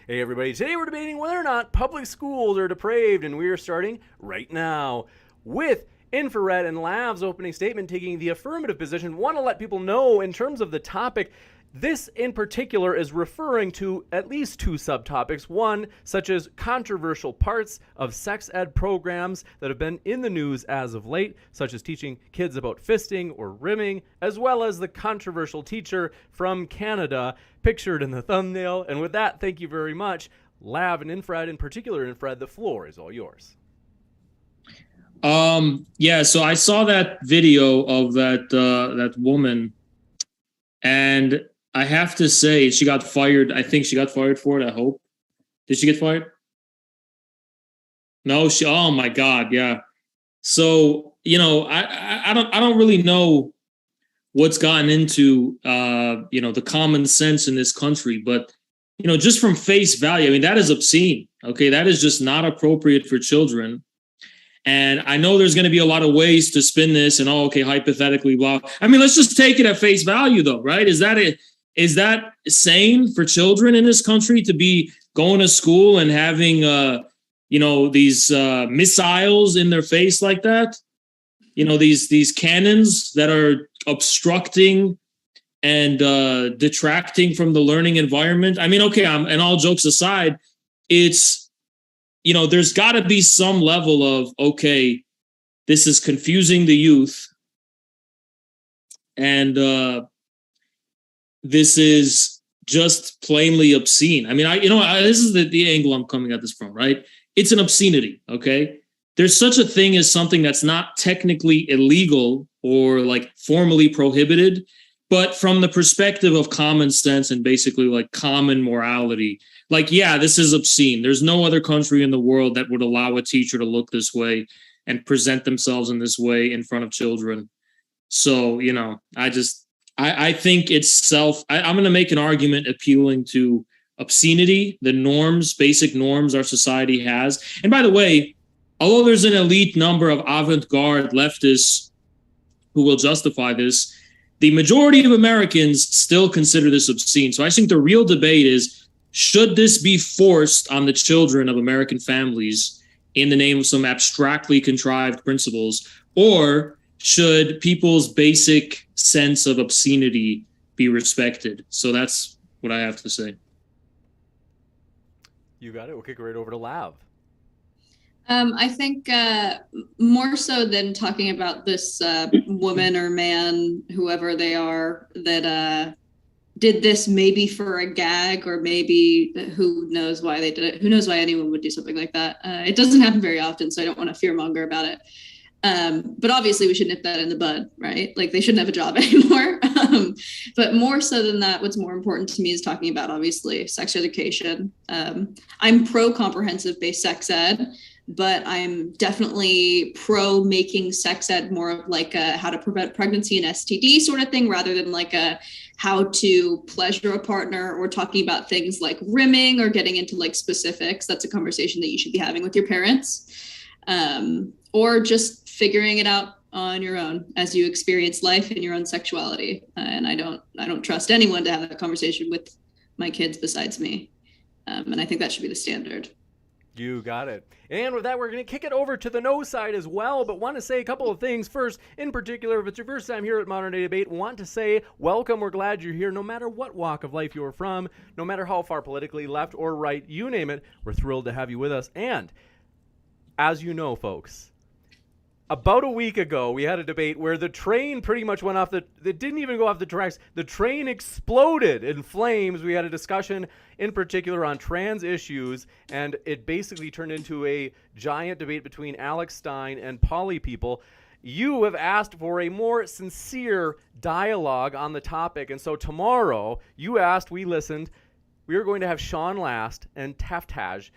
Hey everybody, today we're debating whether or not public schools are depraved, and we are starting right now with Infrared and Lav's opening statement taking the affirmative position. Want to let people know in terms of the topic, this in particular is referring to at least two subtopics. One, such as controversial parts of sex ed programs that have been in the news as of late, such as teaching kids about fisting or rimming, as well as the controversial teacher from Canada pictured in the thumbnail. And with that, thank you very much. Lav and Infrared, in particular, Infrared, the floor is all yours. Yeah, so I saw that video of that woman, and I have to say she got fired. I think she got fired for it. I hope. Did she get fired? No, oh my God, yeah. So, I don't really know what's gotten into the common sense in this country, but just from face value, I mean, that is obscene. Okay, that is just not appropriate for children. And I know there's going to be a lot of ways to spin this and, hypothetically, blah. I mean, let's just take it at face value, though, right? Is that sane for children in this country to be going to school and having, these missiles in their face like that? These cannons that are obstructing and detracting from the learning environment. I mean, and all jokes aside, it's, there's got to be some level of, this is confusing the youth. And this is just plainly obscene. I mean, this is the angle I'm coming at this from, right? It's an obscenity, okay? There's such a thing as something that's not technically illegal or like formally prohibited, but from the perspective of common sense and basically like common morality, like, yeah, this is obscene. There's no other country in the world that would allow a teacher to look this way and present themselves in this way in front of children. So, I think I'm going to make an argument appealing to obscenity, the norms, basic norms our society has. And by the way, although there's an elite number of avant-garde leftists who will justify this, the majority of Americans still consider this obscene. So I think the real debate is, should this be forced on the children of American families in the name of some abstractly contrived principles, or should people's basic sense of obscenity be respected? So that's what I have to say. You got it. We'll kick it right over to Lav. I think more so than talking about this woman or man, whoever they are, that did this maybe for a gag, or maybe who knows why they did it. Who knows why anyone would do something like that? It doesn't happen very often, so I don't want to fearmonger about it. But obviously we should nip that in the bud, right? Like, they shouldn't have a job anymore. But more so than that, what's more important to me is talking about, obviously, sex education. I'm pro comprehensive based sex ed, but I'm definitely pro making sex ed more of like a how to prevent pregnancy and STD sort of thing, rather than like a how to pleasure a partner, or talking about things like rimming or getting into like specifics. That's a conversation that you should be having with your parents, or just figuring it out on your own as you experience life and your own sexuality. And I don't trust anyone to have that conversation with my kids besides me. And I think that should be the standard. You got it. And with that, we're going to kick it over to the no side as well, but want to say a couple of things. First, in particular, if it's your first time here at Modern Day Debate, want to say welcome. We're glad you're here, no matter what walk of life you're from, no matter how far politically left or right, you name it. We're thrilled to have you with us. And as you know, folks, about a week ago, we had a debate where the train pretty much went off it didn't even go off the tracks. The train exploded in flames. We had a discussion in particular on trans issues, and it basically turned into a giant debate between Alex Stein and poly people. You have asked for a more sincere dialogue on the topic, and so tomorrow, you asked, we listened, we are going to have Sean Last and Taftaj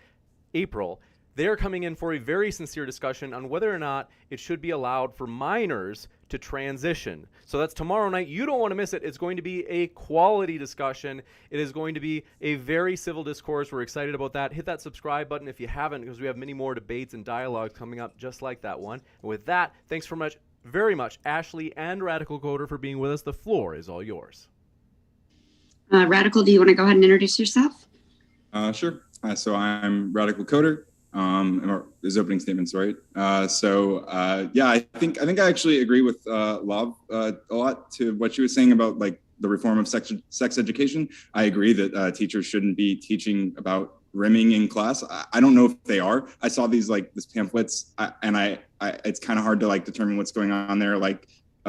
April. They're coming in for a very sincere discussion on whether or not it should be allowed for minors to transition. So that's tomorrow night. You don't want to miss it. It's going to be a quality discussion. It is going to be a very civil discourse. We're excited about that. Hit that subscribe button if you haven't, because we have many more debates and dialogues coming up just like that one. And with that, thanks very much, Ashley and Radical Coder, for being with us. The floor is all yours. Radical, do you want to go ahead and introduce yourself? Sure. So I'm Radical Coder. Or his opening statements, right? Yeah, I think I actually agree with Lav a lot to what she was saying about like the reform of sex education. I agree that teachers shouldn't be teaching about rimming in class. I don't know if they are. I saw these pamphlets, and it's kind of hard to like determine what's going on there. Like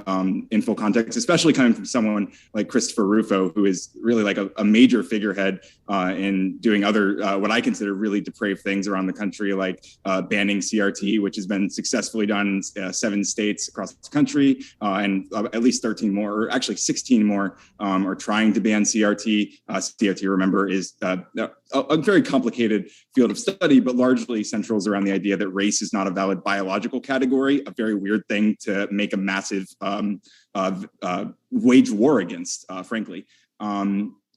in full context, especially coming from someone like Christopher Rufo, who is really like a major figurehead in doing other what I consider really depraved things around the country, like banning CRT, which has been successfully done in 7 states across the country, and at least 13 more, or actually 16 more, are trying to ban CRT. CRT, remember, is a very complicated field of study, but largely centrals around the idea that race is not a valid biological category, a very weird thing to make a massive wage war against, frankly.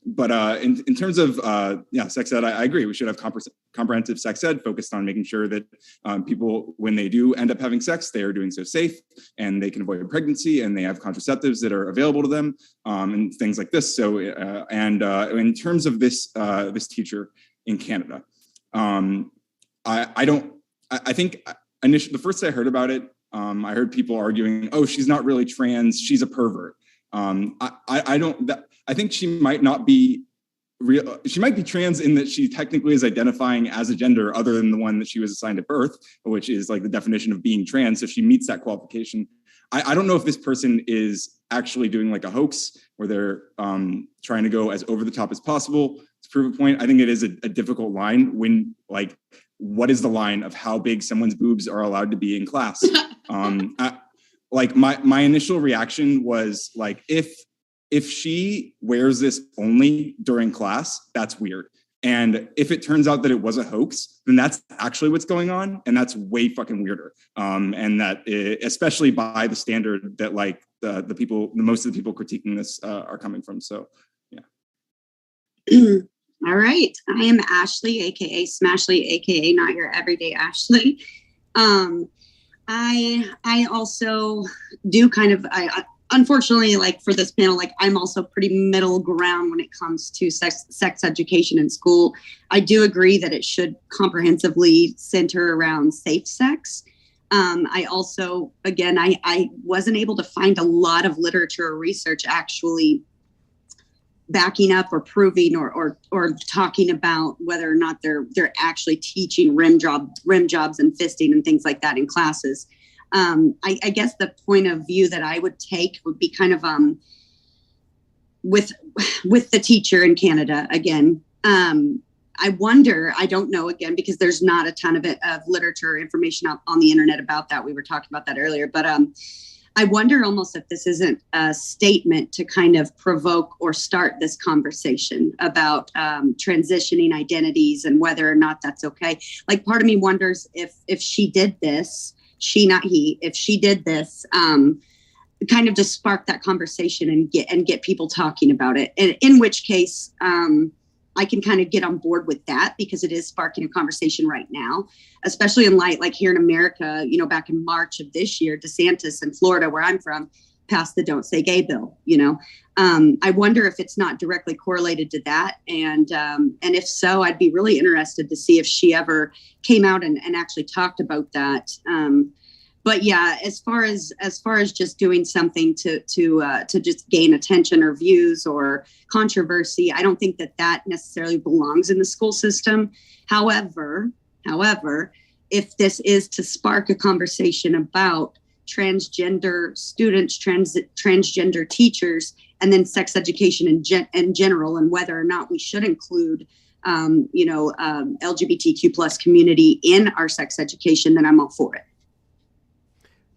But in terms of sex ed, I agree. We should have comprehensive sex ed focused on making sure that people, when they do end up having sex, they are doing so safe and they can avoid pregnancy and they have contraceptives that are available to them, and things like this. So, in terms of this teacher in Canada, I think initially the first I heard about it, I heard people arguing, "Oh, she's not really trans; she's a pervert." I think she might not be real. She might be trans in that she technically is identifying as a gender other than the one that she was assigned at birth, which is like the definition of being trans. So she meets that qualification. I don't know if this person is actually doing like a hoax where they're trying to go as over the top as possible to prove a point. I think it is a difficult line when like, what is the line of how big someone's boobs are allowed to be in class? Like my initial reaction was like, if she wears this only during class, that's weird. And if it turns out that it was a hoax, then that's actually what's going on. And that's way fucking weirder. And that especially by the standard that like the most of the people critiquing this are coming from. So, yeah. All right. I am Ashley, AKA Smashly, AKA not your everyday Ashley. I also do kind of, unfortunately, like for this panel, like I'm also pretty middle ground when it comes to sex education in school. I do agree that it should comprehensively center around safe sex. I also, again, I wasn't able to find a lot of literature or research actually backing up or proving or talking about whether or not they're actually teaching rim jobs and fisting and things like that in classes. I guess the point of view that I would take would be kind of with the teacher in Canada again. I wonder, I don't know again, because there's not a ton of literature or information on the internet about that. We were talking about that earlier, but I wonder almost if this isn't a statement to kind of provoke or start this conversation about transitioning identities and whether or not that's okay. Like part of me wonders if she did this, she, not he, if she did this, kind of just spark that conversation and get people talking about it. And in which case, I can kind of get on board with that because it is sparking a conversation right now, especially in light, like here in America, you know, back in March of this year, DeSantis in Florida, where I'm from, passed the Don't Say Gay bill, you know. I wonder if it's not directly correlated to that. And if so, I'd be really interested to see if she ever came out and actually talked about that. But yeah, as far as just doing something to just gain attention or views or controversy, I don't think that necessarily belongs in the school system. However, if this is to spark a conversation about transgender students, transgender teachers, and then sex education in general, and whether or not we should include LGBTQ plus community in our sex education, then I'm all for it.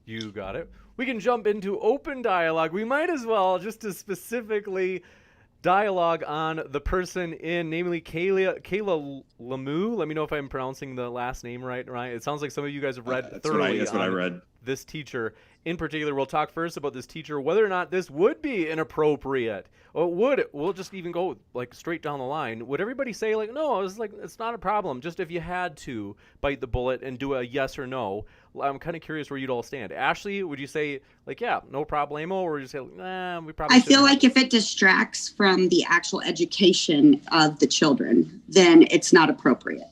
You got it. We can jump into open dialogue. We might as well, just to specifically dialogue on the person in, namely Kayla Lamu. Let me know if I'm pronouncing the last name right. It sounds like some of you guys have read thoroughly. That's what I read. this teacher in particular. We'll talk first about this teacher, whether or not this would be inappropriate. Or we'll just even go like straight down the line. Would everybody say like, no, it's not a problem. Just if you had to bite the bullet and do a yes or no. I'm kind of curious where you'd all stand. Ashley, would you say like, yeah, no problemo, or would you say, nah, we probably I feel shouldn't? like if it distracts from the actual education of the children, then it's not appropriate.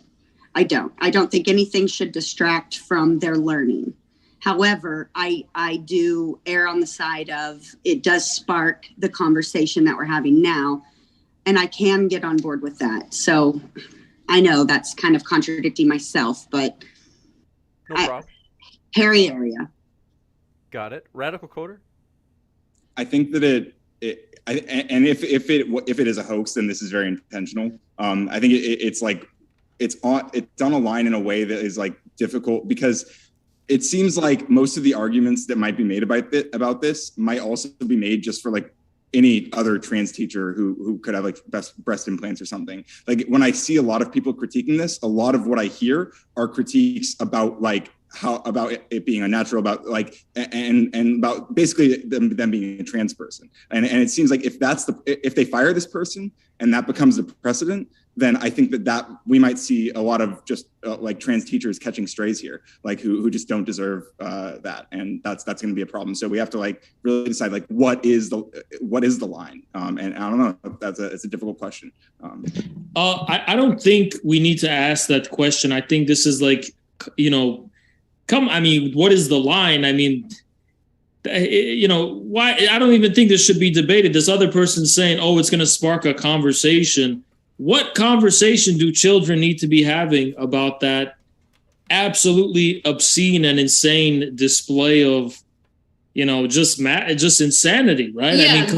I don't think anything should distract from their learning. However, I do err on the side of it does spark the conversation that we're having now, and I can get on board with that. So I know that's kind of contradicting myself, but No problem. hairy area. Got it. Radical Coder? I think that if it is a hoax, then this is very intentional. I think it's on a line in a way that is like difficult, because it seems like most of the arguments that might be made about this might also be made just for like any other trans teacher who could have like breast implants or something. Like when I see a lot of people critiquing this, a lot of what I hear are critiques about like about it being unnatural, about like and about basically them being a trans person. And it seems like if they fire this person and that becomes the precedent, then I think that we might see a lot of just like trans teachers catching strays here, like who just don't deserve that, and that's going to be a problem. So we have to like really decide like what is the line, and I don't know. It's a difficult question. I don't think we need to ask that question. I think this is like, what is the line? I mean, why? I don't even think this should be debated. This other person saying, oh, it's going to spark a conversation. What conversation do children need to be having about that absolutely obscene and insane display of, just insanity, right? Yeah, I mean,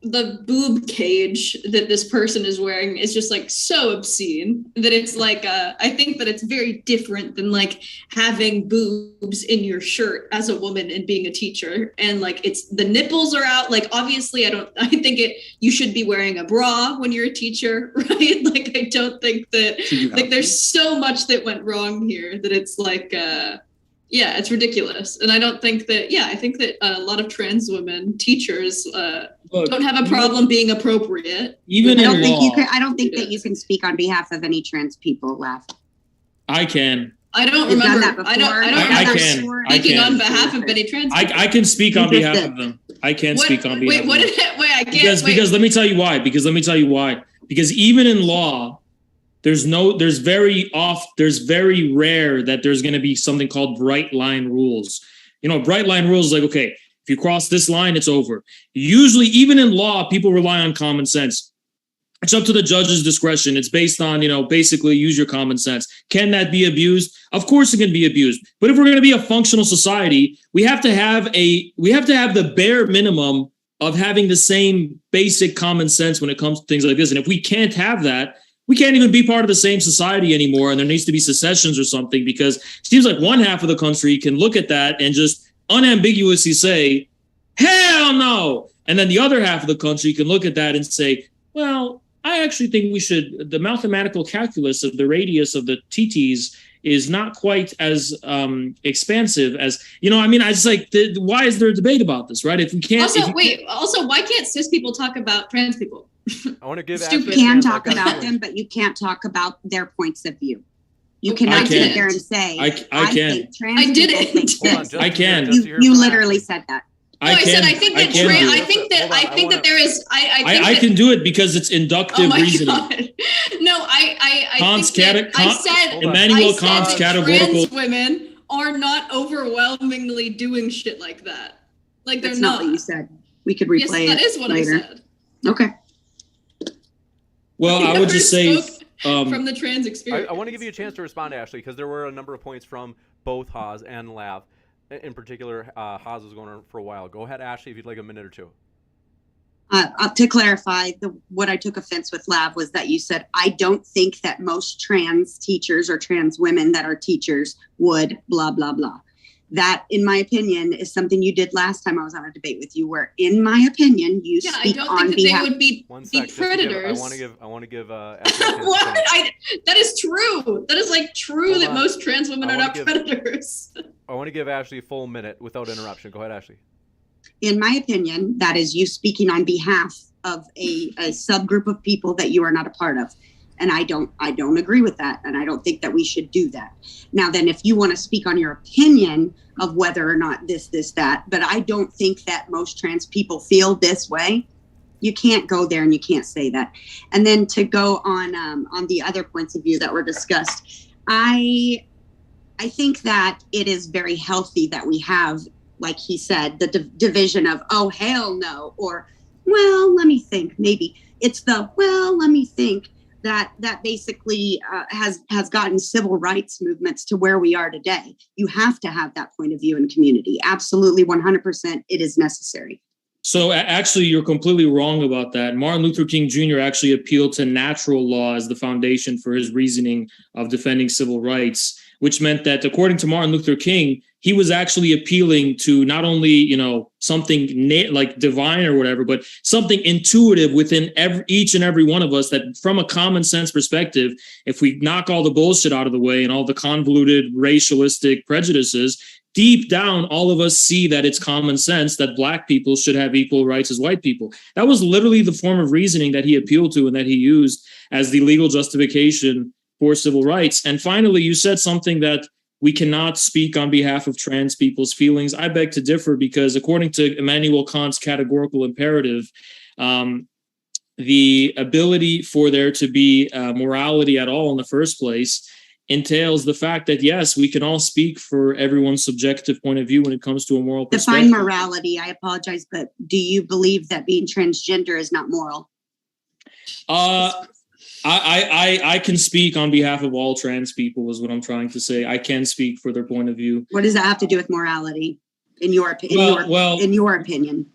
the boob cage that this person is wearing is just like so obscene that it's like I think that it's very different than like having boobs in your shirt as a woman and being a teacher, and like it's the nipples are out. Like obviously I think you should be wearing a bra when you're a teacher, right? Like I don't think that like there's so much that went wrong here that it's like yeah, it's ridiculous. And I don't think that, I think that a lot of trans women teachers don't have a problem being appropriate. Even I in don't think that you can speak on behalf of any trans people, Lav. I can. I don't You've remember. done that before. I don't can. remember I speaking can. on behalf of any trans people. I can speak on behalf of them. I can speak on behalf of them. I can't. Because let me tell you why. Because even in law, there's very rare that there's going to be something called bright line rules. Bright line rules is like, okay, if you cross this line, it's over. Usually, even in law, people rely on common sense. It's up to the judge's discretion. It's based on, basically use your common sense. Can that be abused? Of course it can be abused. But if we're going to be a functional society, we have to have the bare minimum of having the same basic common sense when it comes to things like this. And if we can't have that, we can't even be part of the same society anymore, and there needs to be secessions or something, because it seems like one half of the country can look at that and just unambiguously say, hell no. And then the other half of the country can look at that and say, well, I actually think the mathematical calculus of the radius of the TTs is not quite as expansive as, I just like, why is there a debate about this, right? If we can't. Also, why can't cis people talk about trans people? I want to give You can talk about them, but you can't talk about their points of view. You cannot sit there and say, I can. think trans people think this. I can. You literally said that. I can do it because it's inductive reasoning. God. No, Immanuel Kant's categorical. Trans women are not overwhelmingly doing shit like that. Like they're That's not what you said. We could replay it. Yes, that is what later. I said. Okay. Well, I would just say from the trans experience. I want to give you a chance to respond, Ashley, because there were a number of points from both Haas and Lav. In particular, Haas was going on for a while. Go ahead, Ashley, if you'd like a minute or two. To clarify, what I took offense with, Lav, was that you said, I don't think that most trans teachers or trans women that are teachers would blah, blah, blah. That, in my opinion, is something you did last time I was on a debate with you, where, in my opinion, you Yeah, I speak don't on think that behalf. they would be One sec, just to give- predators. I want to give Ashley a chance to What? finish. That is true. That is like true Hold that on. most trans women I are wanna not give- predators. I want to give Ashley a full minute without interruption. Go ahead, Ashley. In my opinion, that is you speaking on behalf of a subgroup of people that you are not a part of. And I don't agree with that. And I don't think that we should do that. Now, then, if you want to speak on your opinion of whether or not this, that, but I don't think that most trans people feel this way. You can't go there and you can't say that. And then to go on the other points of view that were discussed, I think that it is very healthy that we have, like he said, the division of, oh, hell no, or, well, let me think, maybe. It's the, well, let me think, that basically has gotten civil rights movements to where we are today. You have to have that point of view in community. Absolutely, 100%, it is necessary. So actually, you're completely wrong about that. Martin Luther King Jr. actually appealed to natural law as the foundation for his reasoning of defending civil rights, which meant that, according to Martin Luther King, he was actually appealing to not only, something like divine or whatever, but something intuitive within each and every one of us, that from a common sense perspective, if we knock all the bullshit out of the way and all the convoluted racialistic prejudices, deep down, all of us see that it's common sense that Black people should have equal rights as white people. That was literally the form of reasoning that he appealed to and that he used as the legal justification for civil rights. And finally, you said something that we cannot speak on behalf of trans people's feelings. I beg to differ, because according to Immanuel Kant's categorical imperative, the ability for there to be morality at all in the first place entails the fact that, yes, we can all speak for everyone's subjective point of view when it comes to a moral perspective. Define morality. I apologize, but do you believe that being transgender is not moral? I can speak on behalf of all trans people, is what I'm trying to say. I can speak for their point of view. What does that have to do with morality, in your opinion?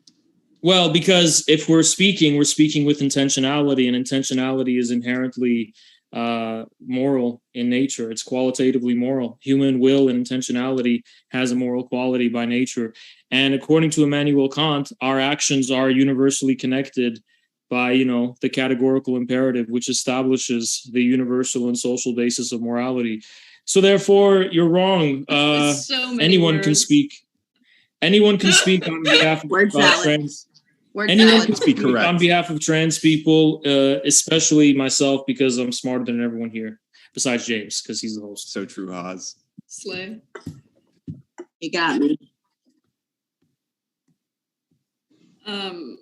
Well, because if we're speaking with intentionality, and intentionality is inherently moral in nature. It's qualitatively moral. Human will and intentionality has a moral quality by nature. And according to Immanuel Kant, our actions are universally connected by, the categorical imperative, which establishes the universal and social basis of morality. So therefore, you're wrong. Anyone can speak on behalf of trans. Anyone can speak on behalf of trans people, especially myself, because I'm smarter than everyone here, besides James, because he's the host. So true, Haas. Slay. You got me. I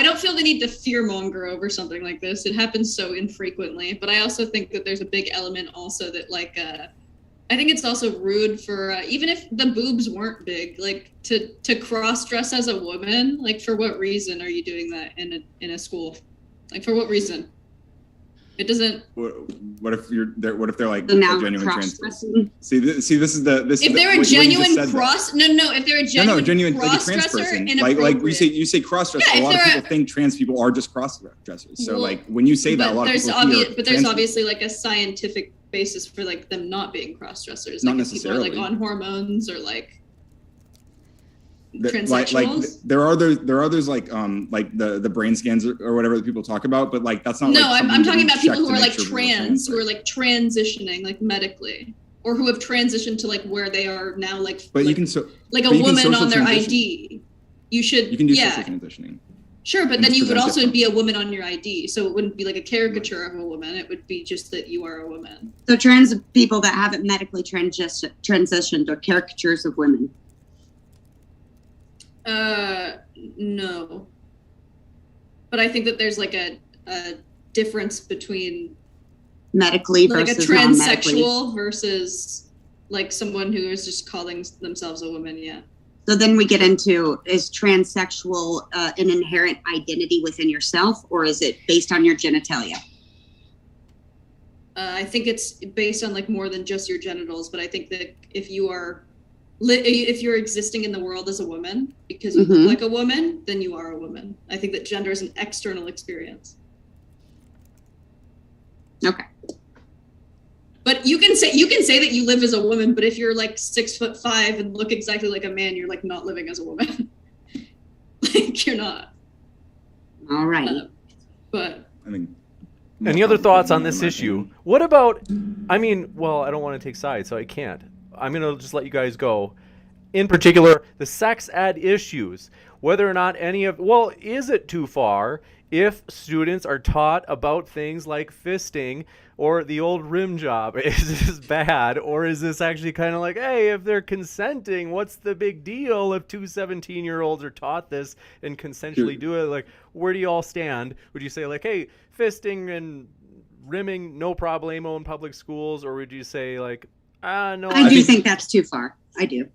don't feel the need to fearmonger over something like this. It happens so infrequently, but I also think that there's a big element also that I think it's also rude for even if the boobs weren't big, like to cross-dress as a woman. Like, for what reason are you doing that in a school? Like, for what reason? It doesn't. What if you're there? What if they're like So a now genuine trans person? cross-dressing? See, this is the. If they're a genuine cross, no. If they're a genuine like a trans person, like you say cross-dresser. Yeah, a lot of people think trans people are just cross-dressers. So like when you say that, a lot of people there's obviously like a scientific basis for like them not being cross-dressers. Not like necessarily. People are like on hormones or like like transsexuals. there are others like the brain scans or whatever that people talk about, but like that's not. No, like I'm talking about people check who to are make like sure people are trans, who are like transitioning like medically, or who have transitioned to like where they are now, like. But like, you can like a woman on their ID. You should. You can do social transitioning. Sure, but then you would also different. be a woman on your ID, so it wouldn't be like a caricature of a woman. It would be just that you are a woman. So trans people that haven't medically transitioned are caricatures of women. No. But I think that there's like a difference between Medically like versus a non-medically. transsexual versus like someone who is just calling themselves a woman. Yeah. So then we get into, is transsexual an inherent identity within yourself, or is it based on your genitalia? I think it's based on like more than just your genitals, but I think that if you're existing in the world as a woman because you look like a woman, then you are a woman. I think that gender is an external experience. Okay. But you can say that you live as a woman, but if you're like 6'5" and look exactly like a man, you're like not living as a woman. Like you're not. All right. But I mean, Any other thoughts on this issue? What about, I mean, well, I don't want to take sides, so I can't. I'm going to just let you guys go. In particular, the sex ed issues. Whether or not is it too far if students are taught about things like fisting or the old rim job? Is this bad? Or is this actually kind of like, hey, if they're consenting, what's the big deal if two 17-year-olds are taught this and consensually do it? Like, where do you all stand? Would you say like, hey, fisting and rimming, no problemo in public schools? Or would you say like, no. I do think that's too far. I do.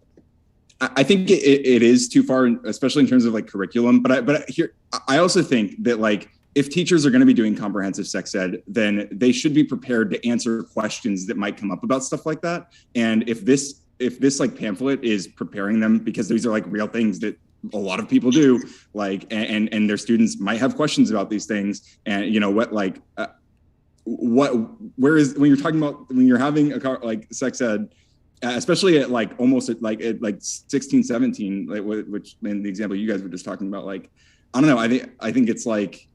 I think it is too far, especially in terms of like curriculum. But here, I also think that like if teachers are going to be doing comprehensive sex ed, then they should be prepared to answer questions that might come up about stuff like that. And if this like pamphlet is preparing them, because these are like real things that a lot of people do, like, and their students might have questions about these things, and you know what, like, where is, when you're talking about, when you're having like sex ed, especially at like almost at like 16, 17, like which in the example you guys were just talking about, like, I don't know. I think it's like,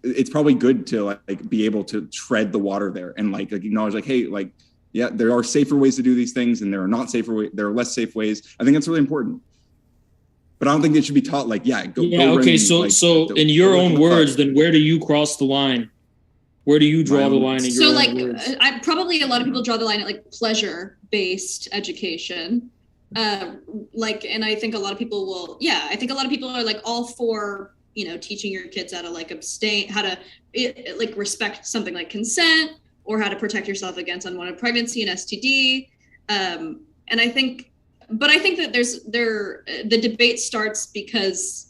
it's probably good to like be able to tread the water there and like acknowledge like, hey, like, yeah, there are safer ways to do these things and there are not safer ways. There are less safe ways. I think that's really important. But I don't think it should be taught like, go. Okay. So in your own words, then where do you cross the line? Where do you draw the line in your own words? So like, probably a lot of people draw the line at like pleasure-based education. Like, and I think a lot of people I think a lot of people are like all for, you know, teaching your kids how to like abstain, how to like respect something like consent, or how to protect yourself against unwanted pregnancy and STD. And I think that the debate starts because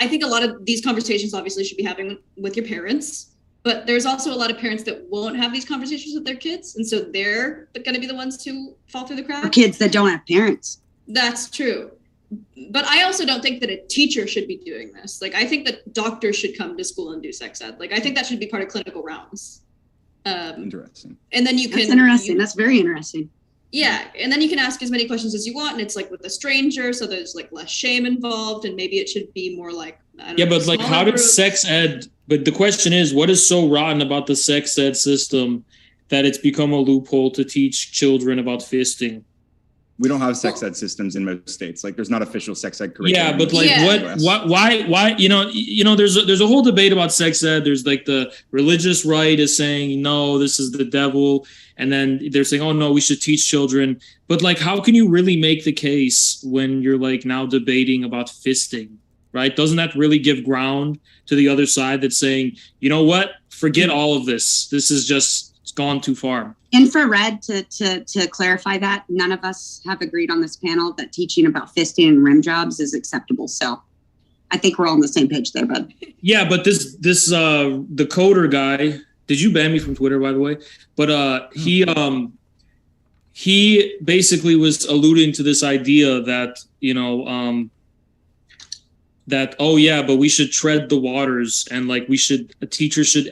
I think a lot of these conversations obviously should be having with your parents, but there's also a lot of parents that won't have these conversations with their kids. And so they're going to be the ones to fall through the cracks. Or kids that don't have parents. That's true. But I also don't think that a teacher should be doing this. Like, I think that doctors should come to school and do sex ed. Like, I think that should be part of clinical rounds. Interesting. And then you can. That's interesting. That's very interesting. Yeah. And then you can ask as many questions as you want. And it's like with a stranger. So there's like less shame involved. And maybe it should be more like, but like, how did sex ed? But the question is, what is so rotten about the sex ed system that it's become a loophole to teach children about fisting? We don't have sex ed systems in most states. Like, there's not official sex ed curriculum. Yeah, but like, why? You know, there's a whole debate about sex ed. There's like the religious right is saying, no, this is the devil. And then they're saying, oh no, we should teach children. But like, how can you really make the case when you're like now debating about fisting, right? Doesn't that really give ground to the other side that's saying, you know what, forget all of this. This is just, it's gone too far. Infrared, to clarify that, none of us have agreed on this panel that teaching about fisting and rim jobs is acceptable. So I think we're all on the same page there, bud. Yeah, but this the coder guy, did you ban me from Twitter, by the way? But he basically was alluding to this idea that, you know, that, oh yeah, but we should tread the waters and like a teacher should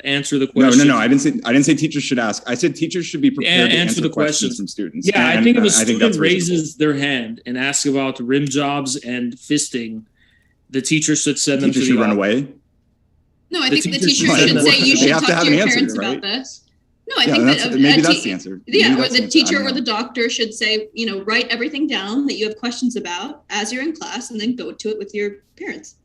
answer the question. No. I didn't say teachers should ask. I said teachers should be prepared to answer the questions from students. Yeah, I think if a student raises their hand and asks about rim jobs and fisting, the teacher should send them to the run away. No, I think the teacher should say you should talk to your parents about this. No, I think that maybe that's the answer. Yeah, or the teacher or the doctor should say, you know, write everything down that you have questions about as you're in class, and then go to it with your parents.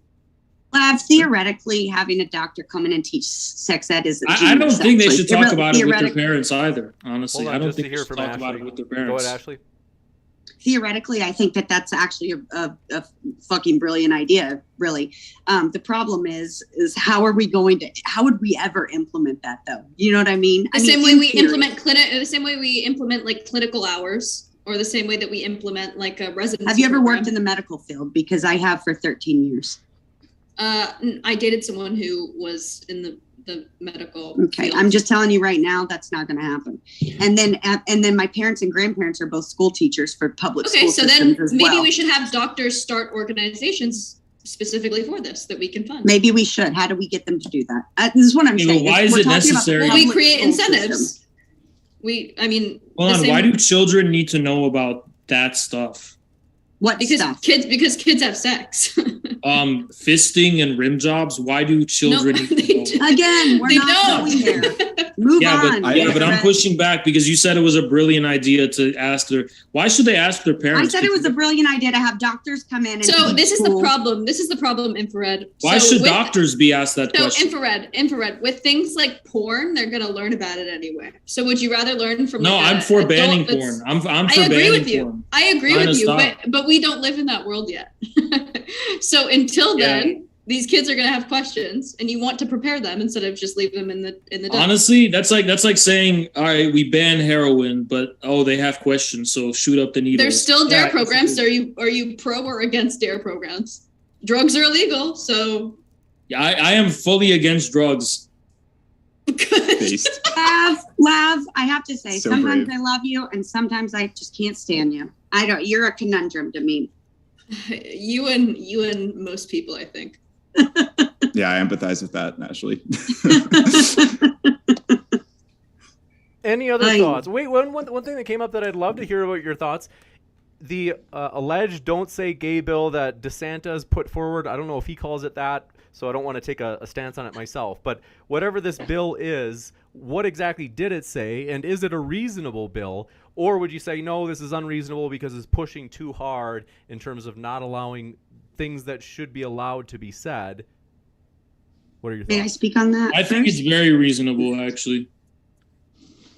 Theoretically, having a doctor come in and teach sex ed is. I don't think they should talk about it with their parents either. Honestly, I don't think they should talk about it with their parents. Go ahead, Ashley. Theoretically, I think that's actually a fucking brilliant idea, really. The problem is how would we ever implement that though? You know what I mean? The same way we implement like clinical hours, or the same way that we implement like a residency. Have you ever worked in the medical field? Because I have for 13 years. I dated someone who was in the medical field. I'm just telling you right now, that's not going to happen. And then my parents and grandparents are both school teachers for public school systems as well. Maybe we should have doctors start organizations specifically for this that we can fund. Maybe we should. How do we get them to do that? This is what I'm saying. Why is We're it talking about necessary? the Well, we public create school incentives. system. Hold on, why do children need to know about that stuff? What stuff? Because kids have sex. Fisting and rim jobs. Why do children No, need to they know? don't. Again, we're They not don't. going there. Move on. But I'm pushing back because you said it was a brilliant idea to ask their. Why should they ask their I parents? said it was a brilliant idea to have doctors come in and So teach this is the school. problem. This is the problem, infrared. Why So should with- doctors be asked that So question? infrared. With things like porn, they're gonna learn about it anyway. So would you rather learn from? No, like, I'm for adult banning that's- porn. I'm for I agree banning with you. porn. I agree Trying with to you, stop. but we don't live in that world yet. So until then, these kids are gonna have questions, and you want to prepare them instead of just leave them in the dump. Honestly, that's like saying, all right, we ban heroin, but they have questions, so shoot up the needle. There's still DARE Yeah, programs. Are you pro or against DARE programs? Drugs are illegal, so Yeah, I am fully against drugs. good. Based. Lav, I have to say, So sometimes brave. I love you and sometimes I just can't stand you. You're a conundrum to me. You and most people, I think. Yeah, I empathize with that, naturally. Any other I- thoughts? Wait, one thing that came up that I'd love to hear about your thoughts. The alleged "Don't Say Gay" bill that DeSantis put forward. I don't know if he calls it that, so I don't want to take a stance on it myself. But whatever this bill is, what exactly did it say, and is it a reasonable bill, or would you say no, this is unreasonable because it's pushing too hard in terms of not allowing things that should be allowed to be said? What are your May I thoughts? speak on that? I think first? it's very reasonable, actually.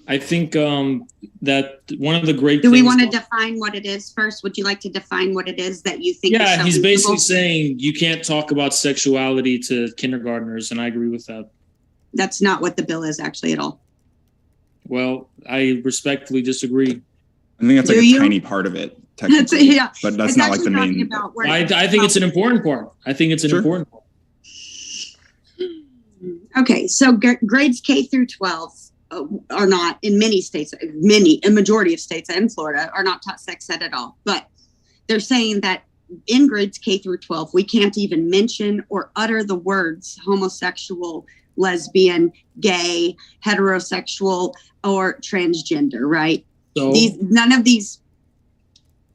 I think that one of the great Do we things want to about- define what it is first? Would you like to define what it is that you think? Yeah, is so he's basically reasonable? saying you can't talk about sexuality to kindergartners, and I agree with that. That's not what the bill is actually at all. Well, I respectfully disagree. I think that's like Do a you? tiny part of it, That's, technically. yeah, But that's it's not like the actually talking main. about where- I think it's an important part. I think it's an Sure. important part. Okay, so grades K through 12 are not in many states, a majority of states in Florida are not taught sex ed at all. But they're saying that in grades K through 12, we can't even mention or utter the words homosexual, lesbian, gay, heterosexual, or transgender, right? So None of these.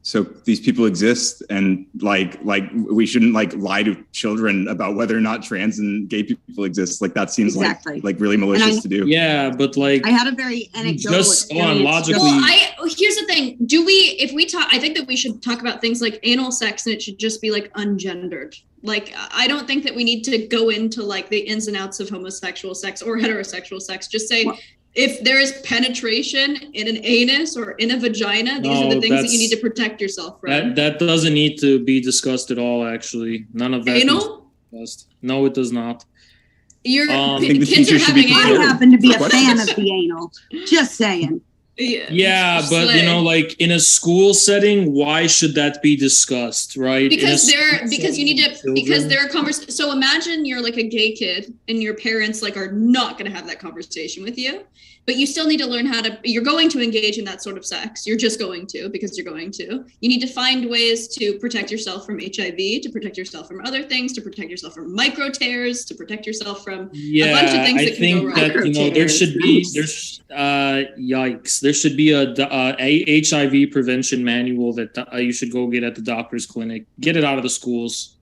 So these people exist, and like we shouldn't lie to children about whether or not trans and gay people exist. Like that seems Exactly. like really malicious to do. yeah, but I had a very anecdotal Just on experience. logically- Well, here's the thing. If we talk, I think that we should talk about things like anal sex, and it should just be like ungendered. Like, I don't think that we need to go into like the ins and outs of homosexual sex or heterosexual sex. Just say, Well- if there is penetration in an anus or in a vagina, these are the No, things that you that's- need to protect yourself from. that doesn't need to be discussed at all. Actually, none of that. needs to Anal? be discussed. No, it does not. You're I think the kids are teacher should be having I prepared. anal. happen to be a For fan questions. of the anal. Just saying. Yeah, but Slay. like in a school setting, why should that be discussed, right? because In a because you need to school because setting, there are conversations. So imagine you're like a gay kid and your parents like are not going to have that conversation with you, but you still need to learn how to. You're going to engage in that sort of sex. You're just going to because you're going to. You need to find ways to protect yourself from HIV, to protect yourself from other things, to protect yourself from micro tears, to protect yourself from yeah, bunch of things I that can think go wrong. that there Microtears, should be nice. yikes. There should be a HIV prevention manual that you should go get at the doctor's clinic. Get it out of the schools.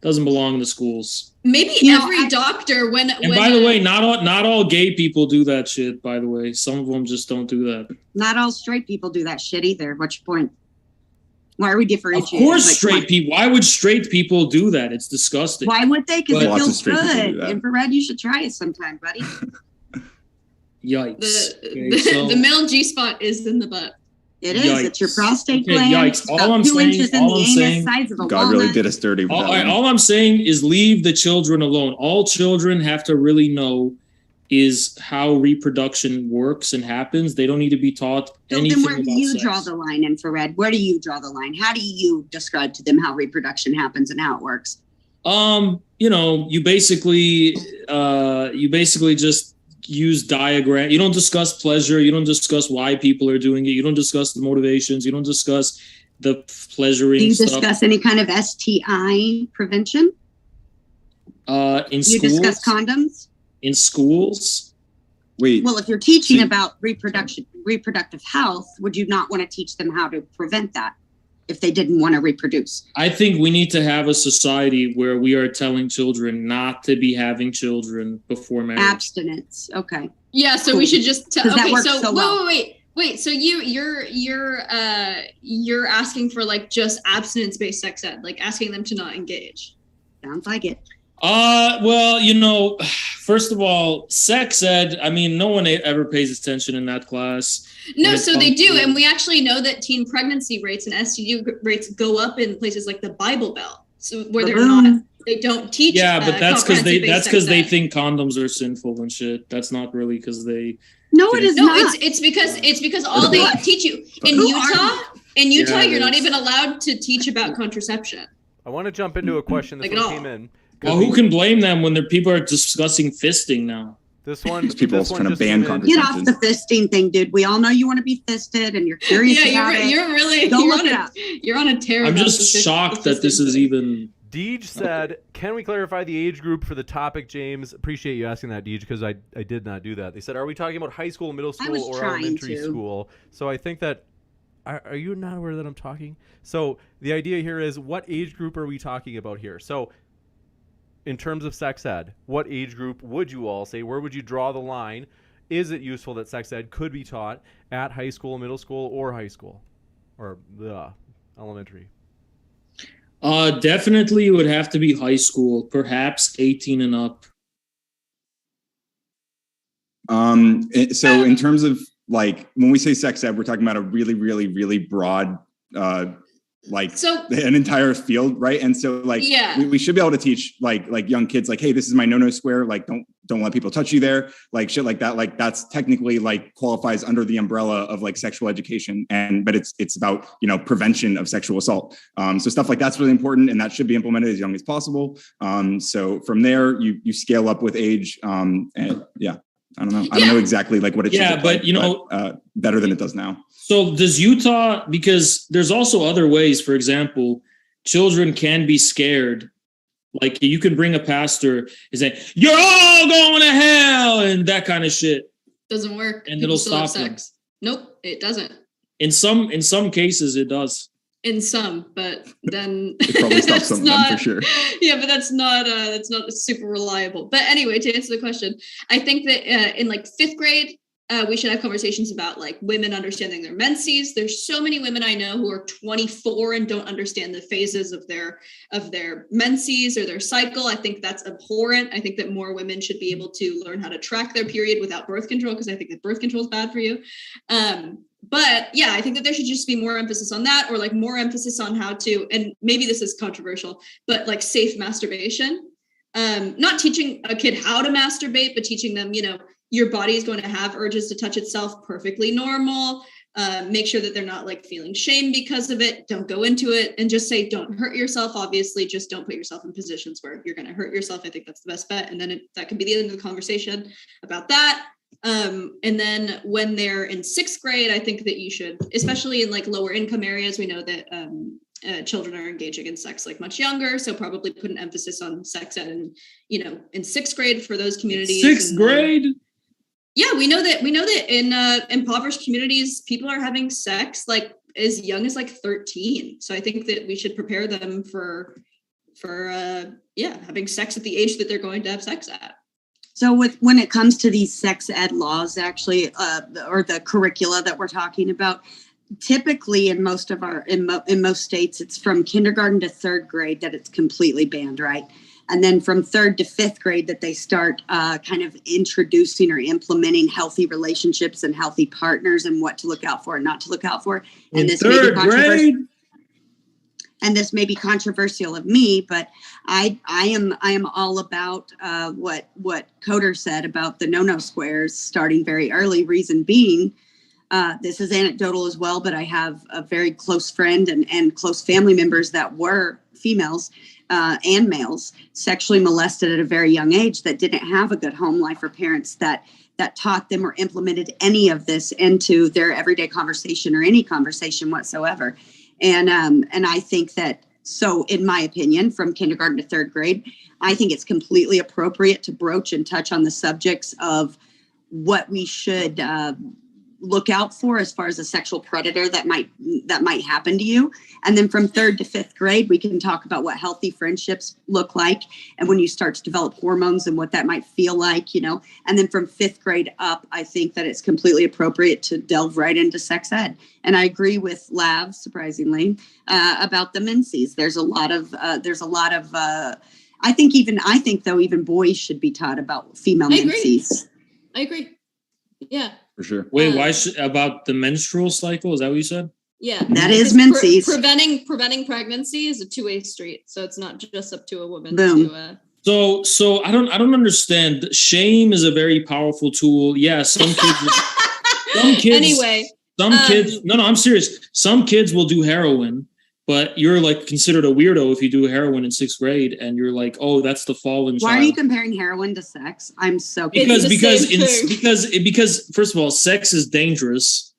Doesn't belong in the schools. maybe You know, every doctor when And by the way, not all gay people do that shit. By the way, some of them just don't do that. Not all straight people do that shit either. What's your point? Why are we Of differentiating? course, Like, come straight on. people. Why would straight people do that? It's disgusting. Why would they? Because it Lots of feels straight people do good. that. Infrared, you should try it sometime, buddy. Yikes. the Okay, so- the male G spot is in the butt. It is. It's your Yikes. prostate Okay, gland. yikes. It's All about I'm 2 saying- inches in all the I'm anus, saying- size of a God really walnut. did us dirty with that one. all I'm saying is leave the children alone. All children have to really know is how reproduction works and happens. They don't need to be taught So anything then where do about you sex. draw the line, infrared? Where do you draw the line? How do you describe to them how reproduction happens and how it works? You basically just use diagram. You don't discuss pleasure. You don't discuss why people are doing it. You don't discuss the motivations. You don't discuss the pleasuring Do you stuff. discuss any kind of STI prevention? In You schools. discuss condoms? In schools. Wait, Well, if you're teaching See- about reproductive health, would you not want to teach them how to prevent that if they didn't want to reproduce? I think we need to have a society where we are telling children not to be having children before marriage. Abstinence. Okay. Yeah, so we should just tell. 'Cause that Okay, works so so well. wait. So you're asking for like just abstinence-based sex ed, like asking them to not engage. Sounds like it. Well, you know, first of all, sex ed, I mean, no one ever pays attention in that class. No, When it so they comes do, to- and we actually know that teen pregnancy rates and STD rates go up in places like the Bible Belt, so where they don't teach. Yeah, but that's because comprehensive-based they sex ed. think condoms are sinful and shit. That's not really because they. No, it is No, not. it's because all they teach you in Who Utah. In Utah, Yeah, it you're not is. even allowed to teach about contraception. I want to jump into a question. This Like at one all. came in. Well, who can blame them when people are discussing fisting now? This one. There's people this one trying to just ban came in. Get off the fisting thing, dude. We all know you want to be fisted and you're curious about it. You're really Go you're look on it a up. you're on a tear. I'm about just the fist- shocked the that this fisting is thing. even. Deej said, "Can we clarify the age group for the topic, James?" Appreciate you asking that, Deej, because I did not do that. They said, "Are we talking about high school, middle I school, was or trying elementary to. school?" So I think that are you not aware that I'm talking? So the idea here is, what age group are we talking about here? So in terms of sex ed, what age group would you all say? Where would you draw the line? Is it useful that sex ed could be taught at high school, middle school, or high school, or elementary? Definitely it would have to be high school, perhaps 18 and up. So in terms of like when we say sex ed, we're talking about a really, really, really broad, like So an entire field, right? And so like Yeah. we should be able to teach like young kids like, hey, this is my no square. Like don't let people touch you there. Like shit like that. Like that's technically like qualifies under the umbrella of like sexual education. But it's about, prevention of sexual assault. So stuff like that's really important, and that should be implemented as young as possible. So from there you scale up with age. And yeah. I don't know. I don't know exactly like what it should Yeah, look but like, better than it does now. So does Utah, because there's also other ways, for example, children can be scared. Like you can bring a pastor and say, "You're all going to hell," and that kind of shit. doesn't work. And People it'll still have stop them. sex. Nope, it doesn't. In some cases it does. In some, but then It probably stops that's some of them not- for sure. Yeah, but that's not super reliable. But anyway, to answer the question, I think that in like 5th grade, we should have conversations about like women understanding their menses. There's so many women I know who are 24 and don't understand the phases of their menses or their cycle. I think that's abhorrent. I think that more women should be able to learn how to track their period without birth control, because I think that birth control is bad for you. But yeah, I think that there should just be more emphasis on that, or like more emphasis on how to, and maybe this is controversial, but like safe masturbation. Not teaching a kid how to masturbate, but teaching them, your body is going to have urges to touch itself, perfectly normal. Make sure that they're not like feeling shame because of it. Don't go into it and just say, don't hurt yourself. Obviously, just don't put yourself in positions where you're going to hurt yourself. I think that's the best bet. And then that can be the end of the conversation about that. And then when they're in 6th grade, I think that you should, especially in like lower income areas, we know that children are engaging in sex like much younger. So probably put an emphasis on sex ed and, in 6th grade for those communities. 6th grade? Yeah, we know that in impoverished communities, people are having sex like as young as like 13. So I think that we should prepare them for having sex at the age that they're going to have sex at. So when it comes to these sex ed laws, actually, or the curricula that we're talking about, typically in most of in most states, it's from kindergarten to 3rd grade that it's completely banned, right? And then from 3rd to 5th grade that they start kind of introducing or implementing healthy relationships and healthy partners and what to look out for and not to look out for. And In this may be 3rd grade? And this may be controversial of me, but I am all about what Coder said about the no squares starting very early. Reason being, this is anecdotal as well, but I have a very close friend and close family members that were females and males sexually molested at a very young age that didn't have a good home life or parents that taught them or implemented any of this into their everyday conversation or any conversation whatsoever. And I think that So in my opinion, from kindergarten to third grade, I think it's completely appropriate to broach and touch on the subjects of what we should look out for as far as a sexual predator that might happen to you. And then from third to fifth grade, we can talk about what healthy friendships look like. And when you start to develop hormones and what that might feel like, you know, and then from fifth grade up, I think that it's completely appropriate to delve right into sex ed. And I agree with Lav, surprisingly, about the menses. There's a lot of, I think though, even boys should be taught about female menses. I agree. Yeah. For sure. Wait, why about the menstrual cycle? Is that what you said? Yeah. That is menses. Preventing pregnancy is a two-way street. So it's not just up to a woman. Boom. So I don't understand. Shame is a very powerful tool. Yeah, some kids. No, I'm serious. Some kids will do heroin, but you're like considered a weirdo if you do heroin in sixth grade, and you're like, oh, that's the fallen child. Why are you comparing heroin to sex? I'm so confused. Because first of all, sex is dangerous.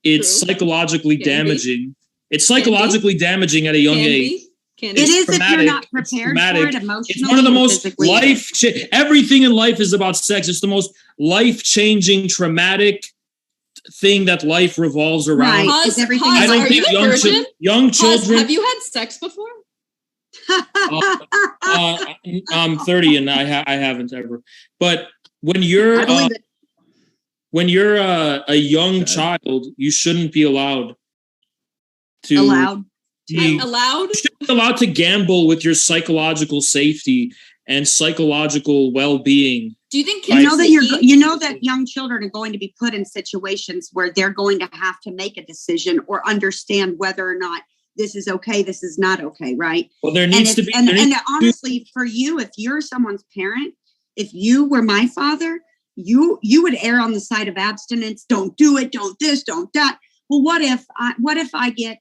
It's psychologically damaging. It's psychologically damaging at a young age. It is if you're not prepared for it emotionally. It's one of the most everything in life is about sex. It's the most life-changing, traumatic thing that life revolves around. Right. I don't think young children. Have you had sex before? I'm 30 and I haven't ever. But when you're a young child, you shouldn't be allowed to gamble with your psychological safety and psychological well-being. Do you think you know that young children are going to be put in situations where they're going to have to make a decision or understand whether or not this is okay, this is not okay, right? Well, there needs to be. And honestly, for you, if you're someone's parent, if you were my father, you would err on the side of abstinence. Don't do it. Don't this. Don't that. Well, what if I get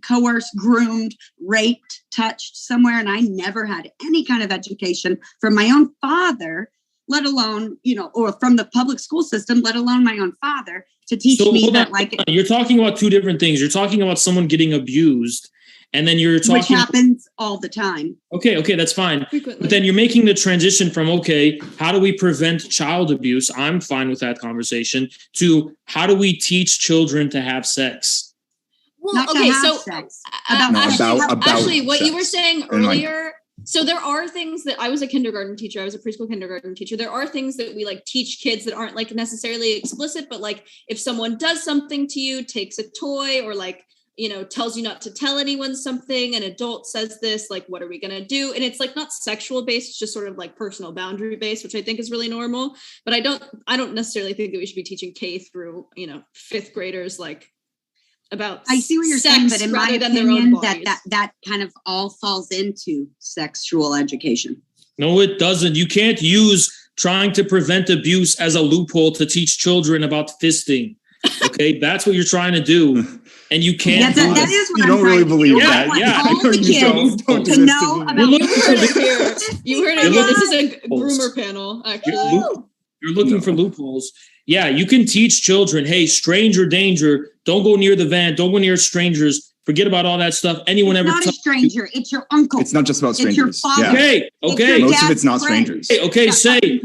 coerced, groomed, raped, touched somewhere, and I never had any kind of education from my own father, let alone, or from the public school system, let alone my own father, to teach me that, you're talking about two different things. You're talking about someone getting abused, and then you're talking, which happens all the time. Okay, that's fine. Frequently. But then you're making the transition from, okay, how do we prevent child abuse? I'm fine with that conversation. To how do we teach children to have sex? Well, sex. Ashley, what sex. You were saying earlier. So there are things that I was a kindergarten teacher. I was a preschool kindergarten teacher. There are things that we teach kids that aren't necessarily explicit, but if someone does something to you, takes a toy, or tells you not to tell anyone something, an adult says this, what are we going to do? And it's not sexual based, it's just sort of personal boundary based, which I think is really normal. But I don't necessarily think that we should be teaching K through, fifth graders, about I see what you're saying, but in my opinion, that kind of all falls into sexual education. No, it doesn't. You can't use trying to prevent abuse as a loophole to teach children about fisting. Okay, that's what you're trying to do, and you can't. That is what you don't really believe that. Yeah. All the kids to know about. You heard it here. This is a groomer panel. Actually, you're looking for loopholes. Yeah, you can teach children, hey, stranger danger. Don't go near the van. Don't go near strangers. Forget about all that stuff. Anyone it's ever not a stranger. It's your uncle. It's not just about strangers. It's your father. Okay. Most of it's not strangers. Okay, say.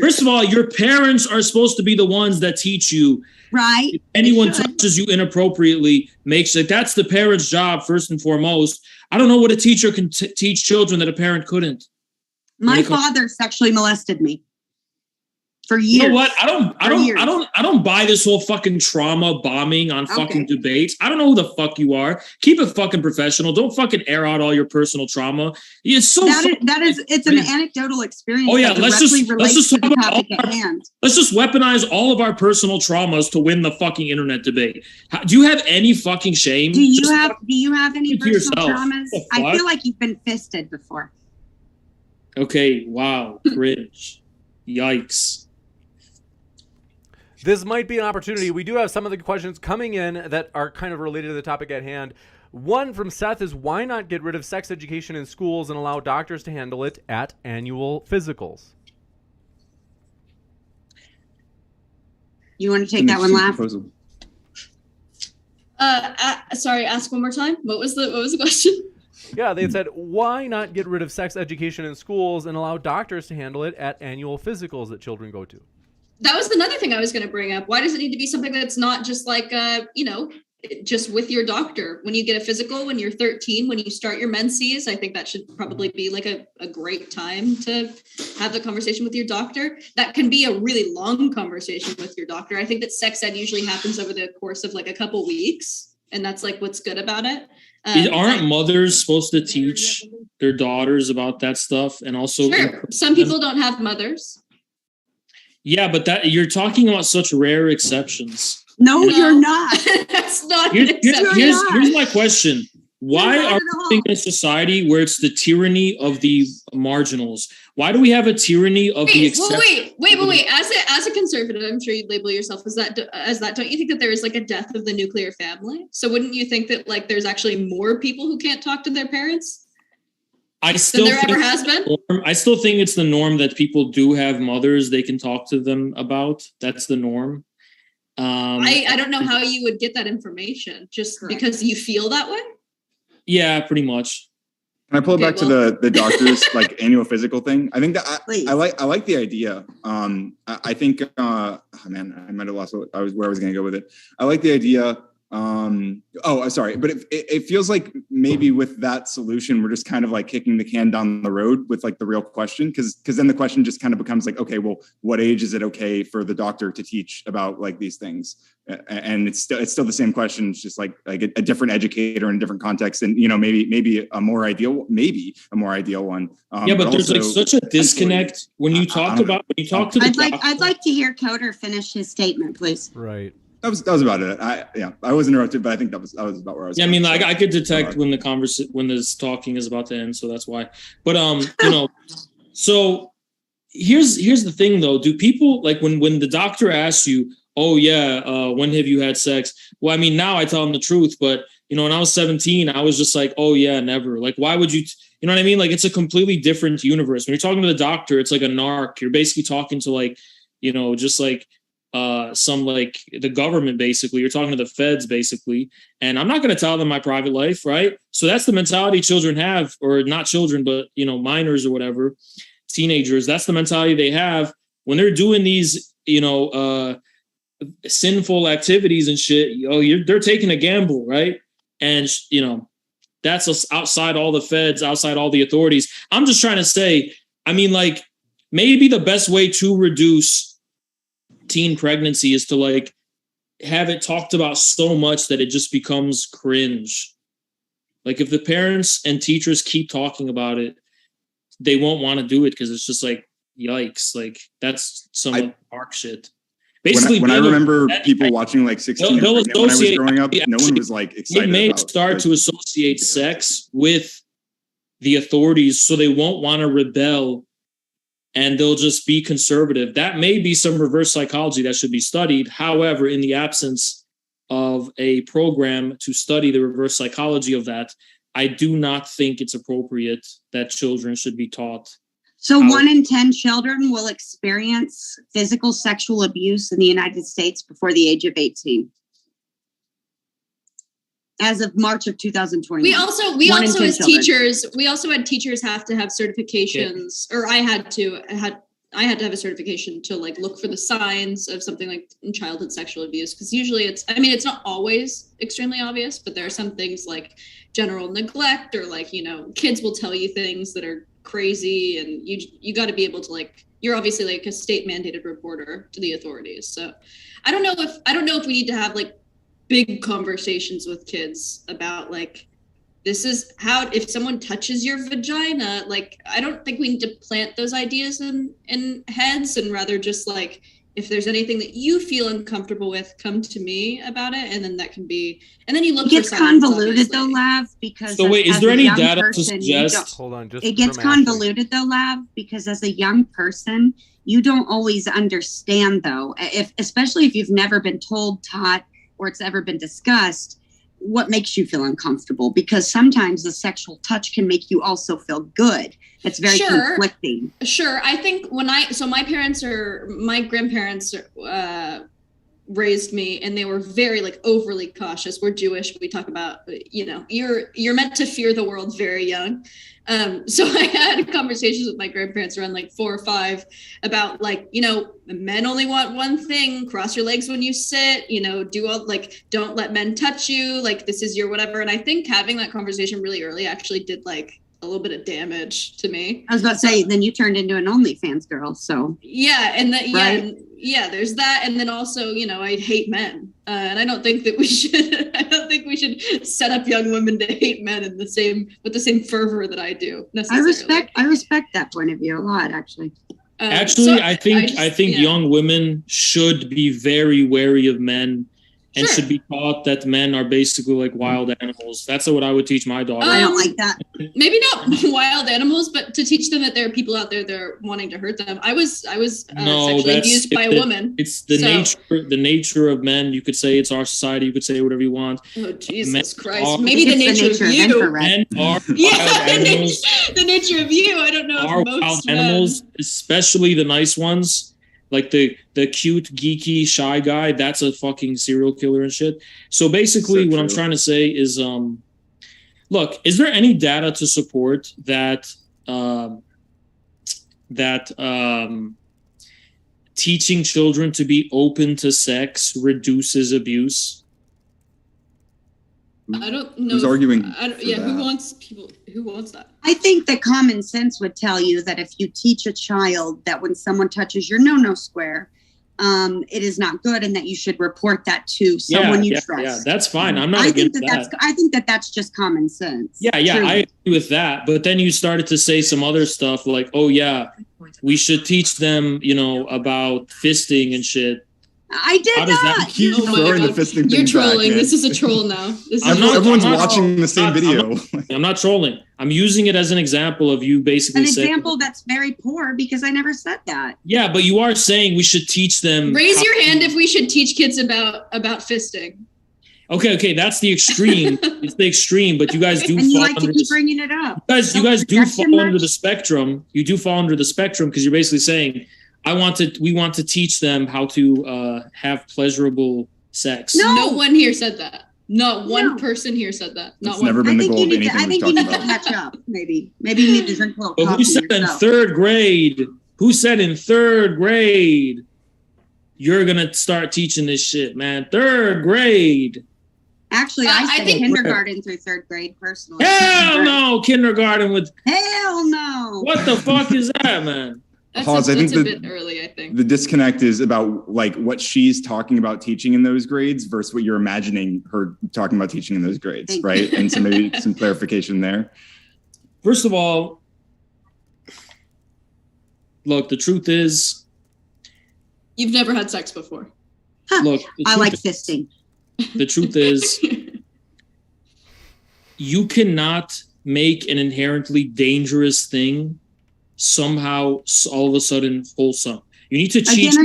First of all, your parents are supposed to be the ones that teach you. Right. If anyone touches you inappropriately, that's the parent's job first and foremost. I don't know what a teacher can teach children that a parent couldn't. My father sexually molested me. For years. You know what? I don't buy this whole fucking trauma bombing on fucking debates. I don't know who the fuck you are. Keep it fucking professional. Don't fucking air out all your personal trauma. It's so it's an anecdotal experience. Oh yeah, let's just weaponize all of our personal traumas to win the fucking internet debate. Do you have any fucking shame? Do you have any personal traumas? I feel like you've been fisted before. Okay, wow, cringe. Yikes. This might be an opportunity. We do have some of the questions coming in that are kind of related to the topic at hand. One from Seth is, why not get rid of sex education in schools and allow doctors to handle it at annual physicals? You want to take that one, Lav? Sorry, ask one more time. What was the question? Yeah, they said, why not get rid of sex education in schools and allow doctors to handle it at annual physicals that children go to? That was another thing I was going to bring up. Why does it need to be something that's not just like, just with your doctor? When you get a physical, when you're 13, when you start your menses, I think that should probably be like a great time to have the conversation with your doctor. That can be a really long conversation with your doctor. I think that sex ed usually happens over the course of like a couple weeks. And that's like what's good about it. Aren't mothers supposed to teach their daughters about that stuff? And also, sure, some people don't have mothers. Yeah, but that you're talking about such rare exceptions. No, you're not. That's not an exception. Here's my question. Why are we living in a society where it's the tyranny of the marginals? Why do we have a tyranny of the exceptions? Wait. As a conservative, I'm sure you'd label yourself as that. Don't you think that there is like a death of the nuclear family? So wouldn't you think that like there's actually more people who can't talk to their parents? I still than there ever has been? I still think it's the norm that people do have mothers they can talk to them about. That's the norm. I don't know how you would get that information just because you feel that way. Yeah, pretty much. Can I pull it back to the doctor's like annual physical thing? I think that I like the idea. I think I might have lost where I was going to go with it. I like the idea. Sorry, but it feels like maybe with that solution, we're just kind of like kicking the can down the road with like the real question. Cause then the question just kind of becomes like, okay, well, what age is it okay for the doctor to teach about like these things? And it's still the same question. It's just like a different educator in a different context. And, maybe a more ideal one. But there's like such a disconnect when you talk to the I'd like to hear Coder finish his statement, please. Right. That was about it. I was interrupted, but I think that was about where I was. Yeah, I mean, like I could detect when when this talking is about to end, so that's why. But so here's the thing though. Do people like when the doctor asks you, "Oh yeah, when have you had sex?" Well, I mean, now I tell them the truth, but when I was 17, I was just like, "Oh yeah, never." Like, why would you? You know what I mean? Like, it's a completely different universe. When you're talking to the doctor, it's like a narc. You're basically talking to like, just like. Some like the government basically. You're talking to the feds basically, and I'm not going to tell them my private life, right? So that's the mentality children have, or not children, but minors or whatever, teenagers. That's the mentality they have when they're doing these sinful activities and shit. They're taking a gamble, right? And that's outside all the feds, outside all the authorities. I'm just trying to say, I mean, like maybe the best way to reduce teen pregnancy is to like have it talked about so much that it just becomes cringe. Like if the parents and teachers keep talking about it, they won't want to do it because it's just like yikes. Like that's some dark shit. Basically, when I remember people watching like 16 when I was growing up, no one was like excited. They may start to associate sex with the authorities, so they won't want to rebel. And they'll just be conservative. That may be some reverse psychology that should be studied. However, in the absence of a program to study the reverse psychology of that, I do not think it's appropriate that children should be taught. So 1 in 10 children will experience physical sexual abuse in the United States before the age of 18. As of March of 2021. We also as teachers, had teachers have to have certifications, or I had to have a certification to like look for the signs of something like childhood sexual abuse. Because usually it's not always extremely obvious, but there are some things like general neglect or like, kids will tell you things that are crazy and you got to be able to like, you're obviously like a state mandated reporter to the authorities. So I don't know if we need to have like big conversations with kids about like, this is how, if someone touches your vagina, like, I don't think we need to plant those ideas in heads, and rather just like, if there's anything that you feel uncomfortable with, come to me about it. And then that can be, and then you look for signs. It gets convoluted though, Lav, because so wait, is there any data to suggest? Hold on, just it gets convoluted though, Lav, because as a young person, you don't always understand though, especially if you've never been told, taught, or it's ever been discussed, what makes you feel uncomfortable, because sometimes the sexual touch can make you also feel good. It's very conflicting. Sure. I think my grandparents raised me, and they were very like overly cautious. We're Jewish. We talk about, you're meant to fear the world very young. So I had conversations with my grandparents around like 4 or 5 about like, men only want one thing, cross your legs when you sit, do all like, don't let men touch you. Like, this is your whatever. And I think having that conversation really early actually did like a little bit of damage to me. I was about to say, then you turned into an OnlyFans girl. So yeah. And that, right? yeah, there's that. And then also, I hate men. And I don't think that we should set up young women to hate men with the same fervor that I do. I respect that point of view a lot, actually. I think young women should be very wary of men and should be taught that men are basically like wild animals. That's what I would teach my daughter. I don't like that. Maybe not wild animals, but to teach them that there are people out there that are wanting to hurt them. I was sexually abused by a woman. It's the nature of men. You could say it's our society. You could say whatever you want. Oh, Jesus Christ. Maybe the nature of you. Men are wild animals. The nature of you. I don't know. Are wild animals, especially the nice ones. Like the cute, geeky, shy guy, that's a fucking serial killer and shit. So basically what I'm trying to say is, look, is there any data to support that teaching children to be open to sex reduces abuse? I don't know. Who's arguing? Who wants that? I think that common sense would tell you that if you teach a child that when someone touches your no square, it is not good, and that you should report that to someone you trust. Yeah, that's fine. I'm not against that. I think that that's just common sense. Yeah, truly. I agree with that. But then you started to say some other stuff like, oh yeah, we should teach them, about fisting and shit. I did not. Keep throwing the fisting You're trolling. Back, this is a troll now. Everyone's watching the same video. I'm not trolling. I'm using it as an example of you basically saying. An example that's very poor because I never said that. Yeah, but you are saying we should teach them. Raise your hand if we should teach kids about fisting. Okay, that's the extreme. It's the extreme, but you guys do. And you like to keep bringing it up. You guys do fall under the spectrum. You do fall under the spectrum because you're basically saying, we want to teach them how to have pleasurable sex. No one here said that. Not one person here said that. Not one. Never been the goal of anything I think you need to catch up. Maybe you need to drink a little coffee. Who said in 3rd grade? Who said in 3rd grade you're gonna start teaching this shit, man? 3rd grade. Actually, I think kindergarten through 3rd grade personally. Hell no, kindergarten with. Hell no. What the fuck is that, man? That's a bit early, I think. The disconnect is about like what she's talking about teaching in those grades versus what you're imagining her talking about teaching in those grades, right? And so maybe some clarification there. First of all, look, the truth is, you've never had sex before. Look, I like fisting. The truth is, you cannot make an inherently dangerous thing somehow all of a sudden wholesome. You need to teach. I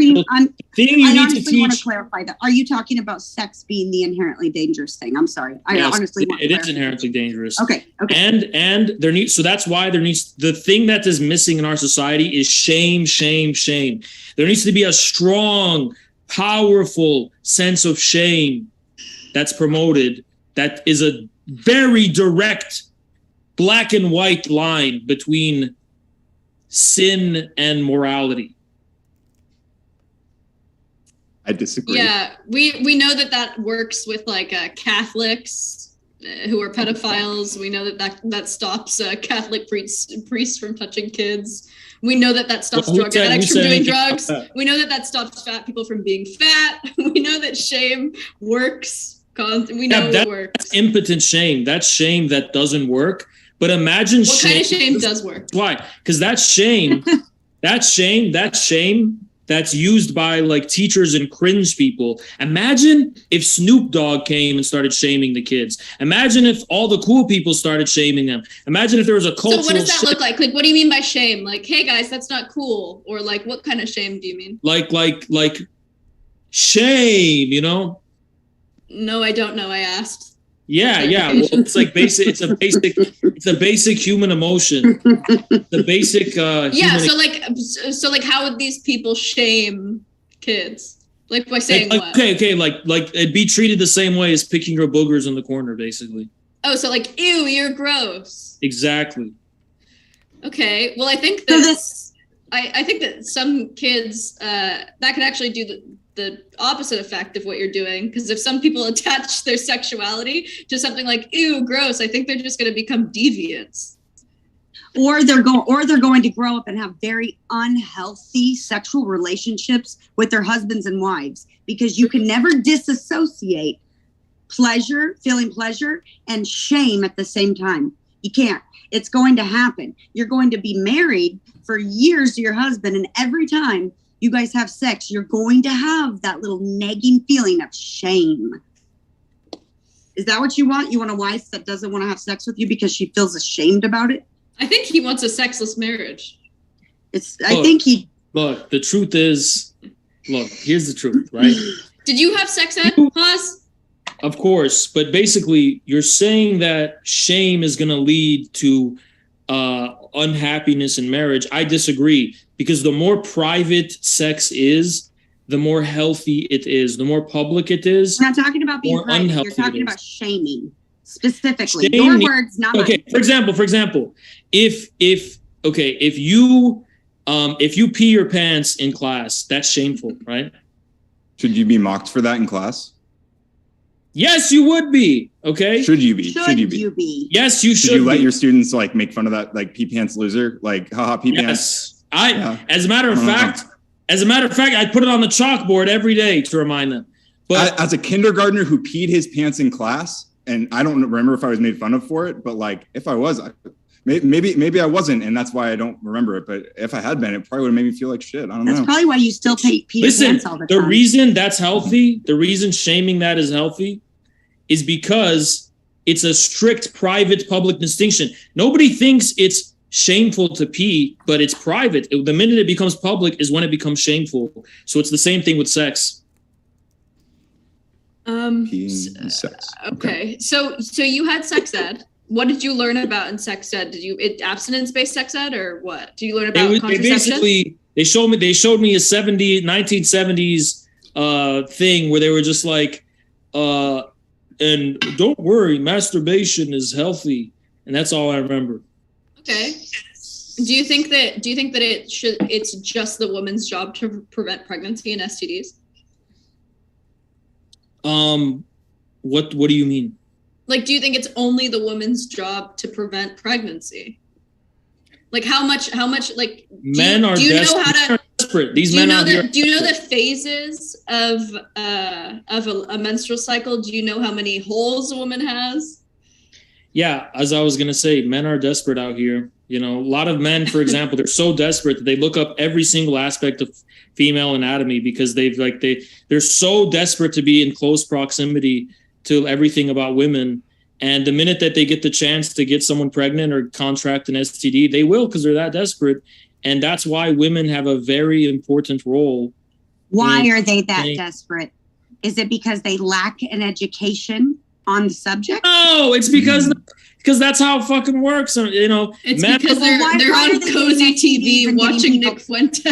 honestly want to clarify that. Are you talking about sex being the inherently dangerous thing? I'm sorry. It is inherently dangerous. Okay. And so that's why the thing that is missing in our society is shame. There needs to be a strong, powerful sense of shame that's promoted. That is a very direct black and white line between sin and morality. I disagree. Yeah, we know that works with like Catholics who are pedophiles. We know that stops Catholic priests from touching kids. We know that stops drug addicts from doing drugs. We know that stops fat people from being fat. We know that shame works. We know it works. That's impotent shame. That's shame that doesn't work. But imagine what kind of shame does work. Why? Because that's shame. That's shame that's used by like teachers and cringe people. Imagine if Snoop Dogg came and started shaming the kids. Imagine if all the cool people started shaming them. Imagine if there was a cultural. So what does that look like? Like, what do you mean by shame? Like, hey guys, that's not cool. Or like, what kind of shame do you mean? Like shame, you know? No, I don't know. I asked. Yeah. Well, it's like basic. It's a basic human emotion. The basic. So how would these people shame kids? Like by saying like, what? Okay, like it'd be treated the same way as picking your boogers in the corner, basically. Oh, so like, ew, you're gross. Exactly. Okay, well, I think that I think that some kids that could actually do the opposite effect of what you're doing, because if some people attach their sexuality to something like ew, gross, I think they're just going to become deviants. Or they're going to grow up and have very unhealthy sexual relationships with their husbands and wives, because you can never disassociate feeling pleasure and shame at the same time. You can't. It's going to happen. You're going to be married for years to your husband, and every time you guys have sex, you're going to have that little nagging feeling of shame. Is that what you want? You want a wife that doesn't want to have sex with you because she feels ashamed about it? I think he wants a sexless marriage. Look, the truth is, here's the truth, right? Did you have sex ed, Haas? Of course, but basically you're saying that shame is going to lead to unhappiness in marriage. I disagree, because the more private sex is, the more healthy it is. The more public it is. I'm not talking about being private. You're talking about shaming specifically. Your words, not okay. mine. For example, if you pee your pants in class, that's shameful, right? Should you be mocked for that in class? Yes, you would be. Okay. Should you be? Should you be? Yes, you should. Should you let your students like make fun of that, like pee pants loser, like haha pee pants? Yes. As a matter of fact, I put it on the chalkboard every day to remind them. But as a kindergartner who peed his pants in class, and I don't remember if I was made fun of for it, but like if I was, maybe I wasn't, and that's why I don't remember it. But if I had been, it probably would have made me feel like shit. I don't know. That's probably why you still pee your pants all the time. The reason that's healthy, the reason shaming that is healthy, is because it's a strict private public distinction. Nobody thinks it's shameful to pee, but it's private. The minute it becomes public is when it becomes shameful. So it's the same thing with sex. Peeing sex. Okay. So you had sex ed. What did you learn about in sex ed? Did you abstinence-based sex ed, or what? Did you learn about contraception? They showed me a 1970s thing where they were just like, and don't worry, masturbation is healthy, and that's all I remember. Okay. Do you think that it's just the woman's job to prevent pregnancy and STDs? What do you mean? Like, do you think it's only the woman's job to prevent pregnancy? Like, how much? Like, men are desperate. These men out here. Do you know the phases of a menstrual cycle? Do you know how many holes a woman has? Yeah, as I was gonna say, men are desperate out here. You know, a lot of men, for example, they're so desperate that they look up every single aspect of female anatomy because they're so desperate to be in close proximity to everything about women. And the minute that they get the chance to get someone pregnant or contract an STD, they will, because they're that desperate. And that's why women have a very important role. Why are they that desperate? Is it because they lack an education on the subject? No, it's because that's how it fucking works. You know, it's because they're on cozy TV watching Nick Fuentes.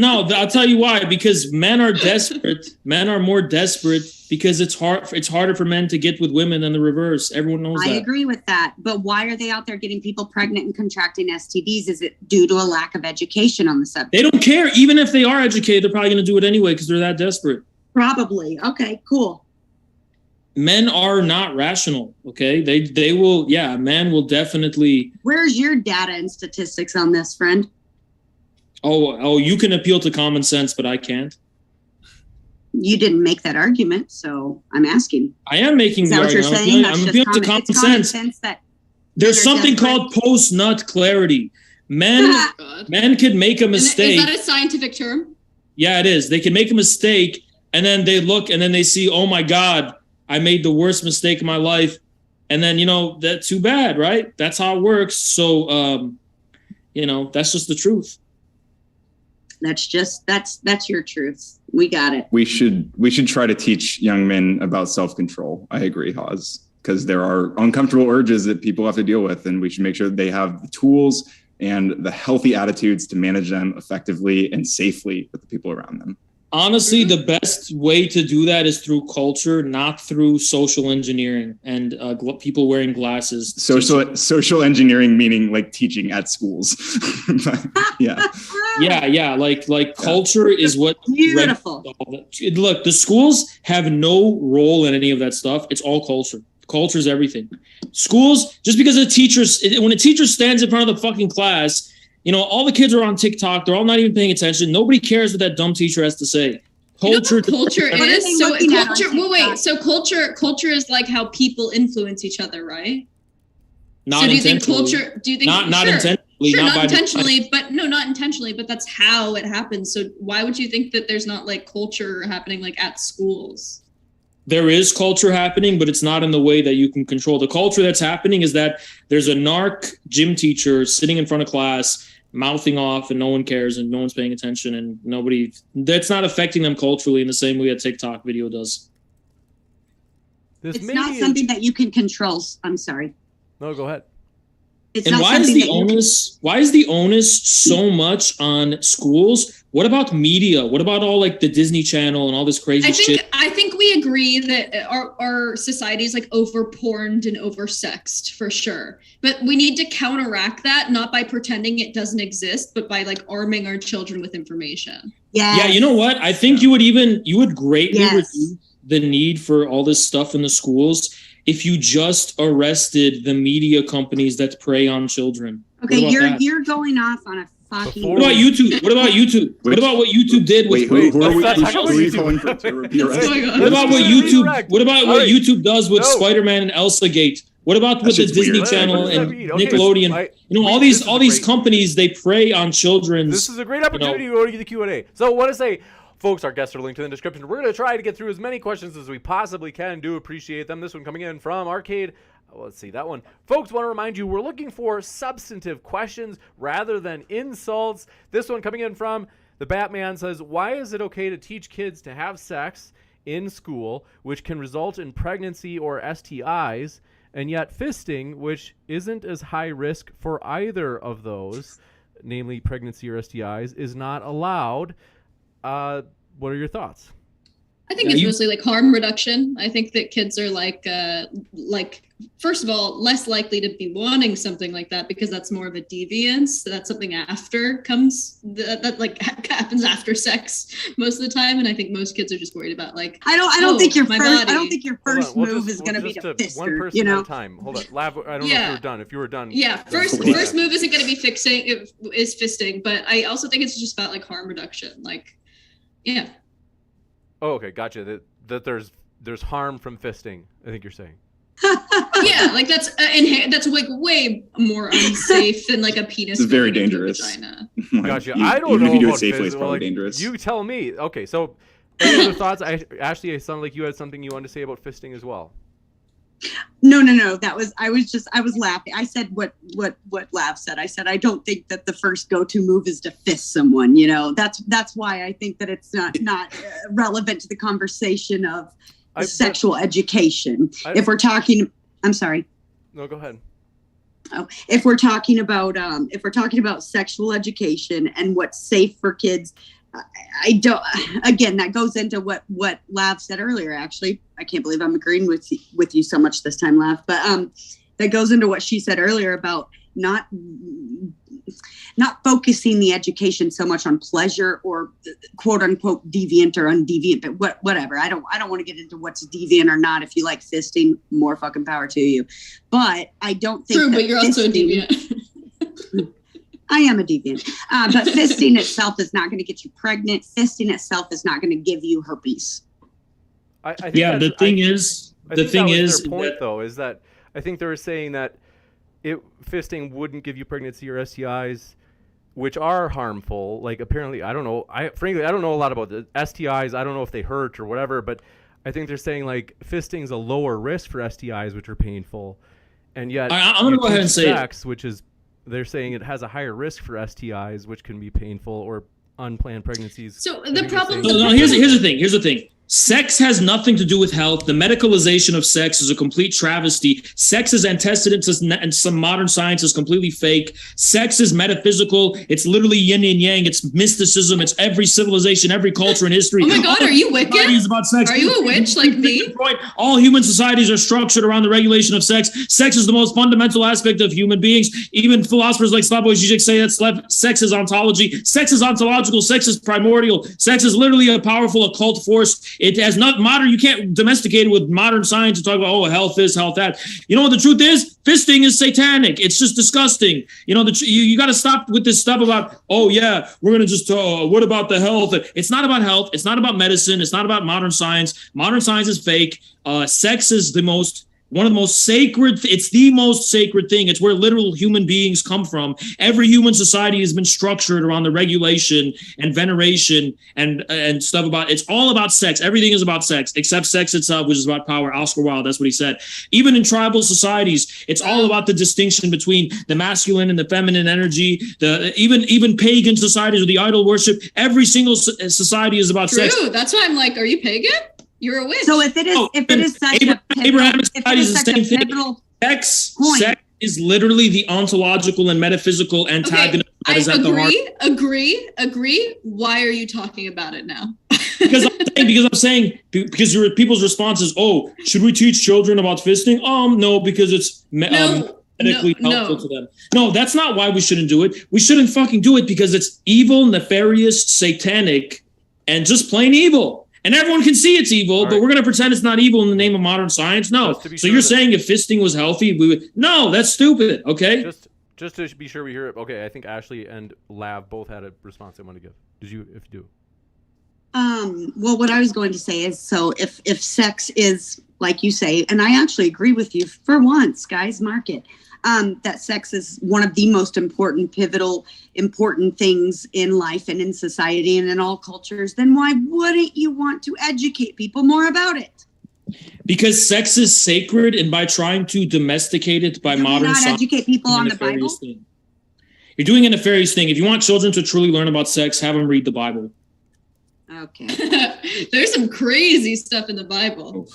I'll tell you why. Because men are desperate. Men are more desperate because it's harder for men to get with women than the reverse. Everyone knows that. I agree with that. But why are they out there getting people pregnant and contracting STDs? Is it due to a lack of education on the subject? They don't care. Even if they are educated, they're probably going to do it anyway because they're that desperate. Probably. Okay, cool. Men are not rational, okay? They will, men will definitely... Where's your data and statistics on this, friend? Oh, you can appeal to common sense, but I can't. You didn't make that argument, so I'm asking. I am making the argument. I'm appealing to common sense. There's something called post-nut clarity. Men can make a mistake. Is that a scientific term? Yeah, it is. They can make a mistake, and then they look, and then they see, oh my God, I made the worst mistake of my life. And then, that's too bad, right? That's how it works. So, that's just the truth. That's your truth. We got it. We should try to teach young men about self-control. I agree, Haz, because there are uncomfortable urges that people have to deal with, and we should make sure they have the tools and the healthy attitudes to manage them effectively and safely with the people around them. Honestly, the best way to do that is through culture, not through social engineering and people wearing glasses. Social engineering meaning like teaching at schools. Yeah. Yeah. Like culture is what. Beautiful. Look, the schools have no role in any of that stuff. It's all culture. Culture is everything. Schools, just because when a teacher stands in front of the fucking class, you know, all the kids are on TikTok. They're all not even paying attention. Nobody cares what that dumb teacher has to say. Culture, you know culture is so culture. So culture is like how people influence each other, right? Not so do you think intentionally. culture? Do you think not sure, intentionally? Sure, not intentionally, but no, not intentionally. But that's how it happens. So why would you think that there's not like culture happening like at schools? There is culture happening, but it's not in the way that you can control. The culture that's happening is that there's a narc gym teacher sitting in front of class, mouthing off, and no one cares, and no one's paying attention, and that's not affecting them culturally in the same way a TikTok video does. It's not something that you can control. I'm sorry. No, go ahead. And why is the onus so much on schools? What about media? What about all like the Disney Channel and all this crazy shit? I think we agree that our society is like over-porned and over-sexed for sure. But we need to counteract that, not by pretending it doesn't exist, but by like arming our children with information. Yeah. Yeah, you know what? I think you would greatly reduce the need for all this stuff in the schools if you just arrested the media companies that prey on children. Okay, you're going off on a fucking. What about YouTube? What about YouTube? What about what YouTube did with? Who are we calling for to be arrested? What about what YouTube? What about what YouTube does with Spider-Man and Elsa Gate? What about with the Disney Channel and Nickelodeon? You know, all these companies, they prey on children's. This is a great opportunity to go to the Q&A. So what to say? Folks, our guests are linked in the description. We're going to try to get through as many questions as we possibly can. Do appreciate them. This one coming in from Arcade. Well, let's see that one. Folks, want to remind you, we're looking for substantive questions rather than insults. This one coming in from the Batman says, why is it okay to teach kids to have sex in school, which can result in pregnancy or STIs, and yet fisting, which isn't as high risk for either of those, namely pregnancy or STIs, is not allowed? What are your thoughts? I think it's mostly like harm reduction. I think that kids are like first of all, less likely to be wanting something like that because that's more of a deviance. That's something after comes that like happens after sex most of the time. And I think most kids are just worried about like I don't think your first move is going to be to fist one her, person at a time. Hold on, Lav. I don't know if you were done. If you were done, First move isn't going to be is fisting, but I also think it's just about like harm reduction. Like, yeah. Oh, okay, gotcha. That there's harm from fisting. I think you're saying. Yeah, like that's like way more unsafe than like a penis. It's very dangerous. Gotcha. I don't know. If you do it about safely, it's fisting, probably like, dangerous. You tell me. Okay, so any other thoughts? Ashley, it sounded like you had something you wanted to say about fisting as well. No. I was laughing. I said what Lav said. I said, I don't think that the first go-to move is to fist someone. You know, that's why I think that it's not relevant to the conversation of sexual education. If we're talking, I'm sorry. No, go ahead. Oh, if we're talking about sexual education and what's safe for kids, I don't. Again, that goes into what Lav said earlier. Actually, I can't believe I'm agreeing with you so much this time, Lav. But that goes into what she said earlier about not focusing the education so much on pleasure or quote unquote deviant or undeviant, but whatever. I don't want to get into what's deviant or not. If you like fisting, more fucking power to you. But I don't think. True, but you're also a deviant. I am a deviant. But fisting itself is not going to get you pregnant. Fisting itself is not going to give you herpes. I think the thing is, their point though is that I think they were saying that fisting wouldn't give you pregnancy or STIs, which are harmful. Like apparently, I don't know. Frankly, I don't know a lot about the STIs. I don't know if they hurt or whatever. But I think they're saying like fisting's a lower risk for STIs, which are painful, and yet I'm gonna go ahead and say sex, which is. They're saying it has a higher risk for STIs, which can be painful, or unplanned pregnancies. So the problem. Here's the thing. Sex has nothing to do with health. The medicalization of sex is a complete travesty. Sex is antecedent to some modern science is completely fake. Sex is metaphysical. It's literally yin and yang. It's mysticism. It's every civilization, every culture in history. Oh my God, are you Wiccan? Is about sex. Are you a witch like me? All human societies are structured around the regulation of sex. Sex is the most fundamental aspect of human beings. Even philosophers like Slavoj Žižek say that sex is ontology. Sex is ontological. Sex is primordial. Sex is literally a powerful occult force. It has not modern. You can't domesticate it with modern science and talk about, oh, health this, health that. You know what the truth is? Fisting is satanic. It's just disgusting. You know, you got to stop with this stuff about, oh yeah, we're gonna just what about the health? It's not about health. It's not about medicine. It's not about modern science. Modern science is fake. Sex is one of the most sacred. It's the most sacred thing. It's where literal human beings come from. Every human society has been structured around the regulation and veneration and stuff about. It's all about sex. Everything is about sex except sex itself, which is about power. Oscar Wilde, that's what he said. Even in tribal societies, it's all about the distinction between the masculine and the feminine energy. Even pagan societies with the idol worship. Every single society is about sex. True. That's why I'm like, are you pagan? You're a witch. So if it is such a Abrahamic society is the same thing. pivotal Sex point. is literally the ontological and metaphysical antagonist that is at the heart. Agree. Why are you talking about it now? Because I'm saying your people's response is, oh, should we teach children about fisting? No, because it's medically helpful to them. No, that's not why we shouldn't do it. We shouldn't fucking do it because it's evil, nefarious, satanic, and just plain evil. And everyone can see it's evil, but we're going to pretend it's not evil in the name of modern science? No. So you're saying if fisting was healthy, we would... No, that's stupid, okay? Just to be sure we hear it. Okay, I think Ashley and Lav both had a response they want to give. If you do. Well, what I was going to say is, so if sex is, like you say, and I actually agree with you for once, guys, mark it, that sex is one of the most important, pivotal, important things in life and in society and in all cultures, then why wouldn't you want to educate people more about it? Because sex is sacred, and by trying to domesticate it by modern science, educate people on the Bible. You're doing a nefarious thing. If you want children to truly learn about sex, have them read the Bible. Okay. There's some crazy stuff in the Bible.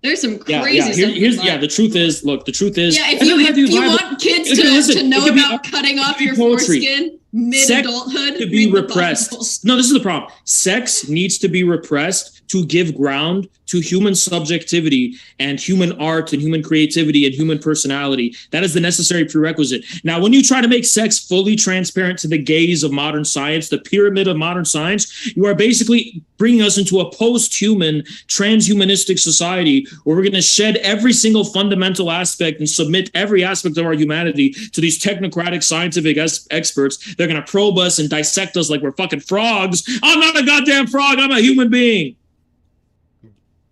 There's some crazy stuff. The truth is, if you want kids to know about cutting off your foreskin mid-adulthood, to be repressed. No, this is the problem. Sex needs to be repressed to give ground to human subjectivity and human art and human creativity and human personality. That is the necessary prerequisite. Now, when you try to make sex fully transparent to the gaze of modern science, the pyramid of modern science, you are basically bringing us into a post-human, transhumanistic society where we're going to shed every single fundamental aspect and submit every aspect of our humanity to these technocratic scientific experts. They're going to probe us and dissect us like we're fucking frogs. I'm not a goddamn frog. I'm a human being.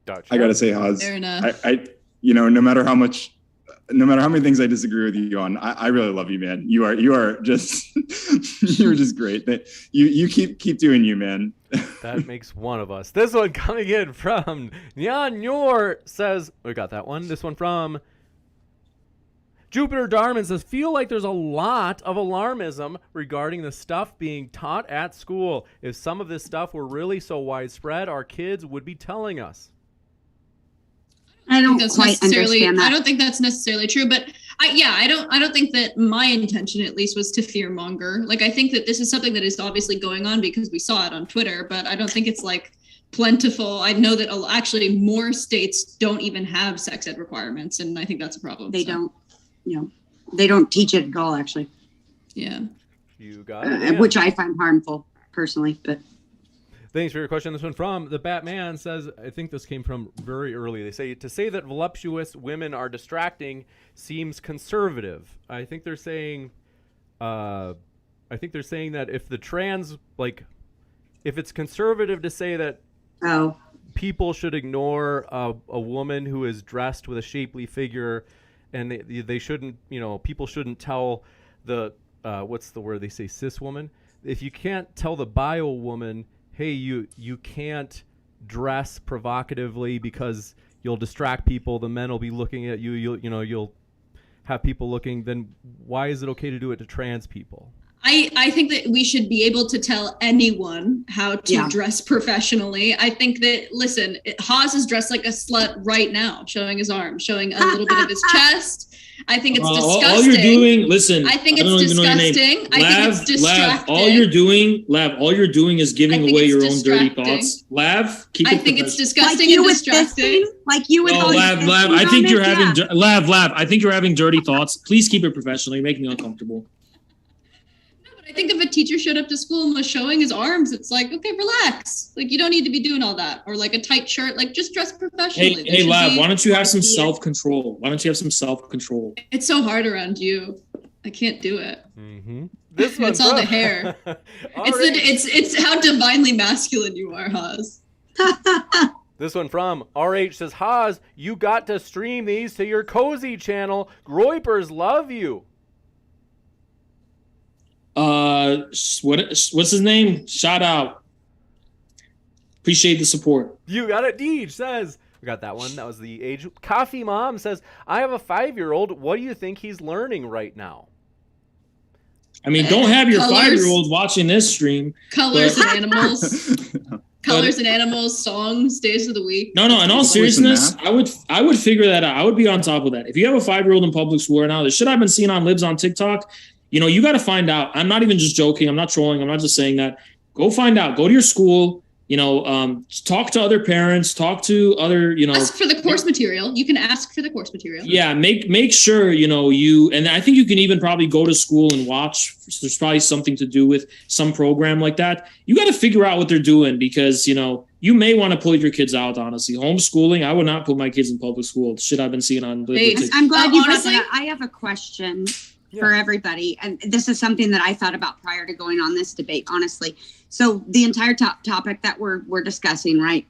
Gotcha. I gotta say, Haz, fair enough. I no matter how many things I disagree with you on, I really love you, man. You are just you're just great. You keep doing you, man. That makes one of us. This one coming in from Nyan Yor says, we got that one. This one from Jupiter Darman says, feel like there's a lot of alarmism regarding the stuff being taught at school. If some of this stuff were really so widespread, our kids would be telling us. I don't quite understand that. I don't think that's necessarily true, but I don't think that my intention at least was to fear monger. Like, I think that this is something that is obviously going on because we saw it on Twitter, but I don't think it's like plentiful. I know that actually more states don't even have sex ed requirements, and I think that's a problem. They don't teach it at all, actually. Yeah. You got it. Which I find harmful personally, but. Thanks for your question. This one from the Batman says, I think this came from very early. They say, to say that voluptuous women are distracting seems conservative. I think they're saying that if the trans, like, if it's conservative to say that people should ignore a woman who is dressed with a shapely figure, and they shouldn't, people shouldn't tell the, what's the word they say, cis woman? If you can't tell the bio woman, hey, you can't dress provocatively because you'll distract people, the men will be looking at you, you'll have people looking, then why is it okay to do it to trans people? I think that we should be able to tell anyone how to dress professionally. I think that, listen, Haas is dressed like a slut right now, showing his arms, showing a little bit of his chest. I think it's disgusting. All you're doing, listen. I think it's disgusting. I think it's distracting. All you're doing is giving away your own dirty thoughts. Lav, keep it I think it's disgusting like and distracting. Like you with all Lav, I think you're having Lav. I think you're having dirty thoughts. Please keep it professional. You're making me uncomfortable. I think if a teacher showed up to school and was showing his arms, it's like, okay, relax. Like, you don't need to be doing all that. Or like a tight shirt, like just dress professionally. Hey, Lav, why don't you have some self-control? It's so hard around you. I can't do it. Mm-hmm. It's all the hair. It's how divinely masculine you are, Haas. This one from RH says, Haas, you got to stream these to your cozy channel. Groypers love you. What's his name? Shout out. Appreciate the support. You got it. Deej says, we got that one. That was the age. Coffee Mom says, I have a 5-year-old. What do you think he's learning right now? I mean, don't have your 5-year-old watching this stream. Colors and animals. Colors and animals, songs, days of the week. No. In all seriousness, I would figure that out. I would be on top of that. If you have a 5-year-old in public school right now, the shit I've been seeing on Libs on TikTok, you got to find out. I'm not even just joking. I'm not trolling. I'm not just saying that. Go find out. Go to your school. Talk to other parents. Talk to other. Ask for the course material. You can ask for the course material. Yeah, make sure you. And I think you can even probably go to school and watch. There's probably something to do with some program like that. You got to figure out what they're doing because you may want to pull your kids out. Honestly, homeschooling. I would not put my kids in public school. The shit I've been seeing on. I'm glad you brought that up. I have a question. For everybody. And this is something that I thought about prior to going on this debate, honestly. So the entire topic that we're discussing, right?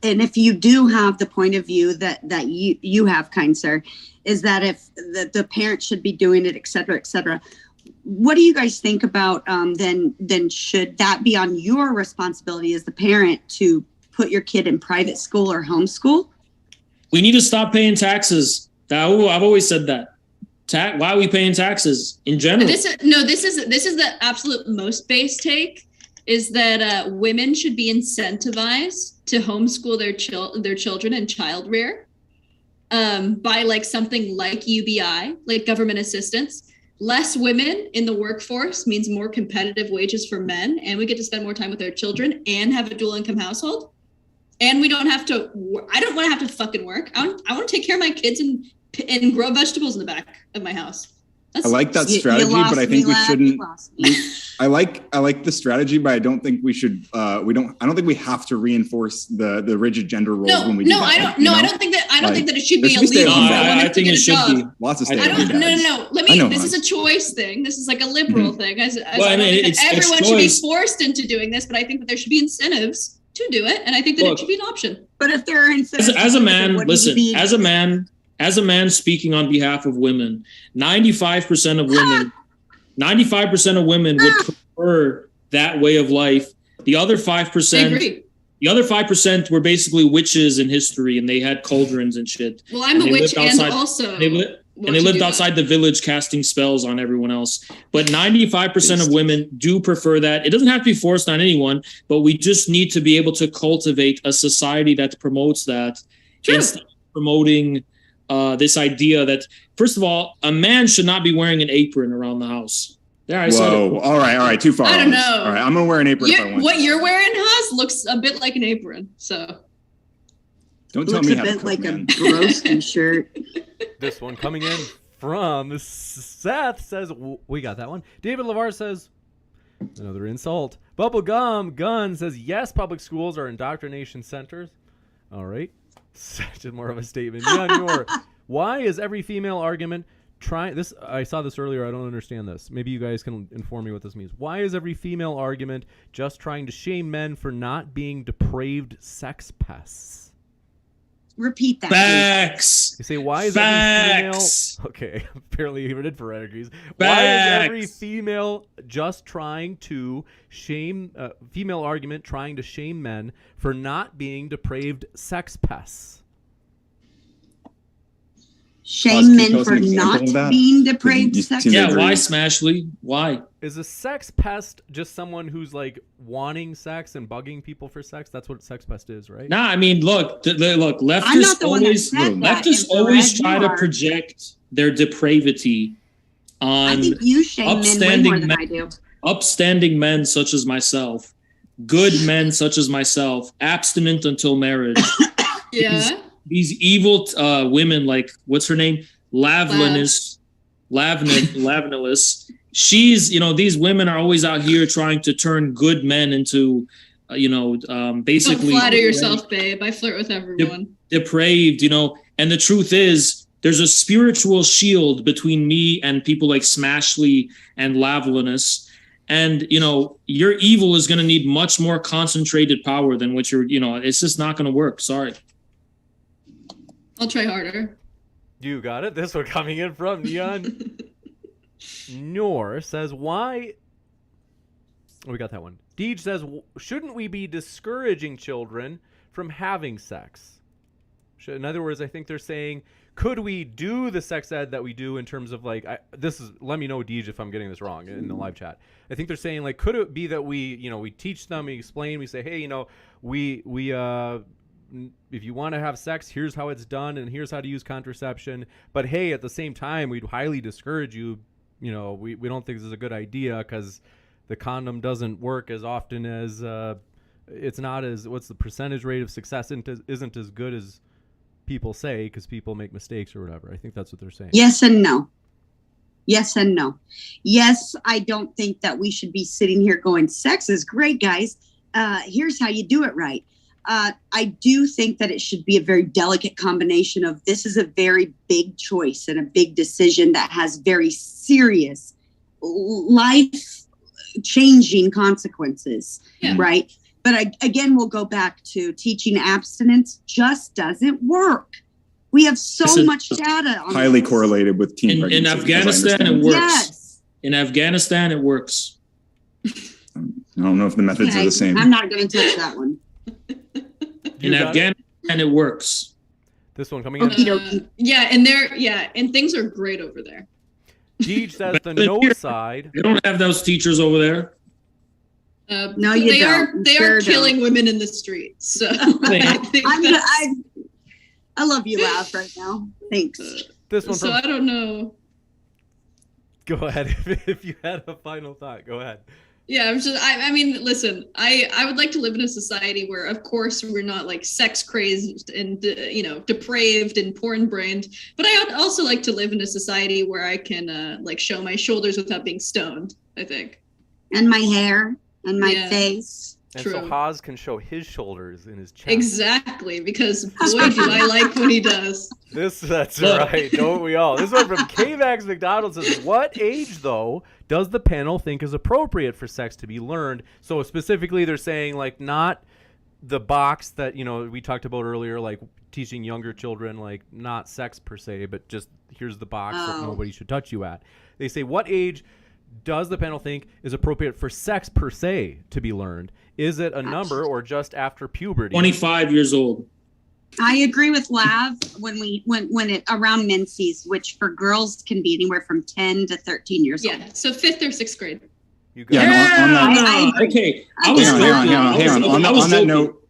And if you do have the point of view that you have, kind sir, is that if the parents should be doing it, et cetera, what do you guys think about then should that be on your responsibility as the parent to put your kid in private school or homeschool? We need to stop paying taxes. I've always said that. Why are we paying taxes in general? This is the absolute most base take, is that women should be incentivized to homeschool their children and child rear by like something like UBI, like government assistance. Less women in the workforce means more competitive wages for men, and we get to spend more time with our children and have a dual income household. And we don't have to. I don't want to have to fucking work. I want to take care of my kids and grow vegetables in the back of my house. I like that strategy, but I think we shouldn't. I like the strategy, but I don't think we should. I don't think we have to reinforce the rigid gender roles when we do that. I don't think that. I don't think that it should be illegal for women to get a job. Lots of stay-at-home dads. No. This is a choice thing. This is like a liberal thing. Everyone should be forced into doing this, but I think that there should be incentives to do it, and I think that it should be an option. But if there are incentives, as a man, listen. As a man speaking on behalf of women, 95% of women would prefer that way of life. The other 5%, were basically witches in history, and they had cauldrons and shit. Well, I'm a witch, and also they lived outside the village, casting spells on everyone else. But 95% of women do prefer that. It doesn't have to be forced on anyone, but we just need to be able to cultivate a society that promotes that instead of promoting this idea that, first of all, a man should not be wearing an apron around the house. There, I said it. All right, too far. I don't know. All right, I'm gonna wear an apron if I want. What you're wearing, Haas, looks a bit like an apron. So don't tell me how to looks a bit cook, like a broski shirt. This one coming in from Seth says, we got that one. David LeVar says, another insult. Bubblegum Gun says, yes, public schools are indoctrination centers. All right. Such more of a statement. Why is every female argument trying this? I saw this earlier. I don't understand this. Maybe you guys can inform me what this means. Why is every female argument just trying to shame men for not being depraved sex pests? Repeat that. Facts. You say, why is every female... Okay, apparently you did for energies. Why is every female just trying to shame... female argument trying to shame men for not being depraved sex pests? Shame men for not being depraved sex pests? Yeah, why, Smashley? Why? is a sex pest just someone who's like wanting sex and bugging people for sex? That's what sex pest is, right? Nah, I mean, look, look. I'm not Leftists the one that always, said that, leftists always infrared, try you to are. project their depravity I on think you shame men way upstanding more than men. I do. upstanding men such as myself, good men such as myself, abstinent until marriage. Yeah. These evil women, like what's her name, Lavlunee. She's, these women are always out here trying to turn good men into, basically. Don't flatter yourself, babe. I flirt with everyone. Depraved, and the truth is, there's a spiritual shield between me and people like Smashly and Lavlunee. And, your evil is going to need much more concentrated power than what it's just not going to work. Sorry. I'll try harder. You got it. This one coming in from Neon Nor says, why? Oh, we got that one. Deej says, shouldn't we be discouraging children from having sex? In other words, I think they're saying, could we do the sex ed that we do in terms of let me know, Deej, if I'm getting this wrong in the live chat. I think they're saying, could it be that we teach them, we explain, we say, hey, we if you want to have sex, here's how it's done and here's how to use contraception. But hey, at the same time, we'd highly discourage you. We don't think this is a good idea because the condom doesn't work as often as it's not as what's the percentage rate of success isn't as good as people say because people make mistakes or whatever. I think that's what they're saying. Yes and no. Yes and no. Yes, I don't think that we should be sitting here going, sex is great, guys. Here's how you do it right. I do think that it should be a very delicate combination of this is a very big choice and a big decision that has very serious life-changing consequences, right? But again, we'll go back to teaching abstinence just doesn't work. We have so much data on highly this. correlated with teen In pregnancy, Afghanistan, it works. Yes. In Afghanistan, it works. I don't know if the methods are the same. I'm not going to touch that one. In Afghanistan, it works. This one coming in. And things are great over there. Deej says the no side. They don't have those teachers over there. No, you they don't. They Sure are killing don't. women in the streets. So I think I love you, Lav, right now. Thanks. This one so from, I don't know. Go ahead. If you had a final thought, go ahead. Yeah, I mean, listen, I would like to live in a society where, of course, we're not sex crazed and, depraved and porn brained. But I would also like to live in a society where I can show my shoulders without being stoned, I think. And my hair and my face. And True. so Haas can show his shoulders in his chest. Exactly, because boy, do I like when he does. That's right, don't we all? This one from KVAX McDonald says, what age, though, does the panel think is appropriate for sex to be learned? So specifically, they're saying, not the box that, we talked about earlier, teaching younger children, not sex per se, but just here's the box that nobody should touch you at. They say, what age does the panel think is appropriate for sex per se to be learned? Is it a number or just after puberty? 25 years old. I agree with Lav when it around menses, which for girls can be anywhere from 10 to 13 years old. Yeah, so 5th or 6th grade. You got Yeah, it. on that, I agree. Okay. hang on. On that note,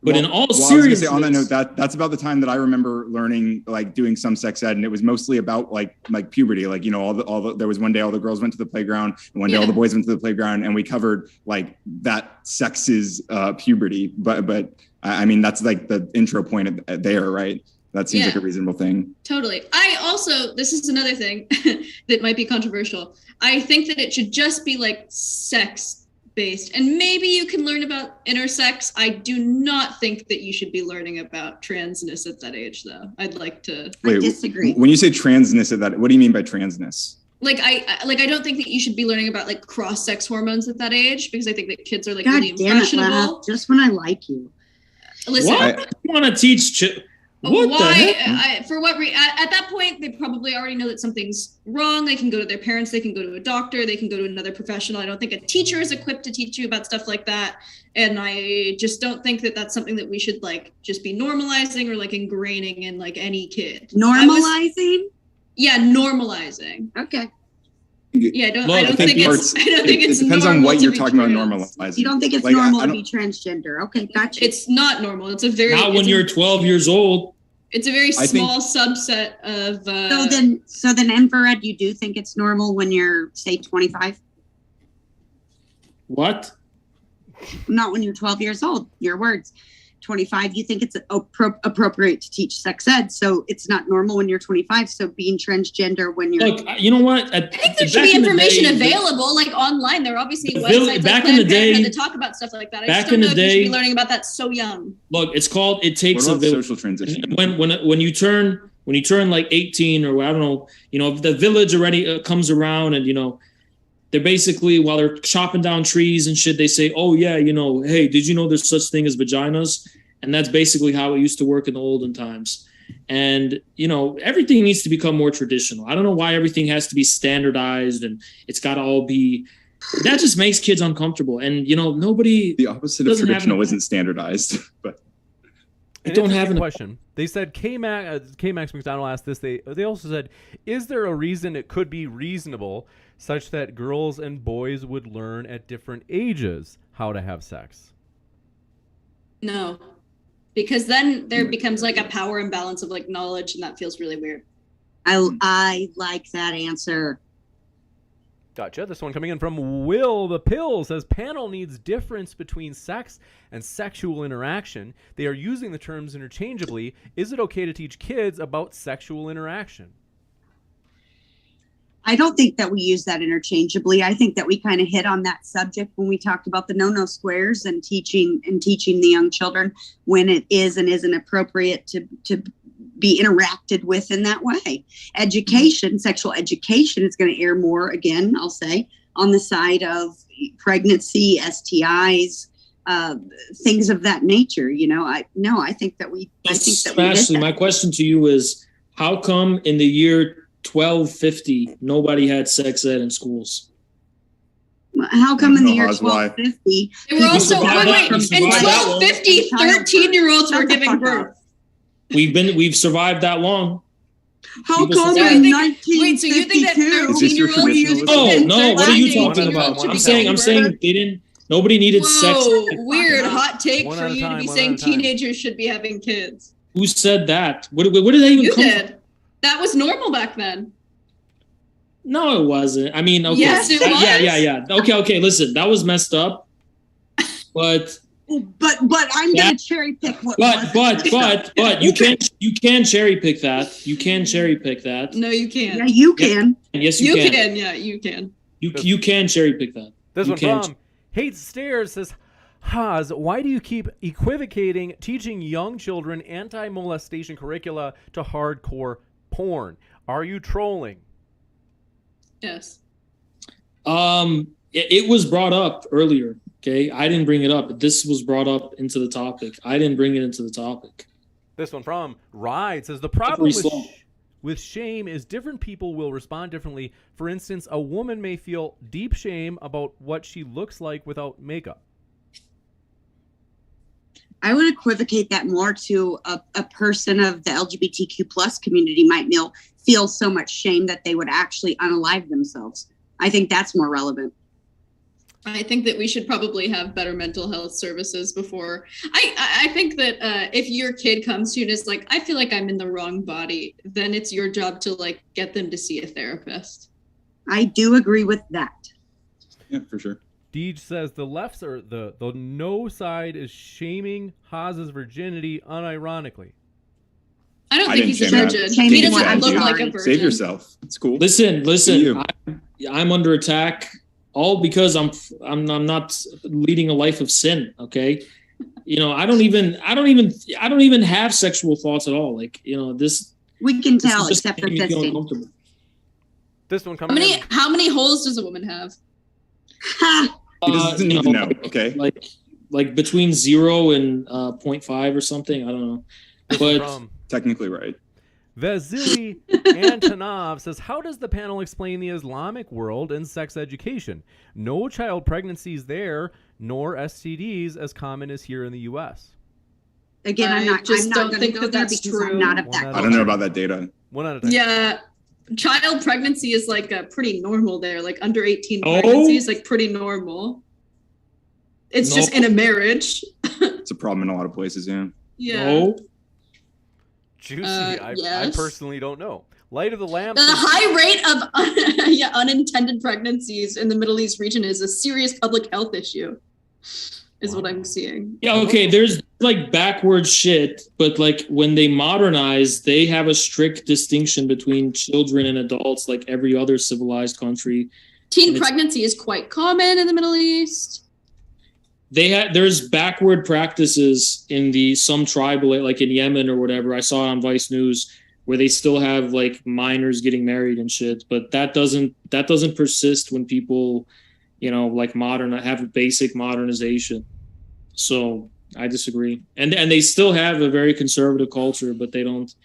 But in all I was gonna seriousness, say, on that note, that's about the time that I remember learning, doing some sex ed, and it was mostly about like puberty. There was one day all the girls went to the playground, and one day all the boys went to the playground, and we covered that sex is puberty. But I mean that's the intro point there, right? That seems like a reasonable thing. Totally. I also, this is another thing that might be controversial. I think that it should just be sex based, and maybe you can learn about intersex. I do not think that you should be learning about transness at that age, though. I'd like to. I disagree. When you say transness at that, what do you mean by transness? I don't think that you should be learning about cross-sex hormones at that age, because I think that kids are God really damn it, impressionable. Lav, just when I like you. Listen, what? You want to teach? What the heck? For what reason? At that point, they probably already know that something's wrong. They can go to their parents. They can go to a doctor. They can go to another professional. I don't think a teacher is equipped to teach you about stuff like that. And I just don't think that that's something that we should just be normalizing or ingraining in any kid. Normalizing? Yeah, normalizing. Okay. Yeah, I don't Look, I think think it's. I don't think it's. It depends on normal what to you're be talking about trans. normalizing. You don't think it's Like, normal I to don't- be transgender? Okay, gotcha. It's not normal. It's a very. Not when it's you're a, 12 years old. It's a very I think- small subset of. So then, infrared, you do think it's normal when you're, say, 25? What? Not when you're 12 years old. Your words. 25, you think it's appropriate to teach sex ed, so it's not normal when you're 25. So being transgender when you're Look, you know what? I think there should be information available, like online. There are obviously websites back like in the Planned day- Parenthood that talk about stuff like that. I back just don't in know the if you should day- be learning about that so young. Look, it's called It What Takes a about Village. social transition? When you turn like 18 or I don't know, if the village already comes around and they're basically, while they're chopping down trees and shit, they say, oh yeah, hey, did you know there's such thing as vaginas? And that's basically how it used to work in the olden times. And everything needs to become more traditional. I don't know why everything has to be standardized and it's got to all be. That just makes kids uncomfortable. And nobody. The opposite of doesn't have traditional an- isn't standardized, but I don't have an an question. They said K-Max McDonald asked this. They also said, is there a reason it could be reasonable such that girls and boys would learn at different ages how to have sex? No, because then there becomes like a power imbalance of like knowledge, and that feels really weird. I like that answer. Gotcha. This one coming in from Will the Pill says panel needs difference between sex and sexual interaction. They are using the terms interchangeably. Is it okay to teach kids about sexual interaction? I don't think that we use that interchangeably. I think that we kind of hit on that subject when we talked about the no-no squares and teaching the young children when it is and isn't appropriate to be interacted with in that way. Education, sexual education is going to err more, again, I'll say, on the side of pregnancy, STIs, things of that nature. I think that we Ashley, my question to you is, how come in the year 1250 nobody had sex ed in schools? How come in the year Oz, why? 1250? They were also survived that- in we survived that long. 1250, 13-year-olds were giving birth. We've survived that long. How People come survive. in Wait, so you think that 1952? Is this your 13-year-olds? traditionalism? Oh no, what are you talking 13-year-olds about? should I'm be saying giving birth? they didn't. Nobody needed sex. Whoa, weird hot take One for at a you to time, be one saying at a time. teenagers should be having kids. Who said that? Where did that even You come from? did. That was normal back then. No, it wasn't. I mean, okay. Yes, it Yeah. Okay. Listen, that was messed up. But I'm going to cherry pick what. but you can cherry pick that. You can cherry pick that. No, you can't. Yeah, you can. And yes, you can. Yeah, you can. You can cherry pick that. This You one can't- from Hates Stairs says, Haas, why do you keep equivocating teaching young children anti-molestation curricula to hardcore porn? Are you trolling? Yes. It was brought up earlier. Okay, I didn't bring it up. This was brought up into the topic. I didn't bring it into the topic. This one from Ride says, the problem Slippery slope. with shame is different people will respond differently. For instance, a woman may feel deep shame about what she looks like without makeup. I would equivocate that more to a person of the LGBTQ plus community might feel so much shame that they would actually unalive themselves. I think that's more relevant. I think that we should probably have better mental health services before. I think that if your kid comes to you and is like, I feel like I'm in the wrong body, then it's your job to like get them to see a therapist. I do agree with that. Yeah, for sure. Deej says the left's or the no side is shaming Haas's virginity unironically. I don't I think didn't he's a shame that. virgin. Shaming He doesn't what? look I'm like a sorry. virgin. Save yourself. It's cool. Listen. You. I'm under attack all because I'm not leading a life of sin. Okay, I don't even have sexual thoughts at all. Like this. We can This is tell, just except for making me feel fisting. uncomfortable. This one coming in. How many holes does a woman have? Ha! He doesn't need to know. Okay. Like between 0 and 0.5 or something. I don't know. But From Technically right. Vasily Antonov says, how does the panel explain the Islamic world and sex education? No child pregnancies there, nor STDs as common as here in the U.S. Again, I I'm not just going don't to think go that there that's because true. I'm not of One that out of I culture. don't know about that data. One at a time. Yeah. child pregnancy is like pretty normal there. Like under 18 pregnancy is like pretty normal. It's just in a marriage. It's a problem in a lot of places, yeah. Yeah. No. Juicy. I Yes. personally don't know. Light of the lamp. The high rate of unintended pregnancies in the Middle East region is a serious public health issue, is what I'm seeing. Yeah, okay, there's like backward shit, but like when they modernize, they have a strict distinction between children and adults like every other civilized country. Teen pregnancy is quite common in the Middle East. There's backward practices in some tribal, like in Yemen or whatever. I saw it on Vice News where they still have like minors getting married and shit, but that doesn't persist when people, like have a basic modernization. So I disagree. And they still have a very conservative culture, but they don't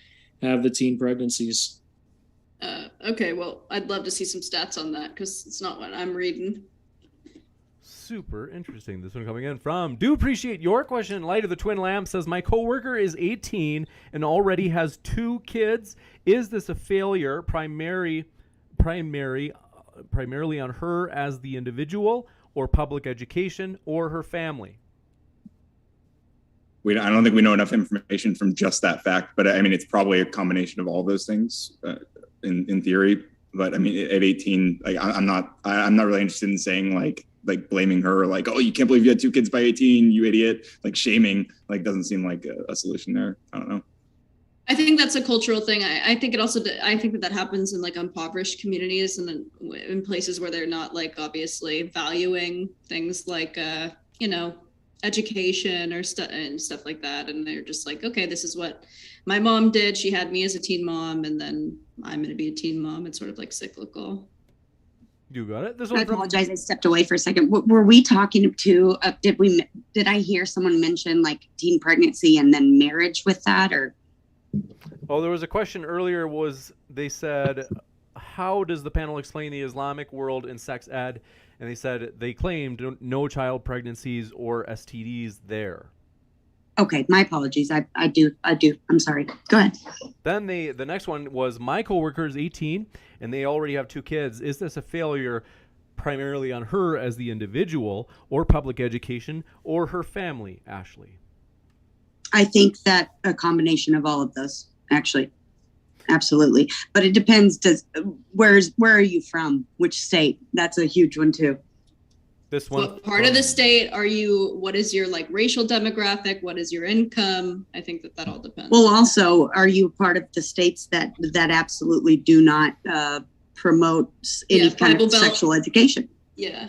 have the teen pregnancies. Okay, well, I'd love to see some stats on that because it's not what I'm reading. Super interesting. This one coming in from Do appreciate your question. Light of the Twin Lamp says, my coworker is 18 and already has 2 kids. Is this a failure primarily on her as the individual, or public education, or her family? I don't think we know enough information from just that fact, but I mean, it's probably a combination of all those things in theory. But I mean, at 18, like, I'm not really interested in saying like blaming her, like, oh, you can't believe you had 2 kids by 18, you idiot. Like shaming, like, doesn't seem like a solution there. I don't know. I think that's a cultural thing. I think I think that happens in like impoverished communities and in places where they're not like obviously valuing things like, education or stuff like that. And they're just like, okay, this is what my mom did. She had me as a teen mom, and then I'm going to be a teen mom. It's sort of like cyclical. You got it. I apologize. I stepped away for a second. Were we talking to? Did I hear someone mention like teen pregnancy and then marriage with that, or? Oh, there was a question earlier. They said, how does the panel explain the Islamic world in sex ed? And they said they claimed no child pregnancies or STDs there. Okay, my apologies. I do. I'm sorry. Go ahead. Then the next one was, my coworker is 18 and they already have 2 kids. Is this a failure primarily on her as the individual, or public education, or her family, Ashley? I think that a combination of all of those, actually. Absolutely. But it depends. Where are you from? Which state? That's a huge one too. This one. What part of the state are you? What is your like racial demographic? What is your income? I think that all depends. Well, also, are you part of the states that absolutely do not promote any kind of sexual education? Yeah.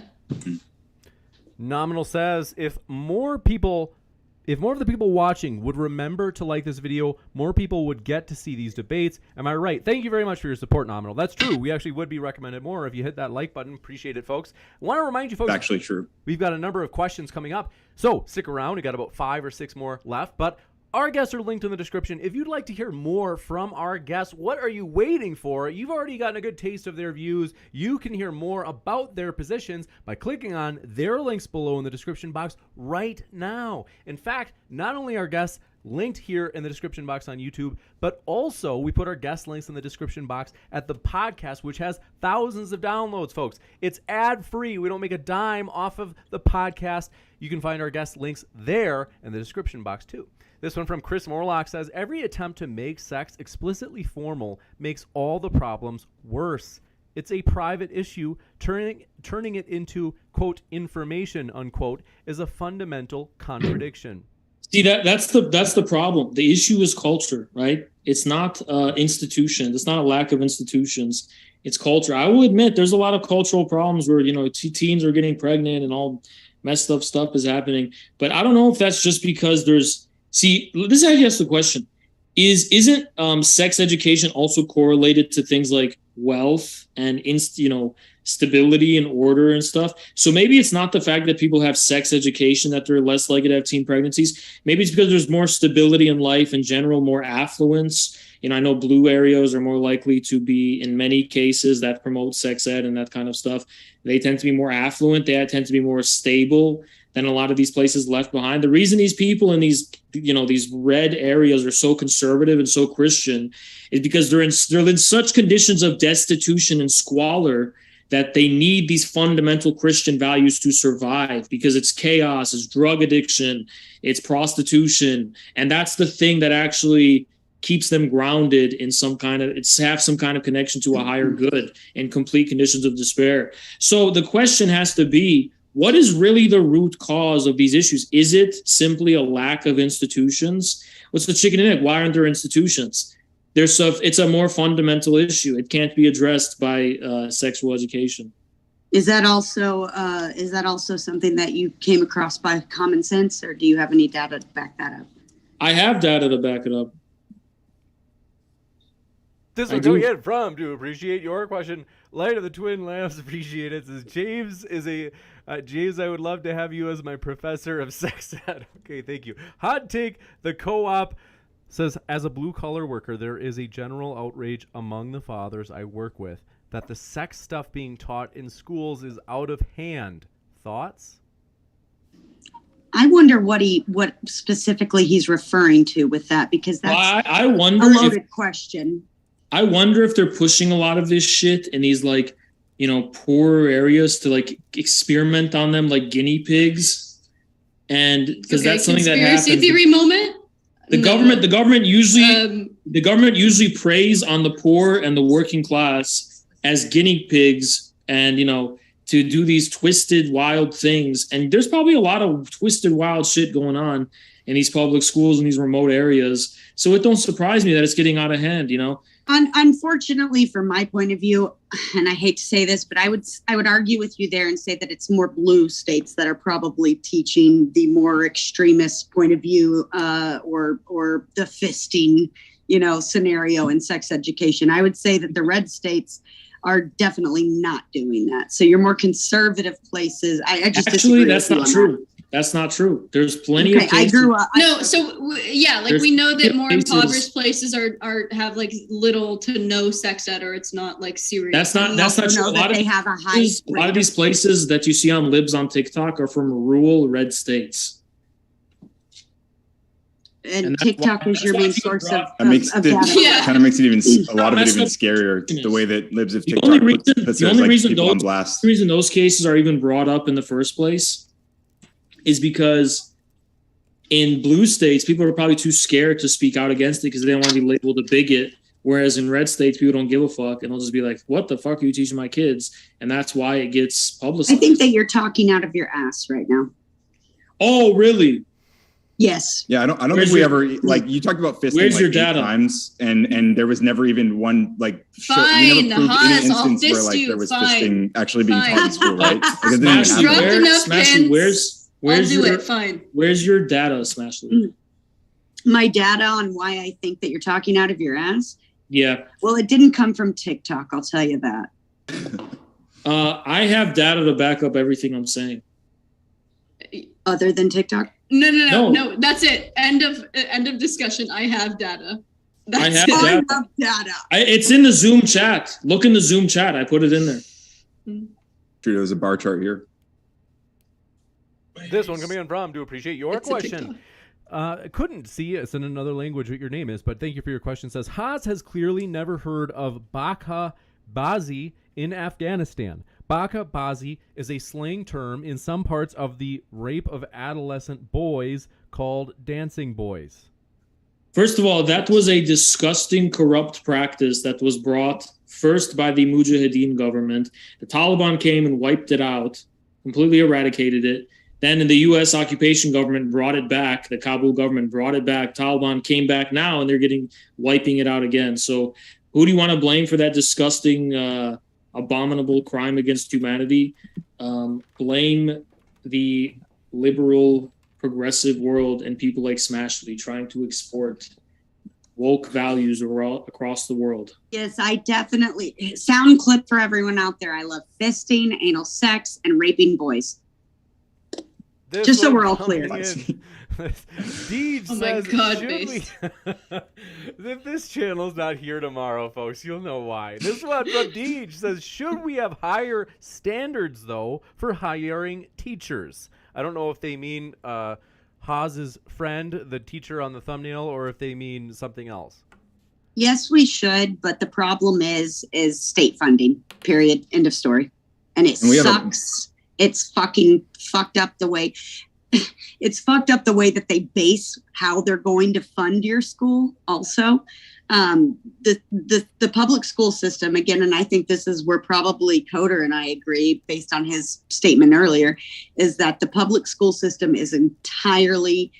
Nominal says, if more of the people watching would remember to like this video, more people would get to see these debates. Am I right? Thank you very much for your support, Nominal. That's true. We actually would be recommended more if you hit that like button. Appreciate it, folks. I want to remind you, folks. It's actually true. We've got a number of questions coming up. So stick around. We got about 5 or 6 more left, but our guests are linked in the description. If you'd like to hear more from our guests, what are you waiting for? You've already gotten a good taste of their views. You can hear more about their positions by clicking on their links below in the description box right now. In fact, not only are guests linked here in the description box on YouTube, but also we put our guest links in the description box at the podcast, which has thousands of downloads, folks. It's ad-free. We don't make a dime off of the podcast. You can find our guest links there in the description box too. This one from Chris Morlock says, every attempt to make sex explicitly formal makes all the problems worse. It's a private issue. Turning it into, quote, information, unquote, is a fundamental contradiction. See, that's the problem. The issue is culture, right? It's not institutions. It's not a lack of institutions. It's culture. I will admit there's a lot of cultural problems where, teens are getting pregnant and all messed up stuff is happening. But I don't know if that's just because see, this actually asks the question, isn't sex education also correlated to things like wealth and stability and order and stuff? So maybe it's not the fact that people have sex education that they're less likely to have teen pregnancies. Maybe it's because there's more stability in life in general, more affluence. I know blue areas are more likely to be, in many cases, that promote sex ed and that kind of stuff. They tend to be more affluent. They tend to be more stable than a lot of these places left behind. The reason these people in these, these red areas are so conservative and so Christian is because they're in such conditions of destitution and squalor that they need these fundamental Christian values to survive, because it's chaos, it's drug addiction, it's prostitution. And that's the thing that actually keeps them grounded in some kind of connection to a higher good in complete conditions of despair. So the question has to be, what is really the root cause of these issues? Is it simply a lack of institutions? What's the chicken and egg? Why aren't there institutions? It's a more fundamental issue. It can't be addressed by sexual education. Is that also something that you came across by common sense, or do you have any data to back that up? I have data to back it up. This will go in from to appreciate your question. Light of the Twin Lamps, appreciate it. Says James James, I would love to have you as my professor of sex ed. Okay, thank you. Hot take: the co-op says, as a blue-collar worker, there is a general outrage among the fathers I work with that the sex stuff being taught in schools is out of hand. Thoughts? I wonder what specifically he's referring to with that, because that's I wonder a loaded question. I wonder if they're pushing a lot of this shit in these poorer areas to experiment on them like guinea pigs, and because that's something that happens. Conspiracy theory moment. The government usually preys on the poor and the working class as guinea pigs, and to do these twisted, wild things. And there's probably a lot of twisted, wild shit going on in these public schools in these remote areas. So it don't surprise me that it's getting out of hand. Unfortunately, from my point of view, and I hate to say this, but I would argue with you there and say that it's more blue states that are probably teaching the more extremist point of view, or the fisting, scenario in sex education. I would say that the red states are definitely not doing that. So your more conservative places, I just actually that's not true. That's not true. There's plenty of cases. I grew up. We know that more impoverished places have little to no sex ed, or it's not serious. That's not true. A lot of these places that you see on libs on TikTok are from rural red states. And TikTok is your main source of data. Kind of makes it even a lot of it even scarier, the way that libs of TikTok puts people on blast. The reason those cases are even brought up in the first place is because in blue states, people are probably too scared to speak out against it because they don't want to be labeled a bigot. Whereas in red states, people don't give a fuck, and they'll just be like, what the fuck are you teaching my kids? And that's why it gets publicized. I think that you're talking out of your ass right now. Oh, really? Yes. Yeah, I don't think we ever you talked about fisting your 8 data? times, and there was never even one Fine, we never proved any Haas, I'll instance where fist you. there was Fine. fisting actually being taught in school, right? Because it didn't Smash, even happen. I'll do it. Fine. Where's your data, Smashly? My data on why I think that you're talking out of your ass? Yeah. Well, it didn't come from TikTok, I'll tell you that. I have data to back up everything I'm saying. Other than TikTok? No. That's it. End of discussion. I have data. I have data. It's in the Zoom chat. Look in the Zoom chat. I put it in there. True, there's a bar chart here. This one coming in from, do appreciate your question. I couldn't see it's in another language what your name is, but thank you for your question. It says, Haas has clearly never heard of Baka Bazi in Afghanistan. Baka Bazi is a slang term in some parts of the rape of adolescent boys called dancing boys. First of all, that was a disgusting, corrupt practice that was brought first by the Mujahideen government. The Taliban came and wiped it out, completely eradicated it. Then the U.S. occupation government brought it back. The Kabul government brought it back. Taliban came back now, and they're wiping it out again. So who do you want to blame for that disgusting, abominable crime against humanity? Blame the liberal, progressive world and people like Smashly trying to export woke values across the world. Yes, I definitely. Sound clip for everyone out there. I love fisting, anal sex, and raping boys. Just so we're all clear. Deej Oh my says, God, should Based. if this channel's not here tomorrow, folks, you'll know why. This one from Deej says, should we have higher standards, though, for hiring teachers? I don't know if they mean Haz's friend, the teacher on the thumbnail, or if they mean something else. Yes, we should, but the problem is state funding, period, end of story. And it sucks. It's fucking fucked up the way it's fucked up the way that they base how they're going to fund your school also. The public school system, again, and I think this is where probably Coder and I agree based on his statement earlier, is that the public school system is entirely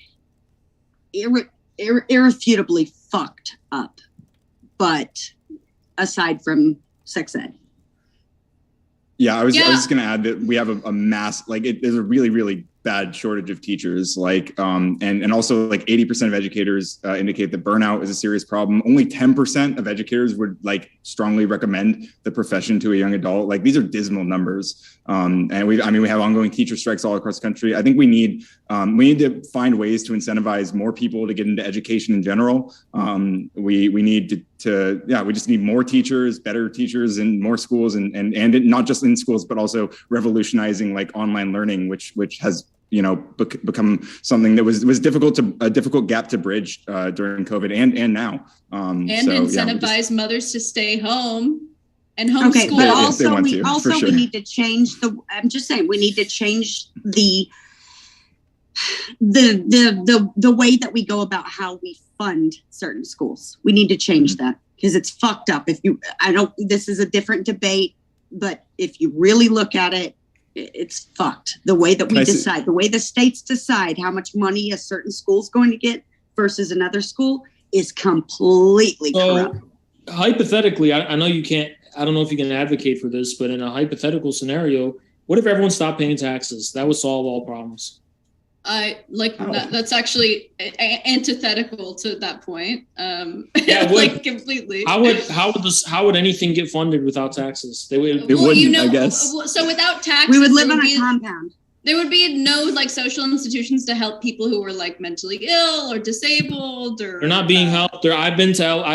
irrefutably fucked up. But aside from sex ed. Yeah, I was just going to add that we have a mass, like there's a really, really bad shortage of teachers, like, and also like 80% of educators indicate that burnout is a serious problem. Only 10% of educators would like strongly recommend the profession to a young adult. Like these are dismal numbers. And we have ongoing teacher strikes all across the country. I think we need to find ways to incentivize more people to get into education in general. We need we just need more teachers, better teachers in more schools and not just in schools, but also revolutionizing like online learning, which has become something that was a difficult gap to bridge during COVID and now. Incentivize mothers to stay home and homeschool. Okay, but also we need to change I'm just saying we need to change the way that we go about how we fund certain schools. We need to change that because it's fucked up. This is a different debate, but if you really look at it, it's fucked. The way that the way the states decide how much money a certain school's going to get versus another school is completely corrupt. Hypothetically, I know you can't, I don't know if you can advocate for this, but in a hypothetical scenario, what if everyone stopped paying taxes? That would solve all problems. That's actually antithetical to that point. Completely. How would anything get funded without taxes? They would. I guess. So without taxes, we would live on a compound. There would be no like social institutions to help people who were like mentally ill or disabled or. They're not being helped. I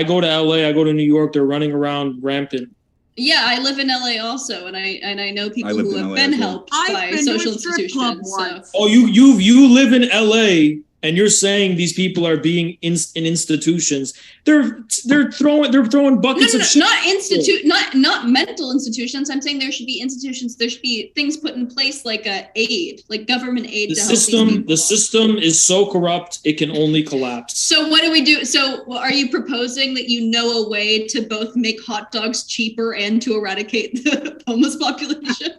go to LA. I go to New York. They're running around rampant. Yeah, I live in LA also, and I know people who have been helped by social institutions. So. Oh, you live in LA, and you're saying these people are being in institutions. They're throwing buckets of shit. Not mental institutions. I'm saying there should be institutions. There should be things put in place like aid, like government aid. The system is so corrupt it can only collapse. So what do we do? So are you proposing that you know a way to both make hot dogs cheaper and to eradicate the homeless population?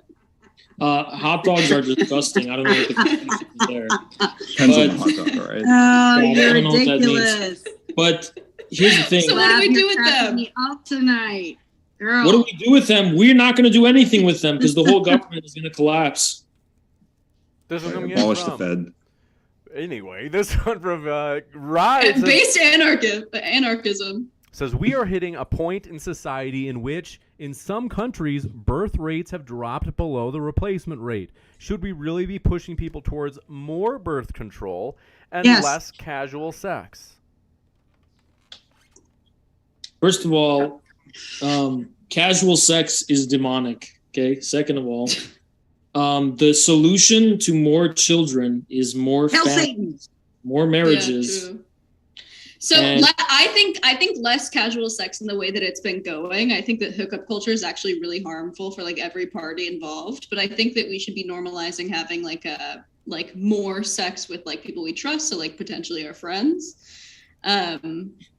Hot dogs are disgusting. I don't know what the confusion is there. Depends on the hot dog, all right? Oh, you're ridiculous. But here's the thing. So what do we do with them? Up tonight, girl. What do we do with them? We're not going to do anything with them because the whole government is going to collapse. Abolish the Fed. Anyway, this one from Rise. Based anarchism. Says we are hitting a point in society in which, in some countries, birth rates have dropped below the replacement rate. Should we really be pushing people towards more birth control and less casual sex? First of all, casual sex is demonic. Okay. Second of all, the solution to more children is more families, more marriages. Yeah, so I think less casual sex in the way that it's been going. I think that hookup culture is actually really harmful for like every party involved. But I think that we should be normalizing having like more sex with like people we trust, so like potentially our friends. No,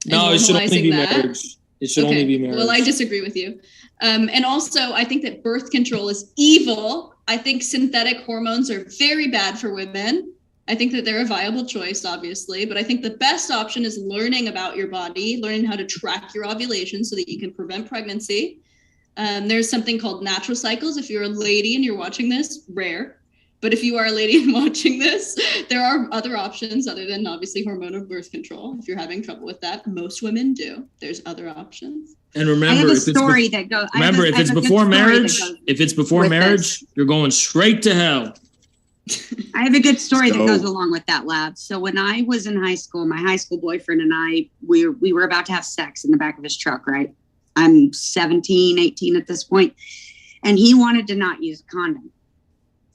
it should only be marriage. It should only be marriage. Well, I disagree with you. And also, I think that birth control is evil. I think synthetic hormones are very bad for women. I think that they're a viable choice, obviously, but I think the best option is learning about your body, learning how to track your ovulation so that you can prevent pregnancy. There's something called natural cycles. If you're a lady and you're watching this, rare. But if you are a lady and watching this, there are other options other than obviously hormonal birth control. If you're having trouble with that, most women do. There's other options. And remember, if it's before marriage, you're going straight to hell. I have a good story that So- goes along with that, Lav. So when I was in high school, my high school boyfriend and I, we were about to have sex in the back of his truck, right? I'm 17, 18 at this point, and he wanted to not use a condom,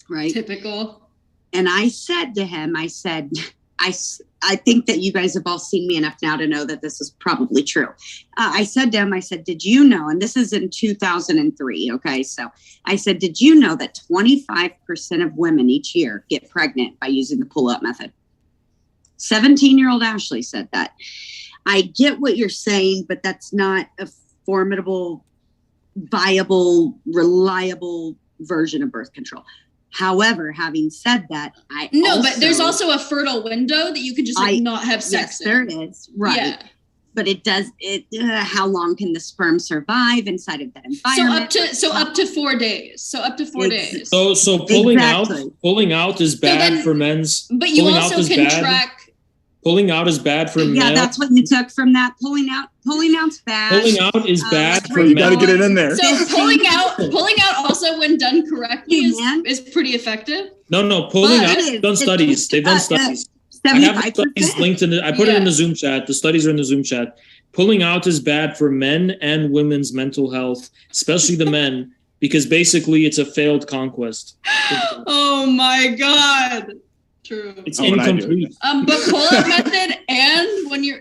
right? Typical. And I said to him, I said, I think that you guys have all seen me enough now to know that this is probably true. I said to him, I said, did you know, and this is in 2003, okay? So I said, did you know that 25% of women each year get pregnant by using the pull-out method? 17-year-old Ashley said that. I get what you're saying, but that's not a formidable, viable, reliable version of birth control. However, having said that, but there's also a fertile window that you can just not have sex yes, there in. is. Right. Yeah. But it does how long can the sperm survive inside of that environment? So up to 4 days. So up to 4 days. So pulling Exactly. out is bad for men's. But you pulling also out is can bad. track. Pulling out is bad for Yeah, men. that's what you took from that. Pulling out's bad. Pulling out is bad for You men. got to get it in there. So pulling out also when done correctly is pretty effective. No, pulling But out. it is. They've done studies. They've done studies. I have the studies 75%. linked in I put it in the Zoom chat. The studies are in the Zoom chat. Pulling out is bad for men and women's mental health, especially the men, because basically it's a failed conquest. Oh my God. True. It's Oh, and I do incomplete. it. But pull-up method and when you're,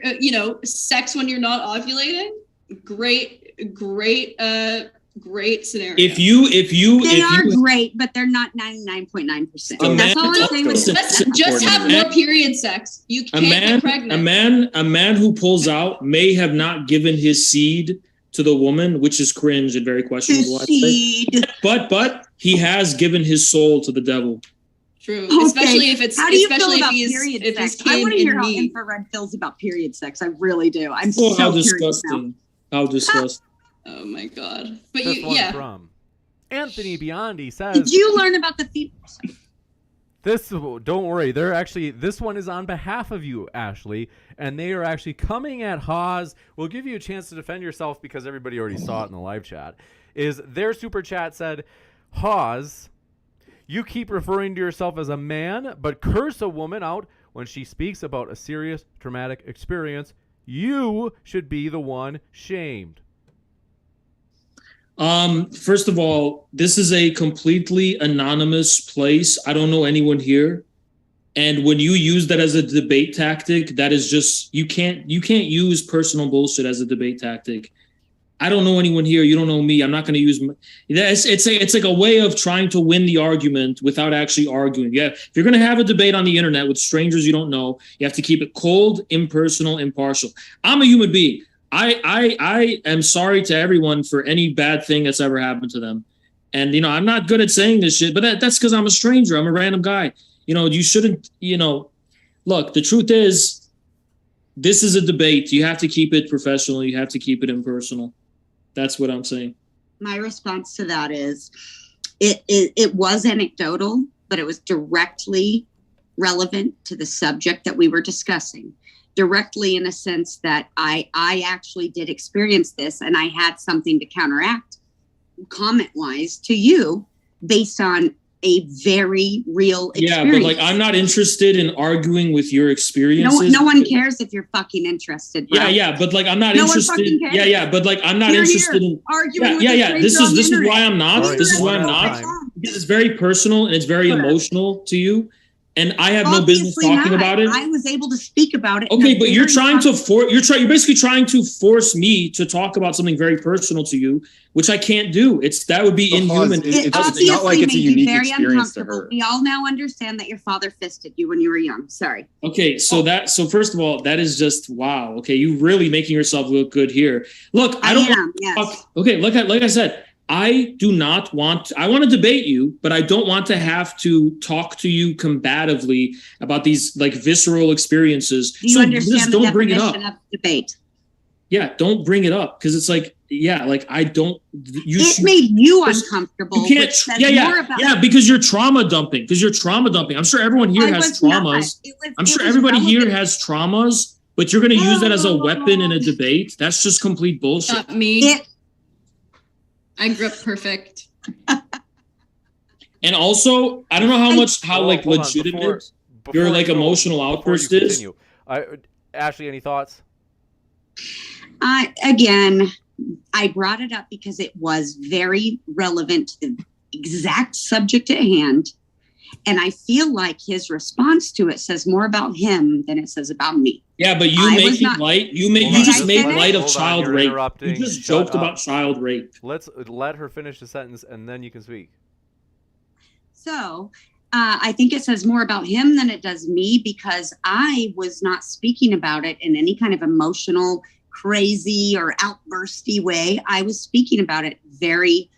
sex when you're not ovulating, great scenario. If you They are great, but they're not 99.9%. A That's all I'm man- saying. With Let's just have more period sex. You can't get pregnant. a man who pulls out may have not given his seed to the woman, which is cringe and very questionable. I'd say. seed. But he has given his soul to the devil. True. Okay. Especially if it's How do you feel especially about if period he's sex? kid I want to hear in how need. infrared feels about period sex. I really do. I'm Oh, how so curious now. disgusting! How disgusting! Oh my God. But This you one from Anthony Biondi says, Did you learn about the female sex? don't worry, this one is on behalf of you, Ashley, and they are actually coming at Haas. We'll give you a chance to defend yourself because everybody already saw it in the live chat. Is their super chat said, Haas, you keep referring to yourself as a man, but curse a woman out when she speaks about a serious traumatic experience. You should be the one shamed. First of all, this is a completely anonymous place. I don't know anyone here. And when you use that as a debate tactic, that is just you can't use personal bullshit as a debate tactic. I don't know anyone here. You don't know me. I'm not going to use it's like a way of trying to win the argument without actually arguing. Yeah, if you're going to have a debate on the internet with strangers you don't know, you have to keep it cold, impersonal, impartial. I'm a human being. I am sorry to everyone for any bad thing that's ever happened to them. And, I'm not good at saying this shit, but that's because I'm a stranger. I'm a random guy. You shouldn't, look, the truth is, this is a debate. You have to keep it professional. You have to keep it impersonal. That's what I'm saying. My response to that is it was anecdotal, but it was directly relevant to the subject that we were discussing. Directly in a sense that I actually did experience this and I had something to counteract comment-wise to you based on a very real experience. Yeah, but I'm not interested in arguing with your experiences. No one cares if you're fucking interested, bro. Yeah, but I'm not No one interested. fucking cares. Yeah, but I'm not interested in arguing with yeah. a This stranger on the is internet. why I'm not. All right, This is why I'm one not. at a time. Because it's very personal and it's very Whatever. emotional to you, and I have no business Obviously talking not. about it. I was able to speak about it. in Okay, a but you're very trying to positive- you're basically trying to force me to talk about something very personal to you, which I can't do. That would be But inhuman. Pause, it's obviously not like it's a made you unique very experience to uncomfortable. her. We all now understand that your father fisted you when you were young. Sorry. Okay, so first of all, that is just wow. Okay, you really making yourself look good here. Look, I don't am, yes. Okay, like I said, I do not want I want to debate you, but I don't want to have to talk to you combatively about these visceral experiences. Do you So understand just the don't bring it up. definition of debate? Yeah, don't bring it up because it's I don't It made you uncomfortable. you can't which says yeah more about because you're trauma dumping. I'm sure everyone here I has was not. traumas. It I'm sure was everybody here relevant. has traumas, but you're going to use that as a weapon in a debate. That's just complete bullshit. Not me. I grew up perfect. And also, I don't know how Hold on, legitimate before your you go- emotional before you outburst is. continue. Ashley, any thoughts? Again, I brought it up because it was very relevant to the exact subject at hand. And I feel like his response to it says more about him than it says about me. Yeah, but you I made was not- light. You Hold on, just made finish? light of Hold on, child you're rape. You interrupting. just Shut joked up. about child rape. Let's let her finish the sentence and then you can speak. So I think it says more about him than it does me, because I was not speaking about it in any kind of emotional, crazy or outbursty way. I was speaking about it very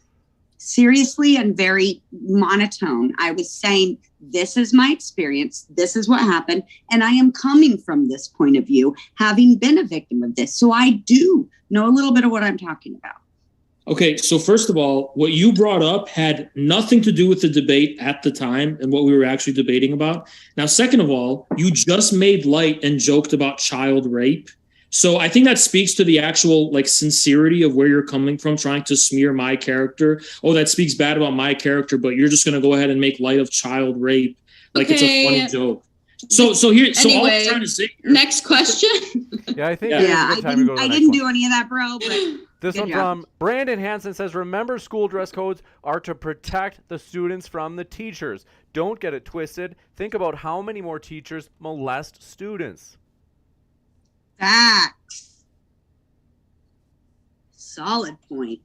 seriously and very monotone. I was saying, this is my experience. This is what happened. And I am coming from this point of view, having been a victim of this. So I do know a little bit of what I'm talking about. Okay, so first of all, what you brought up had nothing to do with the debate at the time and what we were actually debating about. Now, second of all, you just made light and joked about child rape. So I think that speaks to the actual sincerity of where you're coming from, trying to smear my character. Oh, that speaks bad about my character, but you're just going to go ahead and make light of child rape like it's a funny joke. So here, so all I'm trying to say here, Next question. Yeah, I think Yeah. it is a Yeah, good time to go to the I next didn't one. do any of that, bro. But This Good one job. from Brandon Hansen says, remember school dress codes are to protect the students from the teachers. Don't get it twisted. Think about how many more teachers molest students. facts. Solid point.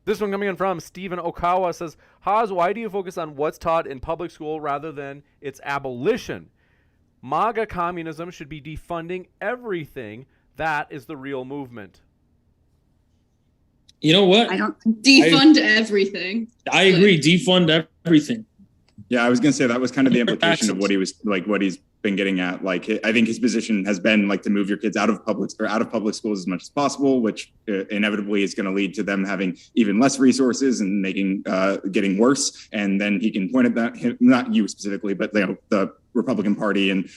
This one coming in from Stephen Okawa says, Haas, why do you focus on what's taught in public school rather than its abolition? MAGA communism should be defunding everything. That is the real movement. you know what? I don't. Defund everything. I agree. Defund everything. Yeah, I was gonna say that was kind of the implication of Taxes. what he was what he's been getting at. I think his position has been to move your kids out of public schools as much as possible, which inevitably is going to lead to them having even less resources and getting worse. And then he can point at that, not you specifically, but the Republican Party and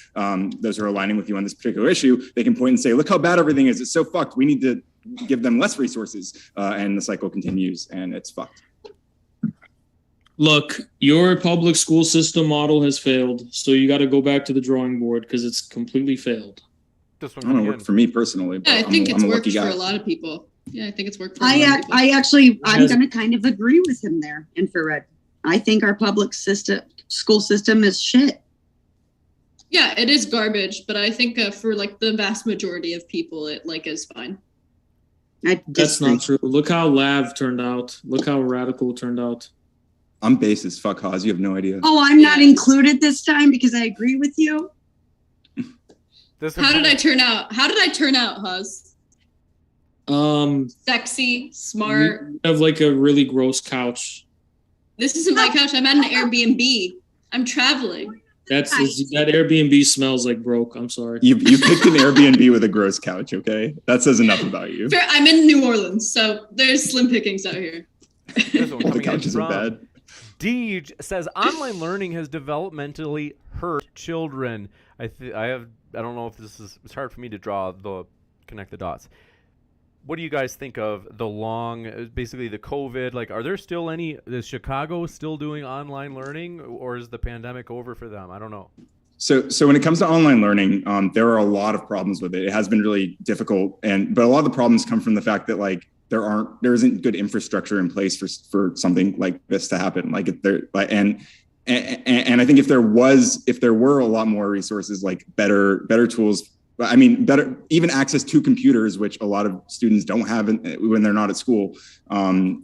those who are aligning with you on this particular issue. They can point and say, "Look how bad everything is. It's so fucked. We need to give them less resources," and the cycle continues, and it's fucked. Look, your public school system model has failed, so you got to go back to the drawing board because it's completely failed. This one I don't coming know, in. work for me personally. But Yeah, I think I'm it's a worked lucky for guy. a lot of people. Yeah, I think it's worked for a lot of people. I'm Has- going to kind of agree with him there, Infrared. I think our public school system is shit. Yeah, it is garbage, but I think for the vast majority of people, it is fine. I That's disagree. not true. Look how Lav turned out. Look how radical it turned out. I'm base as fuck, Haas. You have no idea. Oh, I'm not Yeah. included this time because I agree with you. This one How did coming- I turn out? How did I turn out, Huz? Sexy, smart. You have a really gross couch. This isn't my couch. I'm at an Airbnb. I'm traveling. That Airbnb smells like broke. I'm sorry. You picked an Airbnb with a gross couch, okay? That says enough about you. Fair, I'm in New Orleans, so there's slim pickings out here. This one All the coming in couches are from bad. Deej says online learning has developmentally hurt children. I don't know if this is. It's hard for me to connect the dots. What do you guys think of basically the COVID? Are there still is Chicago still doing online learning, or is the pandemic over for them? I don't know. So when it comes to online learning, there are a lot of problems with it. It has been really difficult, but a lot of the problems come from the fact that there isn't good infrastructure in place for something like this to happen. And I think if there were a lot more resources, better tools, better even access to computers, which a lot of students don't have when they're not at school, going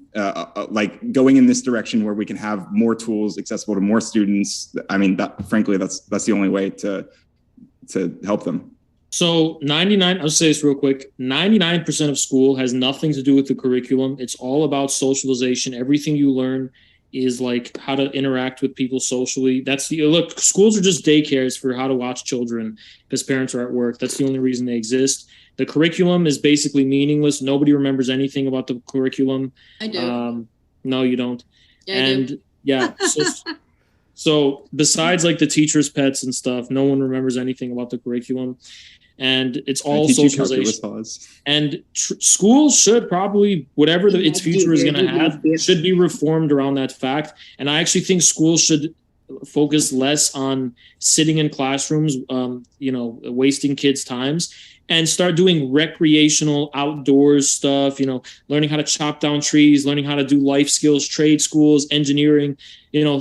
in this direction where we can have more tools accessible to more students. Frankly, that's the only way to help them. So I'll say this real quick. 99% of school has nothing to do with the curriculum. It's all about socialization. Everything you learn is how to interact with people socially. Schools are just daycares for how to watch children because parents are at work. That's the only reason they exist. The curriculum is basically meaningless. Nobody remembers anything about the curriculum. I do. No, you don't. Yeah, I do. Yeah. So besides the teachers' pets and stuff, no one remembers anything about the curriculum. and it's I all teach you socialization. calculus, Hawes. And schools should probably, whatever its future is going to have, should be reformed around that fact. And I actually think schools should focus less on sitting in classrooms, wasting kids' times, and start doing recreational outdoors stuff, learning how to chop down trees, learning how to do life skills, trade schools, engineering,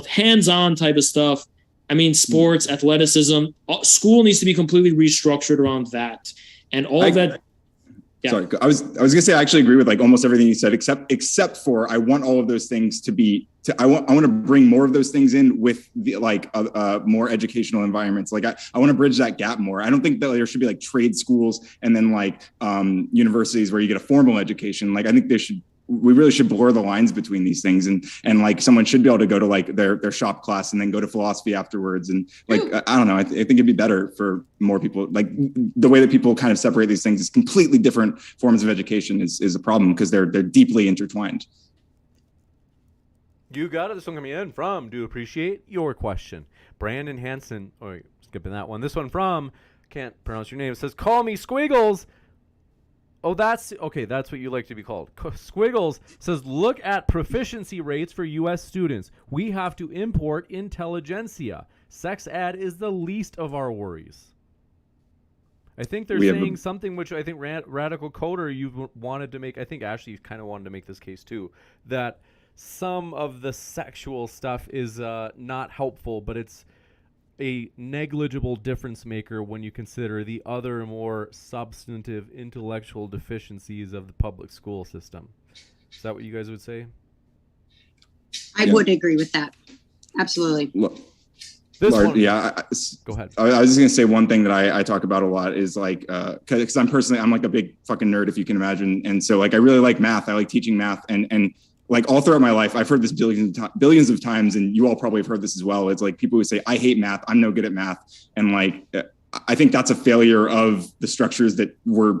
hands-on type of stuff. I mean, sports, athleticism, school needs to be completely restructured around that. And all that. Yeah. Sorry, I was gonna say I actually agree with like almost everything you said, except for I want all of those things to be. I want to bring more of those things in with the more educational environments. Like I want to bridge that gap more. I don't think that there should be like trade schools and then like universities where you get a formal education. Like I think we really should blur the lines between these things, and like someone should be able to go to like their shop class and then go to philosophy afterwards. And like, I don't know, I think it'd be better for more people. Like the way that people kind of separate these things is completely different forms of education is a problem because they're deeply intertwined. You got it. This one coming in from Do Appreciate Your Question. Brandon Hansen. Oh, skipping that one. This one from, can't pronounce your name. It says, call me Squiggles. Oh, that's okay. That's what you like to be called. Squiggles says, look at proficiency rates for U.S. students. We have to import intelligentsia. Sex ed is the least of our worries. I think they're saying something which I think Radical Coder, you wanted to make. I think Ashley kind of wanted to make this case too, that some of the sexual stuff is not helpful, but it's a negligible difference maker when you consider the other more substantive intellectual deficiencies of the public school system. Is that what you guys would say? I would agree with that. Absolutely. Look, This Lard, one. yeah. Go ahead. I was just gonna say one thing that I talk about a lot is like, because I'm like a big fucking nerd, if you can imagine, and so like I really like math. I like teaching math, and like all throughout my life, I've heard this billions of times, and you all probably have heard this as well. It's like people who say, I hate math, I'm no good at math. And like, I think that's a failure of the structures that were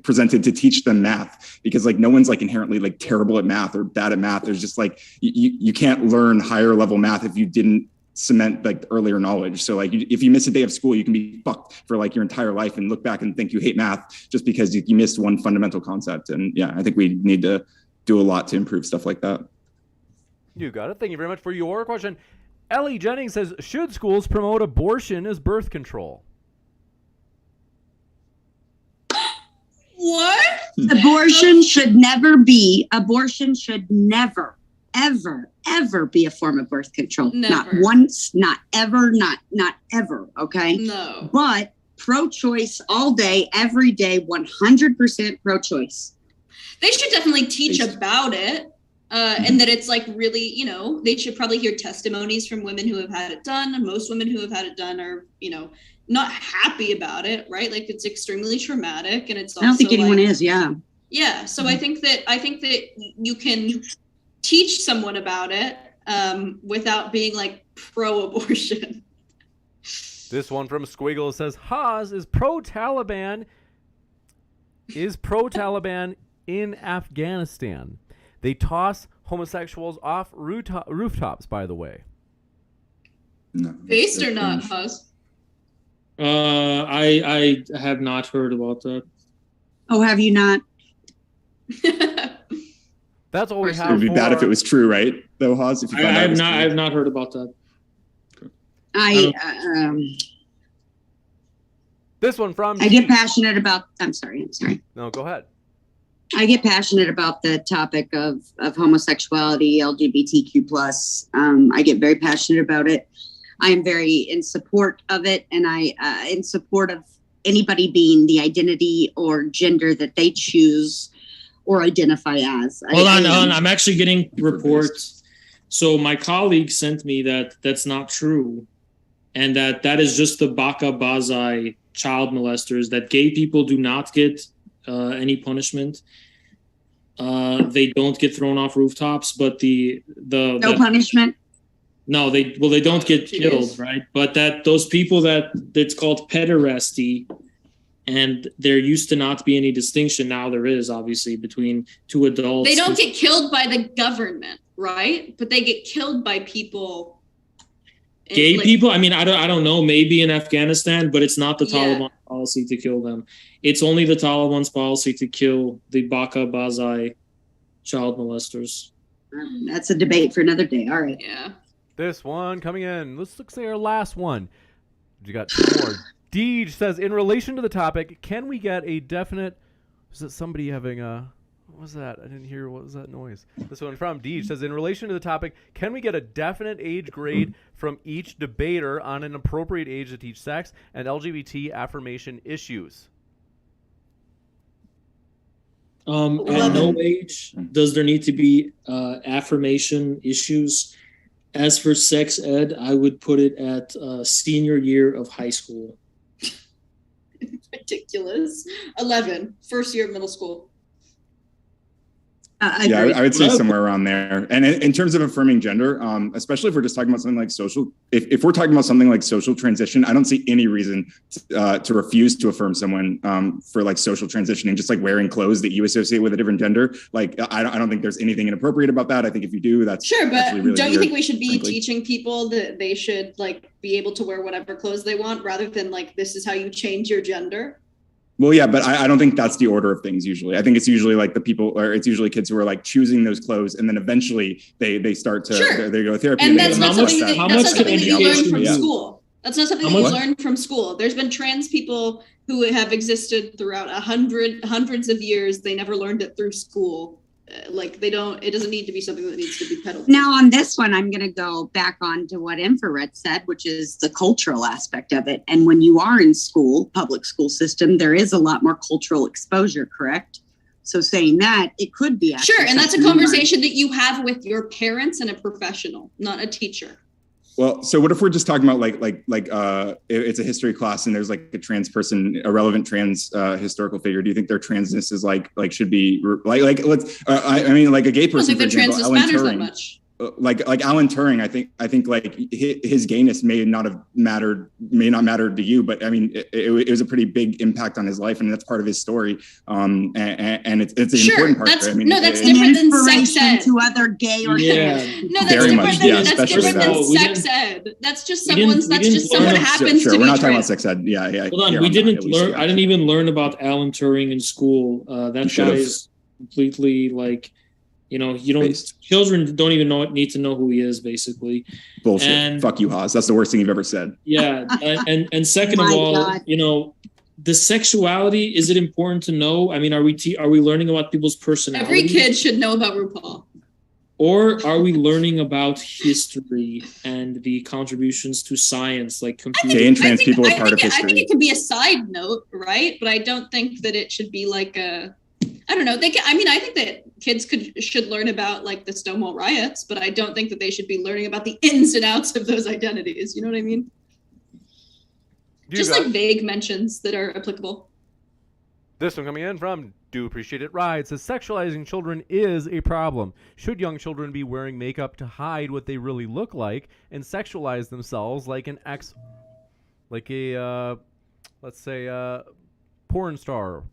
presented to teach them math, because like no one's like inherently like terrible at math or bad at math. There's just like, you can't learn higher level math if you didn't cement like earlier knowledge. So like if you miss a day of school, you can be fucked for like your entire life and look back and think you hate math just because you missed one fundamental concept. And yeah, I think we need to do a lot to improve stuff like that. You got it. Thank you very much for your question. Ellie Jennings says, should schools promote abortion as birth control? What? Abortion should never, ever be a form of birth control. Never. Not once, not ever, not ever, okay? No. But pro-choice all day, every day, 100% pro-choice. They should definitely teach about it. And that it's like really, they should probably hear testimonies from women who have had it done. Most women who have had it done are, not happy about it, right? Like it's extremely traumatic, and it's also I don't think anyone is, yeah. Yeah. So I think that you can teach someone about it without being like pro-abortion. This one from Squiggle says, Haas is pro-Taliban in Afghanistan. They toss homosexuals off rooftops, by the way. No, Based or not, Huz? I have not heard about that. Oh, have you not? That's all we have. It would be bad if it was true, right? Though, Haas, if you I have not heard about that. This one from I get passionate about. I'm sorry. No, go ahead. I get passionate about the topic of homosexuality, LGBTQ+. I get very passionate about it. I am very in support of it, and I in support of anybody being the identity or gender that they choose or identify as. Hold on. I'm actually getting reports. So my colleague sent me that that's not true, and that is just the Baka Bazai child molesters, that gay people do not get any punishment. They don't get thrown off rooftops, but punishment. No, they don't get killed, right? But those people that's called pederasty, and there used to not be any distinction. Now there is, obviously, between two adults. They don't get killed by the government, right? But they get killed by people. Gay like, people? I mean, I don't know. Maybe in Afghanistan, but it's not the Yeah. Taliban policy to kill them. It's only the Taliban's policy to kill the Baka Bazai child molesters. That's a debate for another day. All right. Yeah. This one coming in. Let's say our last one. You got two more. Deej says, in relation to the topic, can we get a definite... Was it somebody having a... What was that? I didn't hear. What was that noise? This one from Deej says, in relation to the topic, can we get a definite age grade from each debater on an appropriate age to teach sex and LGBT affirmation issues? At no age does there need to be affirmation issues. As for sex ed, I would put it at senior year of high school. Ridiculous. 11, first year of middle school. I would say somewhere around there. And in terms of affirming gender, especially if we're just talking about something like social, if we're talking about something like social transition, I don't see any reason to refuse to affirm someone for like social transitioning, just like wearing clothes that you associate with a different gender. Like, I don't think there's anything inappropriate about that. I think if you do, that's sure. But really don't you weird, think we should be frankly. teaching people that they should like be able to wear whatever clothes they want rather than like, this is how you change your gender? Well, yeah, but I don't think that's the order of things usually. I think it's usually like the people, or it's usually kids who are like choosing those clothes, and then eventually they start to Sure. they go to therapy. And they that's go, not how much- something how that, much that's not something that you education learn from yeah. school. That's not something How that you much- learn from school. There's been trans people who have existed throughout hundreds of years. They never learned it through school. It doesn't need to be something that needs to be peddled. Now on this one, I'm going to go back on to what Infrared said, which is the cultural aspect of it. And when you are in school, public school system, there is a lot more cultural exposure, correct? So saying that, it could be actually Sure, and that's a something you learn. conversation that you have with your parents and a professional, not a teacher. Well, so what if we're just talking about it's a history class and there's like a trans person, a relevant trans historical figure? Do you think their transness is like should be let's I mean like a gay I don't person, think for their example, transness Alan matters that Turing. much. Like Alan Turing, I think like his gayness may not matter to you, but I mean it was a pretty big impact on his life, and that's part of his story. And it's an Sure, important part. that's- Right? I mean, no, that's An different than sex inspiration ed. to other gay or Yeah. trans people. No, that's Very different much, than yeah, that's especially different than that. We sex didn't- ed. That's just we didn't- someone's. we That's didn't just someone learn- happens sure, to we're be not talking about trans. sex ed. Yeah. Hold on, here we that, didn't at least, learn. yeah. I didn't even learn about Alan Turing in school. That You guy should've. is completely like, you don't. Based. Children don't even need to know who he is, basically. Bullshit. And- Fuck you, Haas. That's the worst thing you've ever said. Yeah, and second of My all, God. the sexuality. Is it important to know? I mean, are we learning about people's personality? Every kid should know about RuPaul. Or are we learning about history and the contributions to science, like computer? Gay and trans I think- people are I part of think I think history. it can be a side note, right? But I don't think that it should be like a. I don't know. I think that kids should learn about like the Stonewall riots, but I don't think that they should be learning about the ins and outs of those identities. You know what I mean? Just like vague mentions that are applicable. This one coming in from Do Appreciate It Ride says sexualizing children is a problem. Should young children be wearing makeup to hide what they really look like and sexualize themselves like let's say porn star?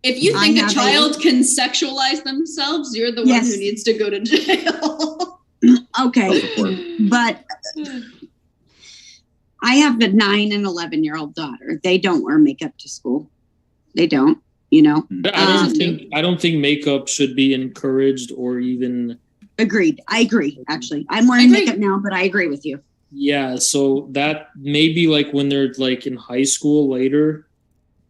If you I think a have child can sexualize themselves, you're the one Yes. who needs to go to jail. Okay, but I have a 9 and 11-year-old daughter. They don't wear makeup to school. They don't, I don't think makeup should be encouraged or even. Agreed. I agree, actually. I'm wearing makeup now, but I agree with you. Yeah, so that maybe like when they're like in high school later,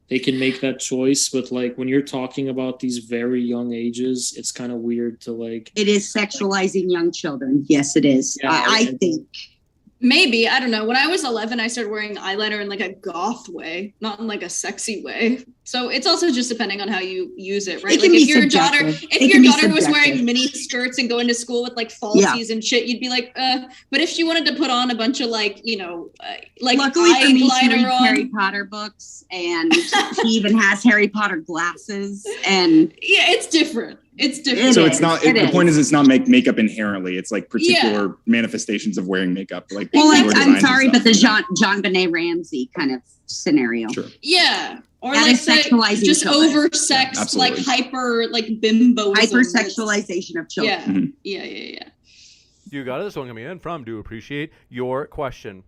they can make that choice. But like when you're talking about these very young ages, it's kind of weird to like. It is sexualizing young children. Yes, it is. Yeah, I think. Maybe, I don't know. When I was 11, I started wearing eyeliner in like a goth way, not in like a sexy way. So it's also just depending on how you use it, right? It can Like be if your subjective. daughter, It if can your be daughter was subjective. wearing mini skirts and going to school with like falsies and shit, you'd be like, but if she wanted to put on a bunch of like, like Luckily for me, she eyeliner reads on, Harry Potter books, and she even has Harry Potter glasses. And yeah, it's different. It's different. It So is. it's not. It The is. point is, it's not makeup inherently. It's like particular manifestations of wearing makeup. Like well, your I'm designs and sorry, stuff. but the John Benet Ramsey kind of scenario. Sure. Yeah. Or That like is sexualizing just children. over-sexed, Yeah, like absolutely. hyper, like bimbo. Hypersexualization of children. Yeah. Mhm. Yeah. You got it. This one coming in from Do Appreciate Your Question.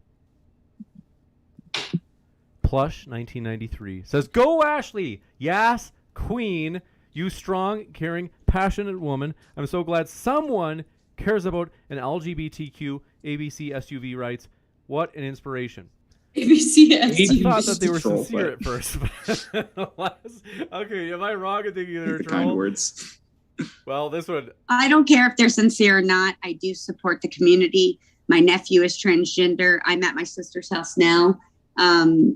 Plush 1993 says, "Go Ashley! Yes, queen. You strong, caring, passionate woman. I'm so glad someone cares about an LGBTQ ABC SUV rights. What an inspiration." ABCS. I thought that they were Troll sincere at first. Okay, am I wrong in thinking they're a The kind troll? words. Well, this one, I don't care if they're sincere or not. I do support the community. My nephew is transgender. I'm at my sister's house now,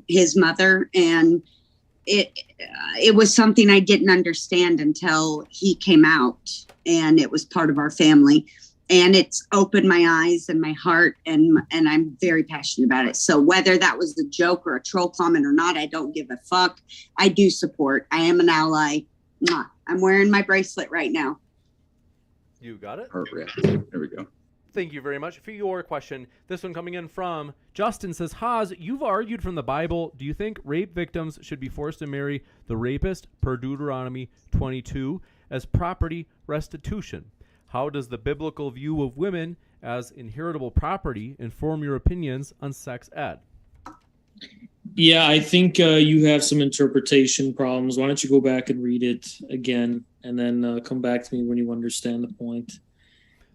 his mother, and it was something I didn't understand until he came out, and it was part of our family. And it's opened my eyes and my heart, and I'm very passionate about it. So whether that was a joke or a troll comment or not, I don't give a fuck. I do support. I am an ally. Mwah. I'm wearing my bracelet right now. you got it. Heart reaction. There we go. Thank you very much for your question. This one coming in from Justin says, Haas, you've argued from the Bible. Do you think rape victims should be forced to marry the rapist per Deuteronomy 22 as property restitution? How does the biblical view of women as inheritable property inform your opinions on sex ed? Yeah, I think you have some interpretation problems. Why don't you go back and read it again and then come back to me when you understand the point?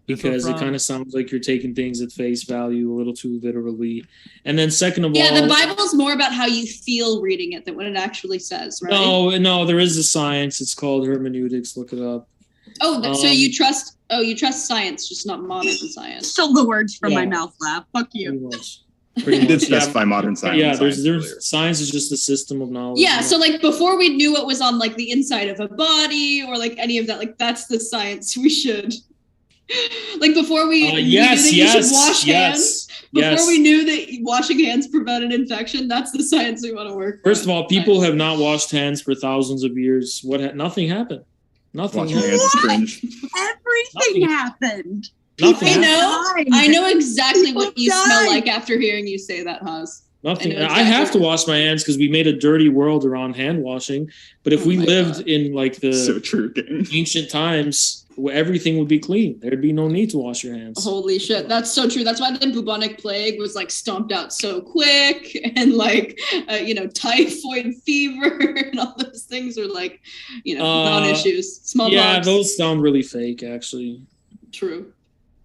Because it kind of sounds like you're taking things at face value a little too literally. And then second of all... Yeah, the Bible's more about how you feel reading it than what it actually says, right? No, there is a science. It's called hermeneutics. Look it up. Oh, so you trust science, just not modern science. Stole the words from Yeah. my mouth, Lav. Fuck you. Pretty much. You did specify modern science. Yeah, science earlier. there's science is just a system of knowledge. Yeah, so like before we knew what was on like the inside of a body or like any of that, like that's the science we should. Like before we knew that you should wash hands, before we knew that washing hands prevented infection, that's the science we want to work with. First of all, people have not washed hands for thousands of years. Nothing happened. Nothing Washing happened. hands is cringe. Everything happened. Nothing happened. I know exactly what People you smell died. like after hearing you say that, Haas. Nothing. I know I have to exactly. wash my hands because we made a dirty world around hand washing. But if Oh we my lived God. in like the So true, gang. ancient times, where everything would be clean. There'd be no need to wash your hands. Holy shit, that's so true. That's why the bubonic plague was like stomped out so quick, and like typhoid fever and all those things are like non-issues. Smallpox. Yeah, those sound really fake, actually. True.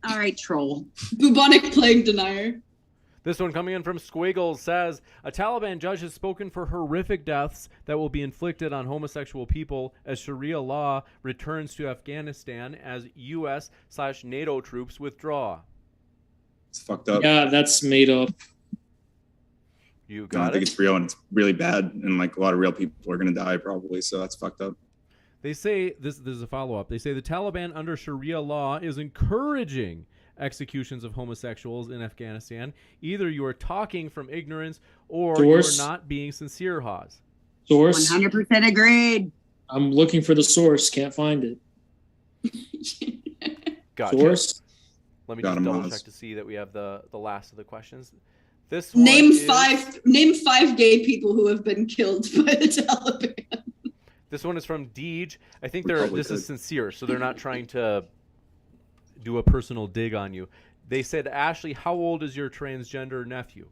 All right, troll. Bubonic plague denier. This one coming in from Squiggles says, a Taliban judge has spoken for horrific deaths that will be inflicted on homosexual people as Sharia law returns to Afghanistan as U.S./NATO troops withdraw. It's fucked up. Yeah, that's made up. You I got think it? it's real and it's really bad, and like a lot of real people are gonna die probably. So that's fucked up. They say, this is a follow-up, they say the Taliban under Sharia law is encouraging executions of homosexuals in Afghanistan. Either you are talking from ignorance or Source. you are not being sincere, Haas. Source. 100% agreed. I'm looking for the source. Can't find it. Gotcha. Source. Let me Got just him, double Oz. check to see that we have the last of the questions. This one Name is- five gay people who have been killed by the Taliban. This one is from Deej. I think We probably this is could. sincere, so they're not trying to do a personal dig on you. They said, Ashley, how old is your transgender nephew?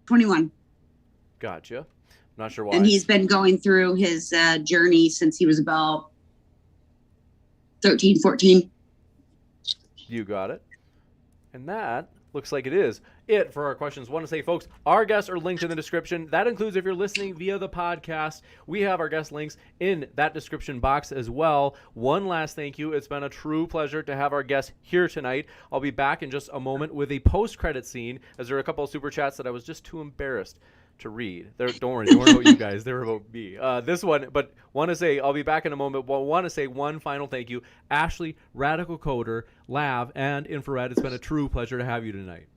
21. Gotcha. Not sure why. And he's been going through his journey since he was about 13, 14. You got it. And that looks like it is it for our questions. Want to say, folks, our guests are linked in the description. That includes if you're listening via the podcast, we have our guest links in that description box as well. One last thank you. It's been a true pleasure to have our guests here tonight. I'll be back in just a moment with a post-credit scene, as there are a couple of super chats that I was just too embarrassed to read. Don't worry, they weren't about you guys. They were about me. This one, but want to say, I'll be back in a moment. But want to say one final thank you. Ashley, Radical Coder, Lav, and Infrared. It's been a true pleasure to have you tonight.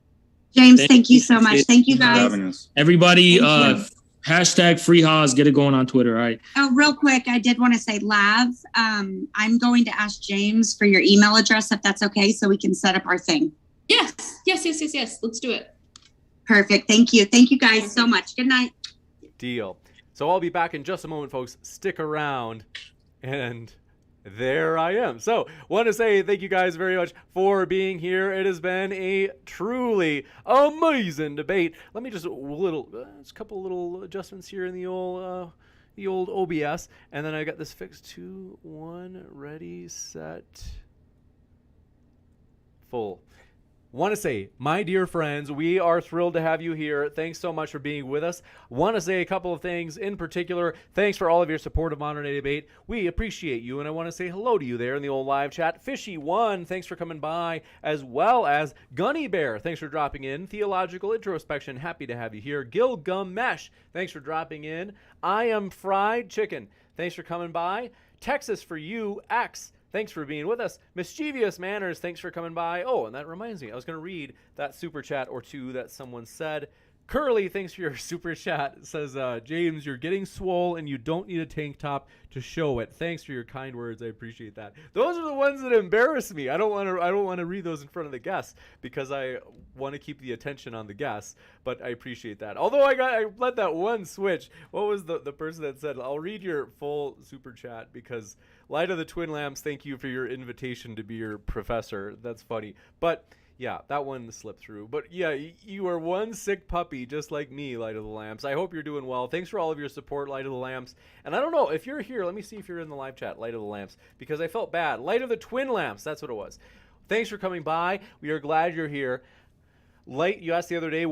James, thank you so much. Thank you, Thanks for guys. having us. Everybody, Thank you. hashtag free Haas. Get it going on Twitter. All right. Oh, real quick, I did want to say, Lav, I'm going to ask James for your email address, if that's okay, so we can set up our thing. Yes. Let's do it. Perfect. Thank you. Thank you guys so much. Good night. Deal. So I'll be back in just a moment, folks. Stick around. And there I am. So, want to say thank you guys very much for being here. It has been a truly amazing debate. Let me just a couple little adjustments here in the old OBS, and then I got this fixed. 2, 1, ready, set, full. Want to say, my dear friends, we are thrilled to have you here. Thanks so much for being with us. Want to say a couple of things in particular. Thanks for all of your support of Modern Day Debate. We appreciate you, and I want to say hello to you there in the old live chat. Fishy1, thanks for coming by, as well as Gunny Bear, thanks for dropping in. Theological Introspection, happy to have you here. Gilgamesh, thanks for dropping in. I Am Fried Chicken, thanks for coming by. Texas for you, X, thanks for being with us. Mischievous Manners, thanks for coming by. Oh, and that reminds me, I was going to read that super chat or two that someone said. Curly, thanks for your super chat. It says, James, you're getting swole and you don't need a tank top to show it. Thanks for your kind words. I appreciate that. Those are the ones that embarrass me. I don't want to read those in front of the guests because I want to keep the attention on the guests, but I appreciate that. Although I let that one switch. What was the person that said, I'll read your full super chat because Light of the Twin Lamps, thank you for your invitation to be your professor. That's funny. But yeah, that one slipped through. But yeah, you are one sick puppy just like me, Light of the Lamps. I hope you're doing well. Thanks for all of your support, Light of the Lamps. And I don't know, if you're here, let me see if you're in the live chat, Light of the Lamps, because I felt bad. Light of the Twin Lamps, that's what it was. Thanks for coming by. We are glad you're here. Light, you asked the other day,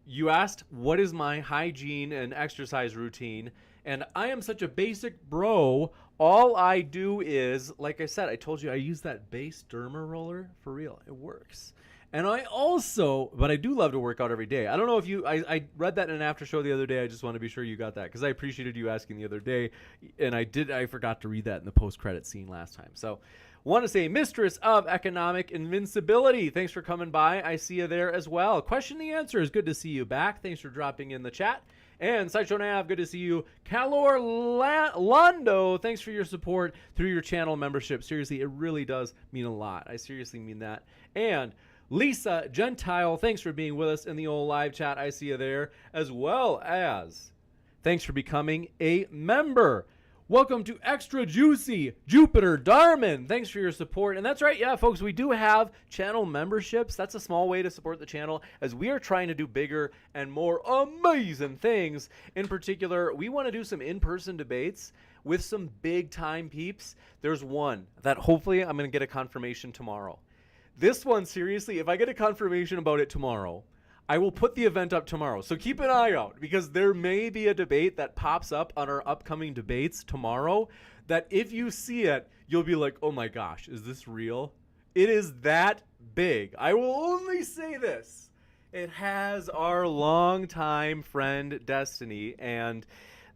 you asked, what is my hygiene and exercise routine? And I am such a basic bro. All I do is, like I said, I told you I use that base derma roller for real. It works. And but I do love to work out every day. I don't know if I read that in an after show the other day. I just want to be sure you got that because I appreciated you asking the other day. And I forgot to read that in the post-credit scene last time. So want to say, Mistress of Economic Invincibility, thanks for coming by. I see you there as well. Question the answer is good to see you back. Thanks for dropping in the chat. And Sideshow Nav, good to see you. Calor Londo, thanks for your support through your channel membership. Seriously, it really does mean a lot. I seriously mean that. And Lisa Gentile, thanks for being with us in the old live chat. I see you there. As well as thanks for becoming a member. Welcome to Extra Juicy Jupiter Darman. Thanks for your support. And that's right, yeah, folks, we do have channel memberships. That's a small way to support the channel as we are trying to do bigger and more amazing things. In particular, we want to do some in-person debates with some big-time peeps. There's one that hopefully I'm going to get a confirmation tomorrow. This one, seriously, if I get a confirmation about it tomorrow, I will put the event up tomorrow. So keep an eye out because there may be a debate that pops up on our upcoming debates tomorrow that if you see it, you'll be like, oh my gosh, is this real? It is that big. I will only say this. It has our longtime friend Destiny, and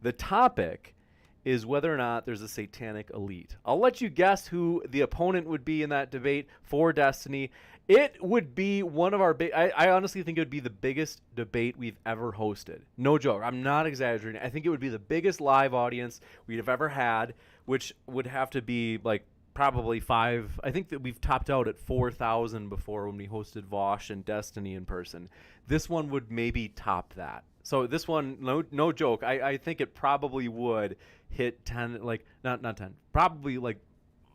the topic is whether or not there's a satanic elite. I'll let you guess who the opponent would be in that debate for Destiny. It would be one of our big, I honestly think it would be the biggest debate we've ever hosted. No joke. I'm not exaggerating. I think it would be the biggest live audience we'd have ever had, which would have to be like probably I think that we've topped out at 4,000 before when we hosted Vosh and Destiny in person. This one would maybe top that. So this one, no joke. I think it probably would hit 10, like not 10, probably like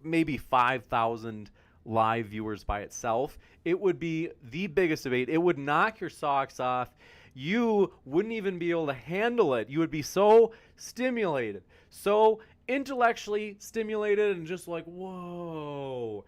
maybe 5,000 live viewers by itself. It would be the biggest debate. It would knock your socks off. You wouldn't even be able to handle it. You would be so stimulated, so intellectually stimulated, and just like, whoa,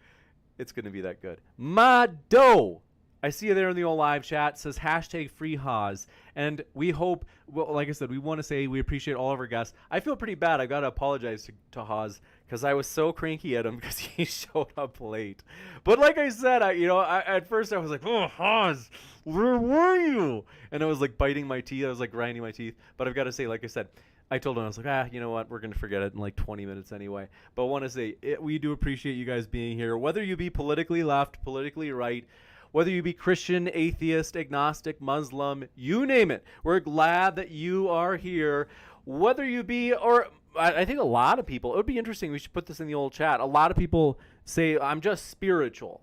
it's going to be that good. Mado, I see you there in the old live chat. It says hashtag free Haas. And we hope, well, like I said, we want to say we appreciate all of our guests. I feel pretty bad. I got to apologize to Haas because I was so cranky at him because he showed up late. But like I said, at first I was like, oh, Haas, where were you? And I was like biting my teeth. I was like grinding my teeth. But I've got to say, like I said, I told him, I was like, you know what? We're going to forget it in like 20 minutes anyway. But I want to say, we do appreciate you guys being here. Whether you be politically left, politically right, whether you be Christian, atheist, agnostic, Muslim, you name it. We're glad that you are here. Whether you be, or I think a lot of people, it would be interesting, we should put this in the old chat. A lot of people say, I'm just spiritual.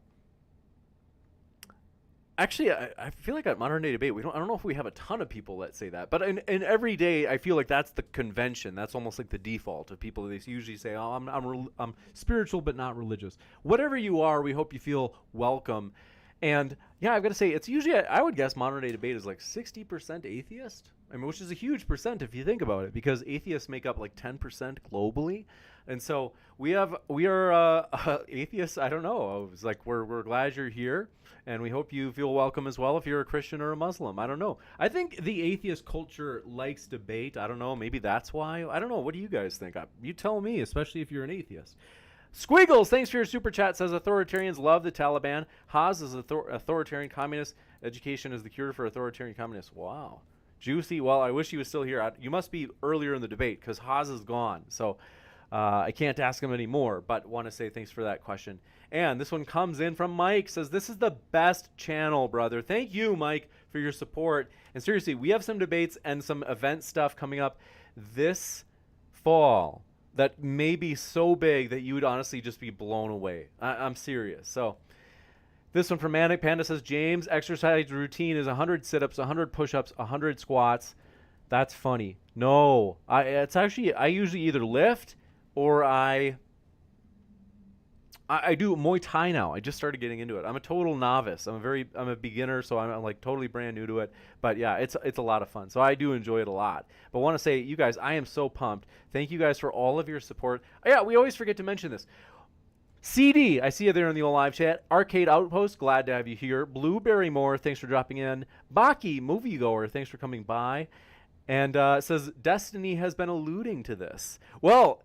Actually, I feel like at Modern Day Debate, I don't know if we have a ton of people that say that, but in every day, I feel like that's the convention. That's almost like the default of people. They usually say, "Oh, I'm spiritual but not religious." Whatever you are, we hope you feel welcome. And yeah, I've got to say, it's usually, I would guess Modern Day Debate is like 60% atheist. I mean, which is a huge percent if you think about it, because atheists make up like 10% globally. And so we are atheists. I don't know. It's like we're glad you're here, and we hope you feel welcome as well if you're a Christian or a Muslim. I don't know. I think the atheist culture likes debate. I don't know. Maybe that's why. I don't know. What do you guys think? You tell me, especially if you're an atheist. Squiggles, thanks for your super chat, says authoritarians love the Taliban. Haas is authoritarian communist. Education is the cure for authoritarian communists. Wow. Juicy. Well, I wish he was still here. You must be earlier in the debate because Haas is gone. So I can't ask him anymore, but want to say thanks for that question. And this one comes in from Mike, says, this is the best channel, brother. Thank you, Mike, for your support. And seriously, we have some debates and some event stuff coming up this fall that may be so big that you would honestly just be blown away. I'm serious. So this one from Manic Panda says, James, exercise routine is 100 sit-ups, 100 push-ups, 100 squats. That's funny. No, it's actually, I usually either lift or I do Muay Thai now. I just started getting into it. I'm a total novice. I'm a beginner, so I'm like totally brand new to it. But yeah, it's a lot of fun. So I do enjoy it a lot. But want to say, you guys, I am so pumped. Thank you guys for all of your support. Oh, yeah, we always forget to mention this. CD, I see you there in the old live chat. Arcade Outpost, glad to have you here. Blueberry Moore, thanks for dropping in. Baki, moviegoer, thanks for coming by. And it says, Destiny has been alluding to this. Well,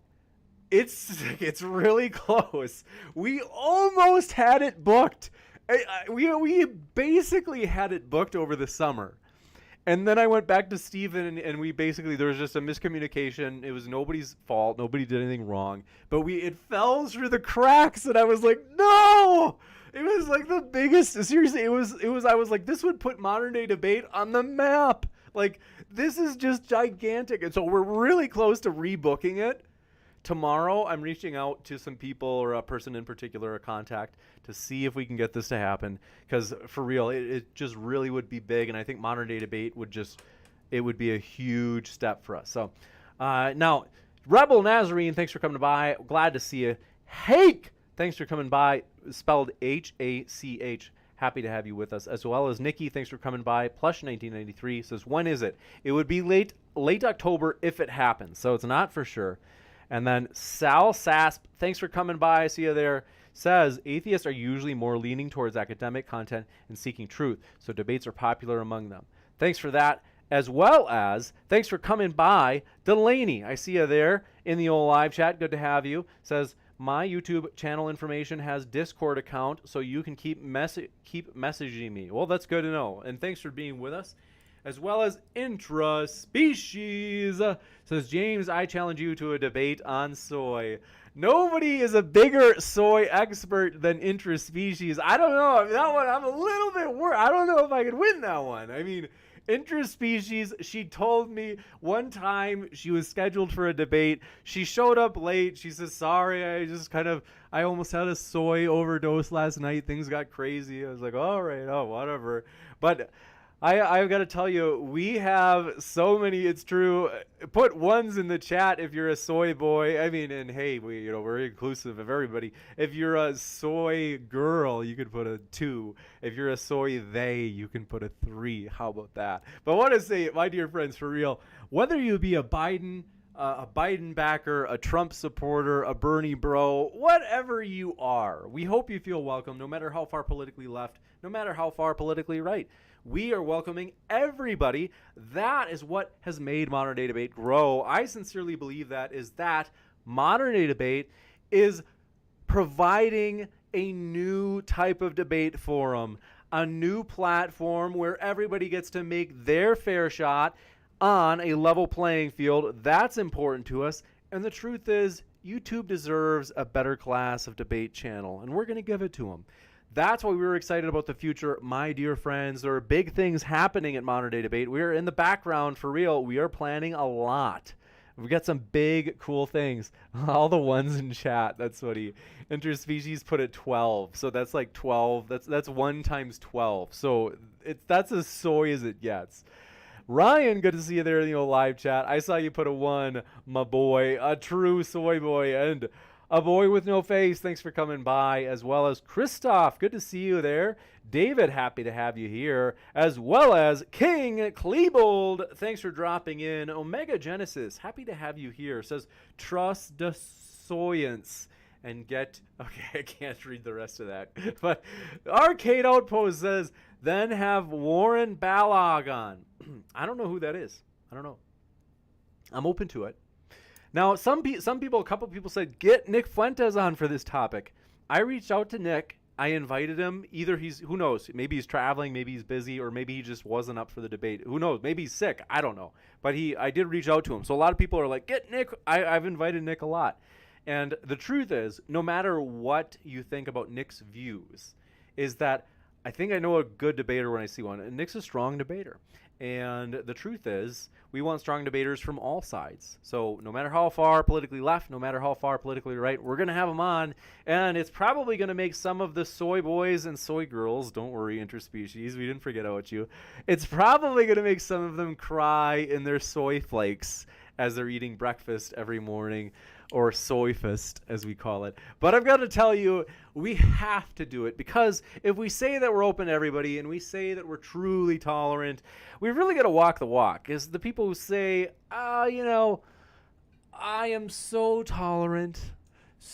it's really close. We almost had it booked. We basically had it booked over the summer. And then I went back to Steven and we basically, there was just a miscommunication. It was nobody's fault. Nobody did anything wrong. But it fell through the cracks and I was like, no! It was like the biggest, seriously, it was, I was like, this would put Modern Day Debate on the map. Like, this is just gigantic. And so we're really close to rebooking it. Tomorrow, I'm reaching out to some people or a person in particular, a contact, to see if we can get this to happen. Because for real, it just really would be big. And I think Modern Day Debate would be a huge step for us. So now, Rebel Nazarene, thanks for coming by. Glad to see you. Hake, thanks for coming by. Spelled H-A-C-H. Happy to have you with us. As well as Nikki, thanks for coming by. Plush 1993 says, when is it? It would be late October if it happens. So it's not for sure. And then Sal Sasp, thanks for coming by. I see you there. Says, atheists are usually more leaning towards academic content and seeking truth, so debates are popular among them. Thanks for that. As well as, thanks for coming by, Delaney. I see you there in the old live chat. Good to have you. Says, my YouTube channel information has Discord account, so you can keep messaging me. Well, that's good to know. And thanks for being with us. As well as Intraspecies. Says, James, I challenge you to a debate on soy. Nobody is a bigger soy expert than Intraspecies. I don't know. That one, I'm a little bit worried. I don't know if I could win that one. I mean, Intraspecies, she told me one time she was scheduled for a debate. She showed up late. She says, sorry, I almost had a soy overdose last night. Things got crazy. I was like, all right, whatever. But I've got to tell you, we have so many. It's true. Put ones in the chat if you're a soy boy. I mean, and hey, we're inclusive of everybody. If you're a soy girl, you can put a 2. If you're a soy they, you can put a 3. How about that? But I want to say, my dear friends, for real, whether you be a Biden backer, a Trump supporter, a Bernie bro, whatever you are, we hope you feel welcome, no matter how far politically left, no matter how far politically right. We are welcoming everybody. That is what has made Modern Day Debate grow. I sincerely believe that Modern Day Debate is providing a new type of debate forum, a new platform where everybody gets to make their fair shot on a level playing field. That's important to us. And the truth is, YouTube deserves a better class of debate channel, and we're going to give it to them. That's why we were excited about the future, my dear friends. There are big things happening at Modern Day Debate. We are in the background for real. We are planning a lot. We got some big, cool things. All the ones in chat. That's funny. Interspecies put it 12. So that's like 12. That's 1 times 12. So that's as soy as it gets. Ryan, good to see you there in the old live chat. I saw you put a 1, my boy. A true soy boy. And a boy with no face, thanks for coming by, as well as Christoph, good to see you there. David, happy to have you here, as well as King Klebold, thanks for dropping in. Omega Genesis, happy to have you here, says trust the soyance and get, okay, I can't read the rest of that, but Arcade Outpost says, then have Warren Balog on. I don't know who that is. I don't know. I'm open to it. Now, some people, a couple people said, get Nick Fuentes on for this topic. I reached out to Nick. I invited him. Either who knows, maybe he's traveling, maybe he's busy, or maybe he just wasn't up for the debate. Who knows? Maybe he's sick. I don't know. But I did reach out to him. So a lot of people are like, get Nick. I've invited Nick a lot. And the truth is, no matter what you think about Nick's views, is that I think I know a good debater when I see one. And Nick's a strong debater. And the truth is, we want strong debaters from all sides. So no matter how far politically left, no matter how far politically right, we're going to have them on. And it's probably going to make some of the soy boys and soy girls, don't worry, interspecies, we didn't forget about you. It's probably going to make some of them cry in their soy flakes as they're eating breakfast every morning, or soy fist, as we call it. But I've got to tell you, we have to do it, because if we say that we're open to everybody and we say that we're truly tolerant, we've really got to walk the walk. Is the people who say, I am so tolerant,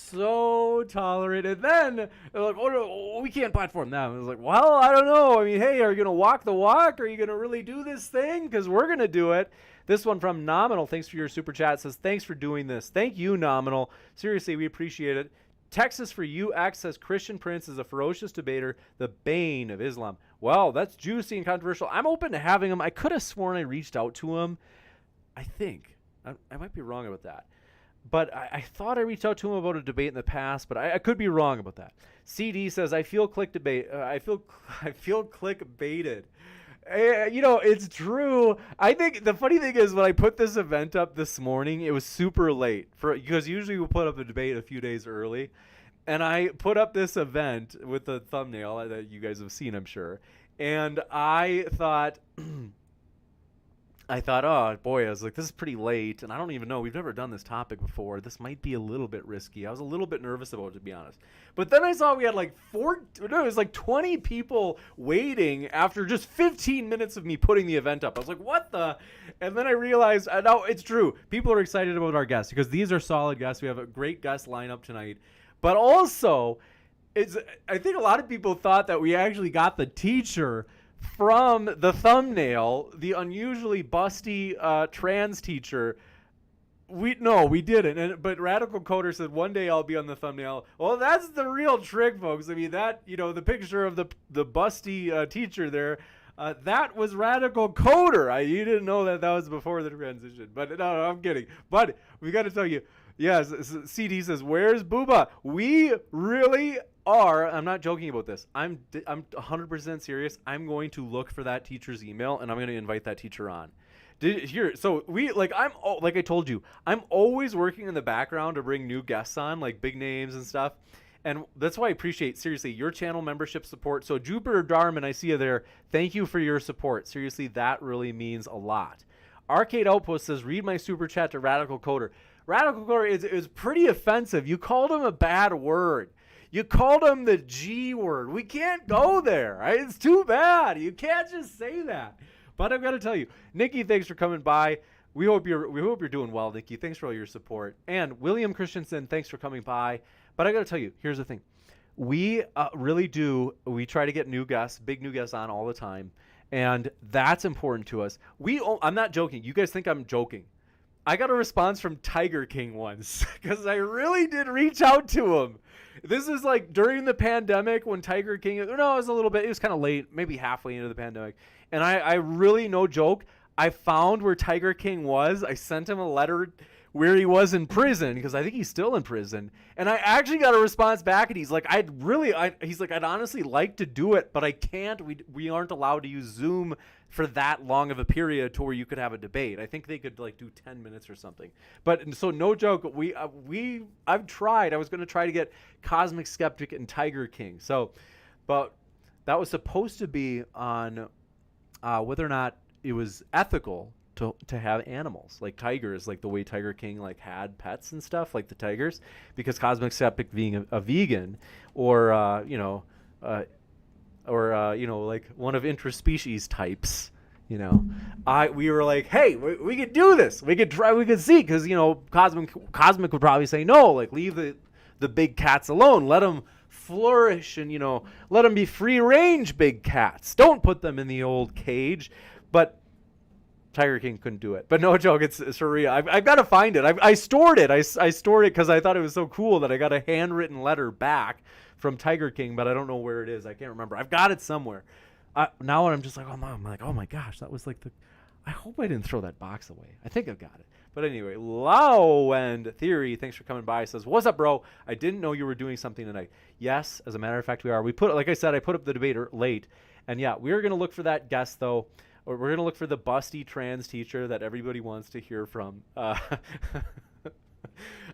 and then they're like, oh no, we can't platform them. I was like, well, I don't know. I mean, hey, are you going to walk the walk? Are you going to really do this thing? Because we're going to do it. This one from Nominal, thanks for your super chat, says, thanks for doing this. Thank you, Nominal. Seriously, we appreciate it. Texas for UX says, Christian Prince is a ferocious debater, the bane of Islam. Well, that's juicy and controversial. I'm open to having him. I could have sworn I reached out to him. I think. I might be wrong about that. But I thought I reached out to him about a debate in the past, but I could be wrong about that. CD says, I feel clickbaited. It's true. I think the funny thing is, when I put this event up this morning, it was super late because usually we'll put up a debate a few days early. And I put up this event with the thumbnail that you guys have seen, I'm sure. And I thought, oh boy, I was like, this is pretty late, and I don't even know. We've never done this topic before. This might be a little bit risky. I was a little bit nervous about it, to be honest. But then I saw we had like 20 people waiting after just 15 minutes of me putting the event up. I was like, what the? And then I realized, no, it's true. People are excited about our guests because these are solid guests. We have a great guest lineup tonight. But also, I think a lot of people thought that we actually got the teacher from the thumbnail, the unusually busty trans teacher. We didn't. But Radical Coder said, one day I'll be on the thumbnail. Well, that's the real trick, folks. I mean, that, the picture of the busty teacher there, that was Radical Coder. You didn't know that was before the transition. But no, I'm kidding. But we got to tell you, yes, CD says, where's Booba? We really are. I'm not joking about this. I'm 100% serious. I'm going to look for that teacher's email, and I'm going to invite that teacher on. Like I told you, I'm always working in the background to bring new guests on, like big names and stuff. And that's why I appreciate, seriously, your channel membership support. So Jupiter Darman, I see you there. Thank you for your support. Seriously, that really means a lot. Arcade Outpost says, read my super chat to Radical Coder. Radical Coder is pretty offensive. You called him a bad word. You called him the G word. We can't go there. Right? It's too bad. You can't just say that. But I've got to tell you, Nikki, thanks for coming by. We hope you're doing well, Nikki. Thanks for all your support. And William Christensen, thanks for coming by. But I got to tell you, here's the thing. We really do. We try to get big new guests on all the time. And that's important to us. I'm not joking. You guys think I'm joking. I got a response from Tiger King once because I really did reach out to him. This is like during the pandemic when Tiger King, it was kind of late, maybe halfway into the pandemic. And I really, no joke, I found where Tiger King was. I sent him a letter where he was in prison, because I think he's still in prison. And I actually got a response back, and he's like, I'd honestly like to do it, but I can't. We aren't allowed to use Zoom for that long of a period to where you could have a debate. I think they could like do 10 minutes or something. But so no joke, I've tried. I was going to try to get Cosmic Skeptic and Tiger King. So, but that was supposed to be on whether or not it was ethical to have animals like tigers, like the way Tiger King like had pets and stuff like the tigers, because Cosmic Skeptic being a vegan, or like one of interspecies types, we were like, hey, we could do this. We could try. We could see, because Cosmic would probably say no, like leave the big cats alone. Let them flourish, and let them be free range big cats. Don't put them in the old cage. But Tiger King couldn't do it. But no joke, it's for real. I've got to find it. I stored it. I stored it because I thought it was so cool that I got a handwritten letter back from Tiger King, but I don't know where it is. I can't remember. I've got it somewhere. Now I'm just like, oh my gosh, that was like I hope I didn't throw that box away. I think I've got it. But anyway, Lao and Theory, thanks for coming by. Says, what's up, bro? I didn't know you were doing something tonight. Yes, as a matter of fact, we are. Like I said, I put up the debater late. And yeah, we're going to look for that guest, though. Or we're going to look for the busty trans teacher that everybody wants to hear from.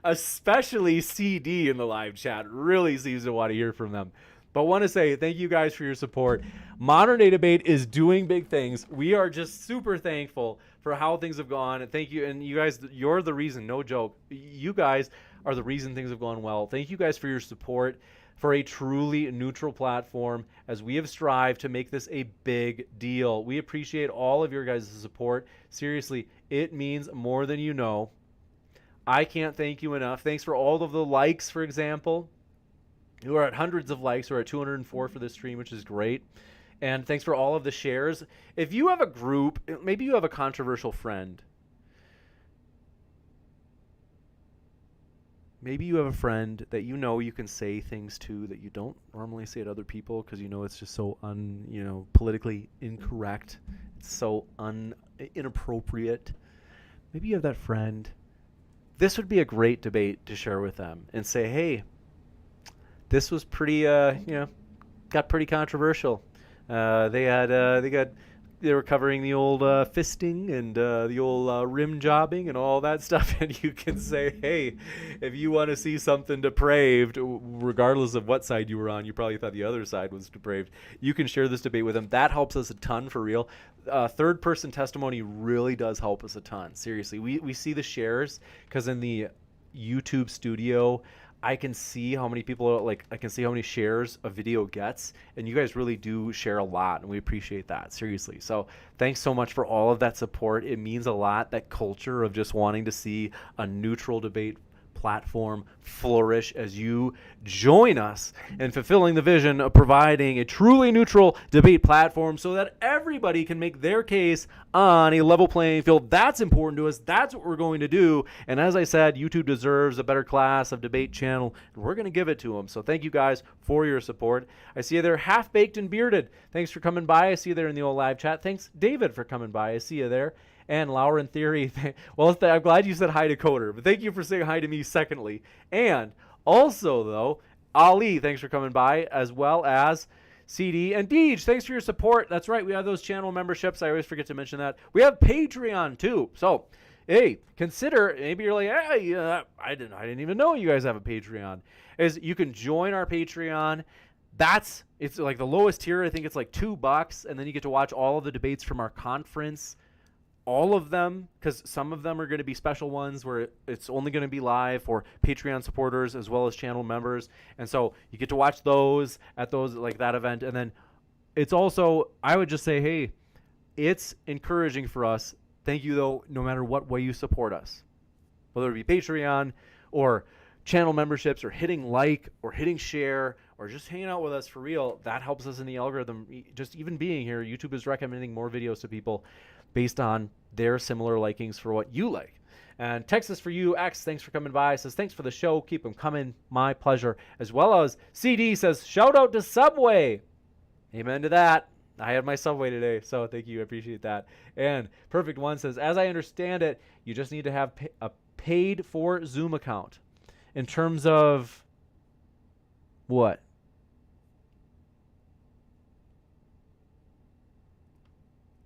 Especially CD in the live chat really seems to want to hear from them. But want to say thank you guys for your support. Modern Day Debate is doing big things. We are just super thankful for how things have gone. And thank you. And you guys, you're the reason, no joke. You guys are the reason things have gone well. Thank you guys for your support for a truly neutral platform, as we have strived to make this a big deal. We appreciate all of your guys' support. Seriously, it means more than you know. I can't thank you enough. Thanks for all of the likes, for example. We're at hundreds of likes. We're at 204 for this stream, which is great. And thanks for all of the shares. If you have a group, maybe you have a controversial friend. Maybe you have a friend that you can say things to that you don't normally say to other people, because it's just so politically incorrect. It's so inappropriate. Maybe you have that friend. This would be a great debate to share with them and say, hey, this was pretty, got pretty controversial. They were covering the old fisting and the old rim jobbing and all that stuff. And you can say, hey, if you want to see something depraved, regardless of what side you were on, you probably thought the other side was depraved, you can share this debate with them. That helps us a ton, for real. Third-person testimony really does help us a ton. Seriously, we see the shares, because in the YouTube studio, I can see how many people I can see how many shares a video gets, and you guys really do share a lot, and we appreciate that, seriously. So thanks so much for all of that support. It means a lot, that culture of just wanting to see a neutral debate platform flourish as you join us in fulfilling the vision of providing a truly neutral debate platform so that everybody can make their case on a level playing field. That's important to us. That's what we're going to do. And as I said, YouTube deserves a better class of debate channel, and we're going to give it to them. So thank you guys for your support. I see you there, Half Baked and Bearded. Thanks for coming by. I see you there in the old live chat. Thanks, David, for coming by. I see you there. And Laura in Theory, well, I'm glad you said hi to Coder, but thank you for saying hi to me secondly. And also, though, Ali, thanks for coming by, as well as CD and Deej. Thanks for your support. That's right, we have those channel memberships. I always forget to mention that. We have Patreon, too. So, hey, consider, maybe you're like, hey, I didn't even know you guys have a Patreon. Is you can join our Patreon. It's like the lowest tier. I think it's like $2, and then you get to watch all of the debates from our conference. All of them, because some of them are going to be special ones where it's only going to be live for Patreon supporters as well as channel members. And so you get to watch those at that event. And then it's also, I would just say, hey, it's encouraging for us. Thank you, though, no matter what way you support us, whether it be Patreon or channel memberships or hitting like or hitting share or just hanging out with us for real. That helps us in the algorithm. Just even being here, YouTube is recommending more videos to people based on their similar likings for what you like. And Texas for You X, thanks for coming by. Says, thanks for the show. Keep them coming. My pleasure. As well as CD says, shout out to Subway. Amen to that. I had my Subway today, so thank you. I appreciate that. And Perfect One says, as I understand it, you just need to have a paid for Zoom account. In terms of what?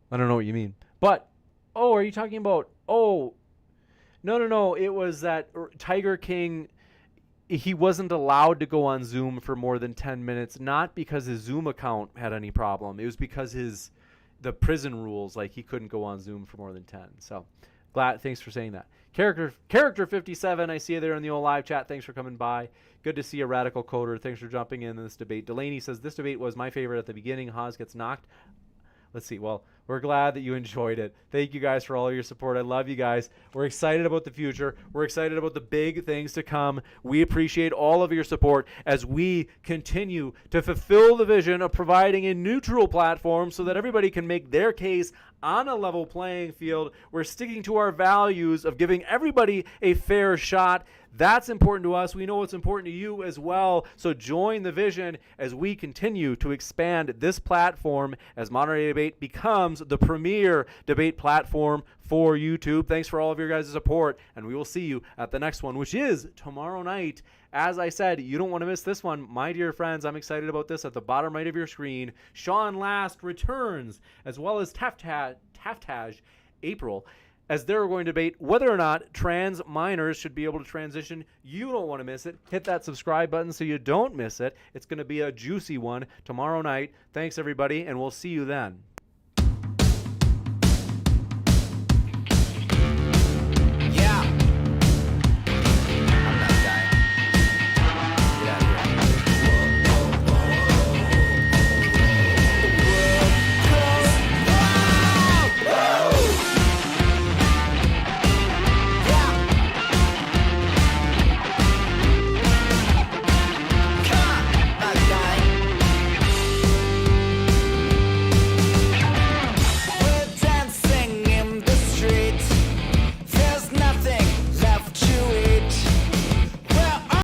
I don't know what you mean. But, oh, are you talking about, oh, no. It was that Tiger King, he wasn't allowed to go on Zoom for more than 10 minutes, not because his Zoom account had any problem. It was because the prison rules, like he couldn't go on Zoom for more than 10. So thanks for saying that. Character 57, I see you there in the old live chat. Thanks for coming by. Good to see a radical coder. Thanks for jumping in this debate. Delaney says, this debate was my favorite at the beginning. Haas gets knocked. Let's see. Well, we're glad that you enjoyed it. Thank you guys for all your support. I love you guys. We're excited about the future. We're excited about the big things to come. We appreciate all of your support as we continue to fulfill the vision of providing a neutral platform so that everybody can make their case on a level playing field. We're sticking to our values of giving everybody a fair shot. That's important to us. We know it's important to you as well. So join the vision as we continue to expand this platform as Modern Day Debate becomes the premier debate platform for YouTube. Thanks for all of your guys' support, and we will see you at the next one, which is tomorrow night. As I said, you don't want to miss this one. My dear friends, I'm excited about this. At the bottom right of your screen, Sean Last returns, as well as Taftaj April, as they're going to debate whether or not trans minors should be able to transition. You don't want to miss it. Hit that subscribe button so you don't miss it. It's going to be a juicy one tomorrow night. Thanks, everybody, and we'll see you then.